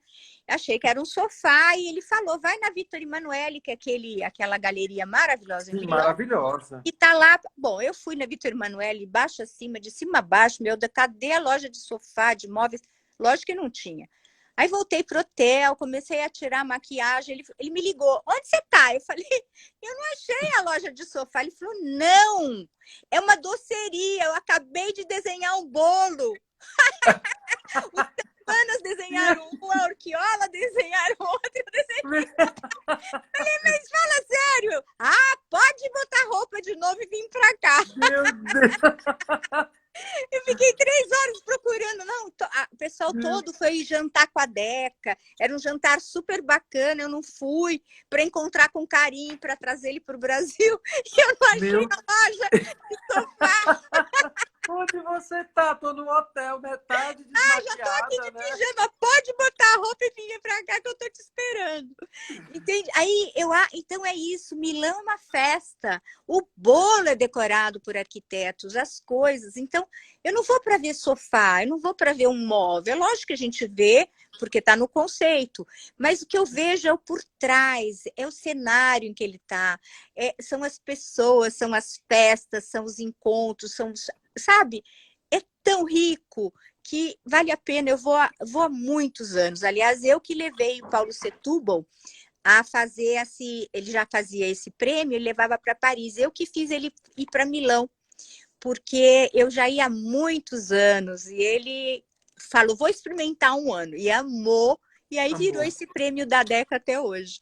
Achei que era um sofá. E ele falou, vai na Vitor Emanuele, que é aquela galeria maravilhosa em Sim, Milão. maravilhosa. E tá lá. Bom, eu fui na Vitor Emanuele, baixo acima, de cima a baixo. Meu, cadê a loja de sofá, de móveis? Lógico que não tinha. Aí voltei pro hotel, comecei a tirar a maquiagem. Ele me ligou, onde você tá? Eu falei, eu não achei a loja de sofá. Ele falou, não, é uma doceria. Eu acabei de desenhar um bolo. Os Temanas desenharam um, a Orquiola desenharam outro. Eu desenhei. Falei, mas fala sério. Pode botar roupa de novo e vir pra cá. Meu Deus! Eu fiquei 3 horas procurando. Não, o pessoal todo foi jantar com a Deca. Era um jantar super bacana. Eu não fui para encontrar com o Karim, para trazer ele para o Brasil. E eu não achei Meu... a loja de sofá. Onde você tá? Tô no hotel, metade desmaquiada, Já tô aqui de né? pijama. Pode botar a roupa e vir pra cá que eu tô te esperando. Entende? Aí então é isso. Milão é uma festa. O bolo é decorado por arquitetos, as coisas. Então, eu não vou para ver sofá, eu não vou para ver um móvel. É lógico que a gente vê, porque está no conceito. Mas o que eu vejo é o por trás, é o cenário em que ele está. São as pessoas, são as festas, são os encontros, sabe? É tão rico que vale a pena. Eu vou há muitos anos. Aliás, eu que levei o Paulo Setúbal a fazer ele já fazia esse prêmio, ele levava para Paris. Eu que fiz ele ir para Milão, porque eu já ia há muitos anos e ele falou, vou experimentar um ano, e amou, e aí virou esse prêmio da Deca até hoje.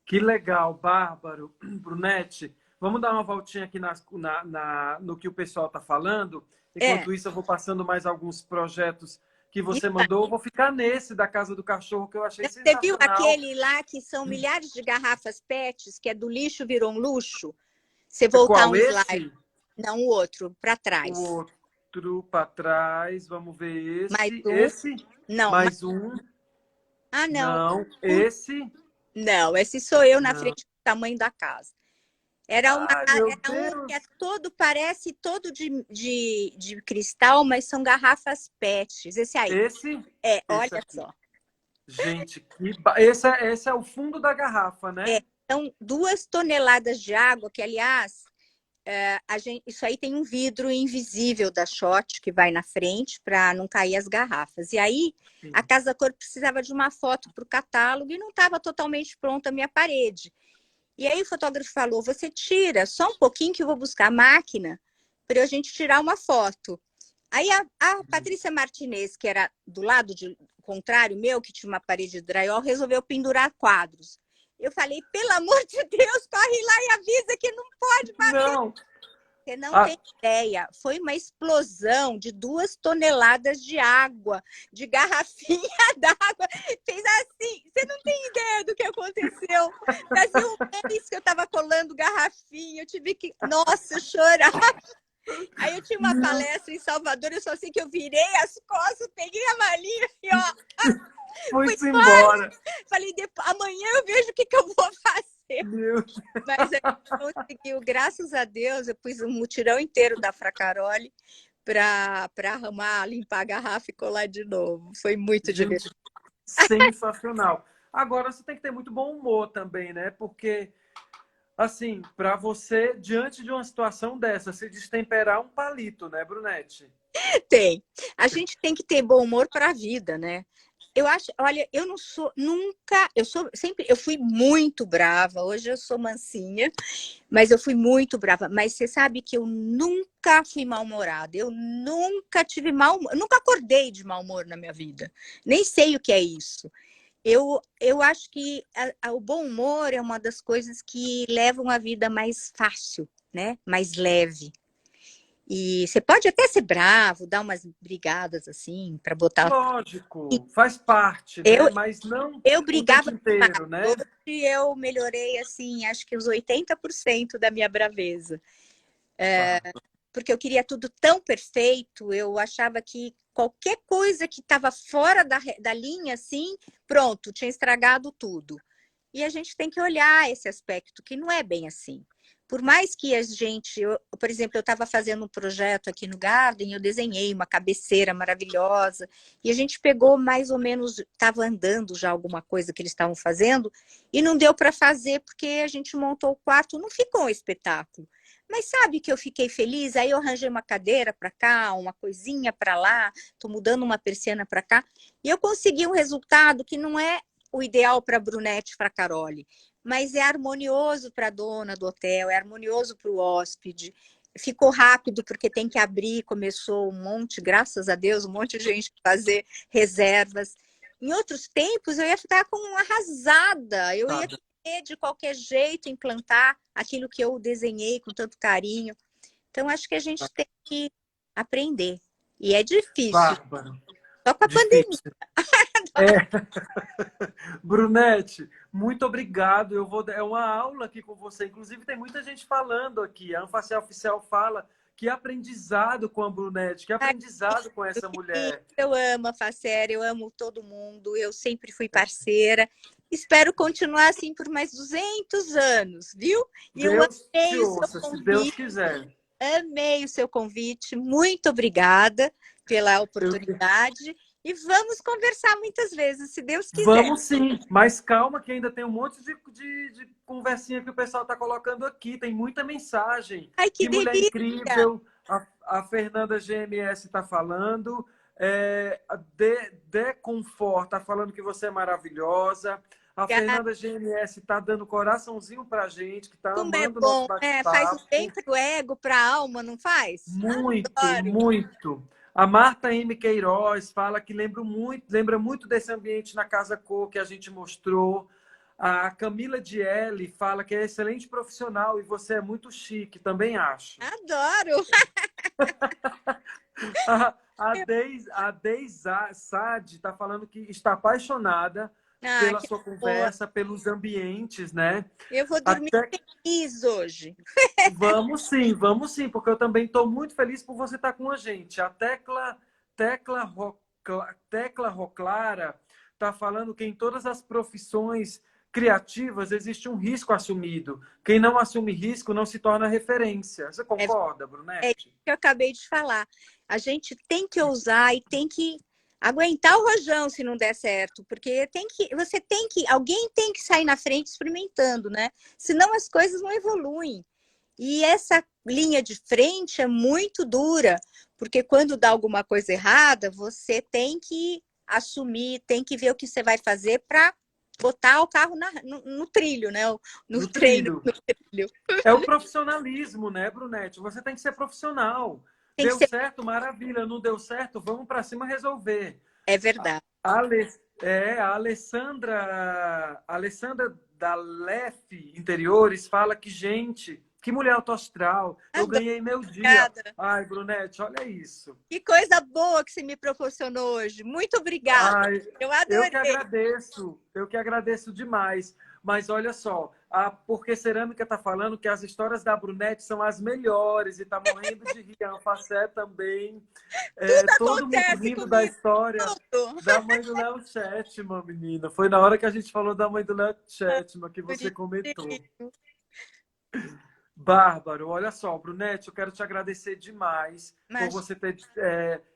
Que legal, Bárbaro, Brunete. Vamos dar uma voltinha aqui no que o pessoal está falando. Enquanto isso, eu vou passando mais alguns projetos que você mandou. Eu vou ficar nesse da Casa do Cachorro, que eu achei sensacional. Você viu aquele lá que são milhares de garrafas PETs, que é do lixo virou um luxo? Você voltar um slide. Esse? Não, o outro, para trás. O outro para trás, vamos ver esse. Mais um. Esse? Não. Mais um. Não. Não, esse? Não, esse sou eu na frente do tamanho da casa. Era um que parece todo de cristal, mas são garrafas PETs. Esse aí. Esse? Olha aqui. só. Gente, esse é o fundo da garrafa, né? São 2 toneladas de água, que, aliás, isso aí tem um vidro invisível da Schott que vai na frente para não cair as garrafas. E aí, sim, a Casa Cor precisava de uma foto para o catálogo e não estava totalmente pronta a minha parede. E aí o fotógrafo falou, você tira só um pouquinho que eu vou buscar a máquina para a gente tirar uma foto. Aí a Patrícia Martinez, que era do lado contrário meu, que tinha uma parede de drywall, resolveu pendurar quadros. Eu falei, pelo amor de Deus, corre lá e avisa que não pode bater. Não. Você não tem ideia. Foi uma explosão de 2 toneladas de água, de garrafinha d'água. Fez assim. Você não tem ideia do que aconteceu. Fazia um mês que eu estava colando garrafinha. Eu tive que... Nossa, chorar. Aí eu tinha uma palestra em Salvador. Eu só sei que eu virei as costas, peguei a malinha e fui embora. Falei, amanhã eu vejo o que eu vou fazer. Meu. Mas eu conseguiu, graças a Deus, eu pus um mutirão inteiro da Fracaroli para arrumar, limpar a garrafa e colar de novo. Foi muito divertido. Sensacional. Agora, você tem que ter muito bom humor também, né? Porque, assim, para você, diante de uma situação dessa, se destemperar um palito, né, Brunete? Tem. A gente tem que ter bom humor para a vida, né? Eu acho, olha, eu não sou nunca, eu fui muito brava, hoje eu sou mansinha, mas eu fui muito brava. Mas você sabe que eu nunca fui mal-humorada, eu nunca tive nunca acordei de mau humor na minha vida, nem sei o que é isso. Eu acho que o bom humor é uma das coisas que levam a vida mais fácil, né? Mais leve. E você pode até ser bravo, dar umas brigadas assim, para botar... Lógico, faz parte, né? Mas não eu brigava o tempo inteiro, né? Hoje eu melhorei, assim, acho que os 80% da minha braveza. porque eu queria tudo tão perfeito, eu achava que qualquer coisa que estava fora da linha, assim, pronto, tinha estragado tudo. E a gente tem que olhar esse aspecto, que não é bem assim. Por mais que a gente, por exemplo, eu estava fazendo um projeto aqui no Garden, eu desenhei uma cabeceira maravilhosa, e a gente pegou mais ou menos, estava andando já alguma coisa que eles estavam fazendo, e não deu para fazer porque a gente montou o quarto, não ficou um espetáculo. Mas sabe que eu fiquei feliz? Aí eu arranjei uma cadeira para cá, uma coisinha para lá, estou mudando uma persiana para cá, e eu consegui um resultado que não é o ideal para a Brunete e para a Carole, mas é harmonioso para a dona do hotel, é harmonioso para o hóspede. Ficou rápido porque tem que abrir, começou um monte, graças a Deus, um monte de gente fazer reservas. Em outros tempos eu ia ficar com uma arrasada, eu ia querer de qualquer jeito implantar aquilo que eu desenhei com tanto carinho. Então acho que a gente tem que aprender. E é difícil. Bárbara. Só com a pandemia. Brunete, muito obrigado. É uma aula aqui com você. Inclusive, tem muita gente falando aqui. A Anfacial Oficial fala que aprendizado com a Brunete, que aprendizado com essa mulher. Eu amo a Facera, eu amo todo mundo. Eu sempre fui parceira. Espero continuar assim por mais 200 anos, viu? E eu amei o seu convite. Se Deus quiser. Amei o seu convite. Muito obrigada pela oportunidade. E vamos conversar muitas vezes, se Deus quiser. Vamos sim, mas calma que ainda tem um monte de conversinha que o pessoal está colocando aqui. Tem muita mensagem. Ai, que mulher delícia. Incrível. A Fernanda GMS está falando. A De Confort está falando que você é maravilhosa. A Fernanda GMS está dando coraçãozinho pra gente, que está amando o nosso bate-papo. Faz bem pro ego, pra alma, não faz? Muito, Adoro. muito. A Marta M. Queiroz fala que lembra muito desse ambiente na Casa Cor que a gente mostrou. A Camila Dielli fala que é excelente profissional e você é muito chique, também acho. Adoro! A Deis Sade está falando que está apaixonada pela sua conversa, pelos ambientes, né? Eu vou dormir feliz hoje. Vamos sim, porque eu também estou muito feliz por você estar com a gente. A Tecla Roclara está falando que em todas as profissões criativas existe um risco assumido. Quem não assume risco não se torna referência. Você concorda, Brunete? É isso que eu acabei de falar. A gente tem que ousar e tem que aguentar o rojão se não der certo, porque alguém tem que sair na frente experimentando, né? Senão as coisas não evoluem. E essa linha de frente é muito dura, porque quando dá alguma coisa errada, você tem que assumir, tem que ver o que você vai fazer para botar o carro no trilho, né? No trilho. É o profissionalismo, né, Brunete? Você tem que ser profissional. Deu certo, maravilha. Não deu certo, vamos para cima resolver. É verdade. A Alessandra da Lef Interiores fala que, gente, que mulher autoastral. Eu ganhei meu dia. Ai, Brunete, olha isso. Que coisa boa que você me proporcionou hoje. Muito obrigada. Ai, eu adorei. Eu que agradeço demais. Mas olha só, a Porque Cerâmica está falando que as histórias da Brunete são as melhores e está morrendo de rir. A Facé também. Todo mundo rindo da história da mãe do Léo Chetman, menina. Foi na hora que a gente falou da mãe do Léo Chetman que você comentou. Bárbaro, olha só, Brunete, eu quero te agradecer demais por você ter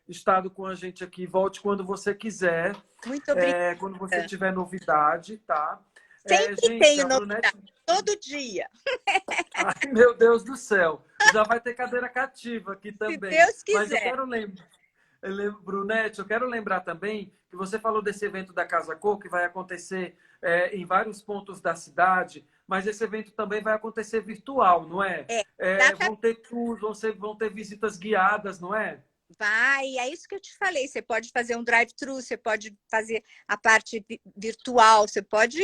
estado com a gente aqui. Volte quando você quiser. Muito obrigada. Quando você tiver novidade, tá? Sempre tenho novidade, todo dia. Ai, meu Deus do céu. Já vai ter cadeira cativa aqui também. Se Deus quiser. Mas eu quero lembrar. Brunete, eu quero lembrar também que você falou desse evento da Casa Cor, que vai acontecer em vários pontos da cidade, mas esse evento também vai acontecer virtual, não é? Vão ter tours, vão ter visitas guiadas, não é? Vai, é isso que eu te falei. Você pode fazer um drive-thru, você pode fazer a parte virtual, você pode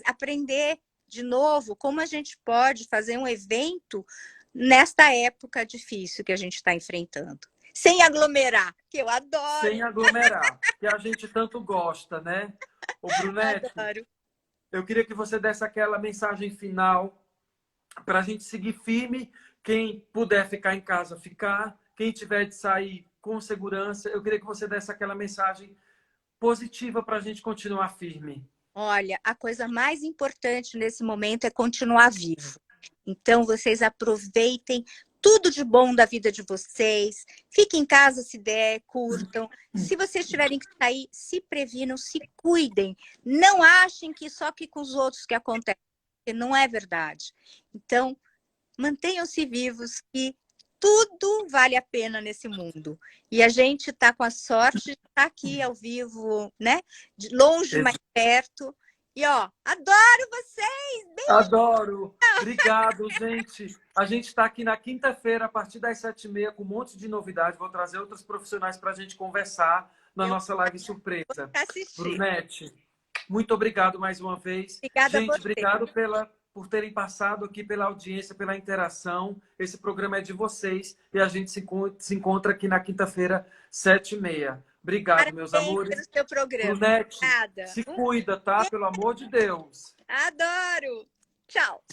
aprender de novo como a gente pode fazer um evento nesta época difícil que a gente está enfrentando. Sem aglomerar, que eu adoro. Sem aglomerar, que a gente tanto gosta, né? Ô, Brunete, adoro. Eu queria que você desse aquela mensagem final para a gente seguir firme, Quem puder ficar em casa, ficar. Quem tiver de sair com segurança, eu queria que você desse aquela mensagem positiva para a gente continuar firme. Olha, a coisa mais importante nesse momento é continuar vivo. Então, vocês aproveitem tudo de bom da vida de vocês. Fiquem em casa se der, curtam. Se vocês tiverem que sair, se previnam, se cuidem. Não achem que só que com os outros que acontece, porque não é verdade. Então, mantenham-se vivos e tudo vale a pena nesse mundo. E a gente está com a sorte de estar aqui ao vivo, né? De longe, mais perto. E, ó, adoro vocês! Beijo! Adoro! Obrigado, gente. A gente está aqui na quinta-feira, a partir das 7h30, com um monte de novidade. Vou trazer outros profissionais para a gente conversar na nossa live surpresa. Brunete, muito obrigado mais uma vez. Obrigada gente, a você. Obrigado por terem passado aqui, pela audiência, pela interação. Esse programa é de vocês e a gente se encontra aqui na quinta-feira, 7h30. Obrigado, Parabéns meus amores. pelo seu programa. Brunete, Obrigada. se cuida, tá? Pelo amor de Deus. Adoro! Tchau!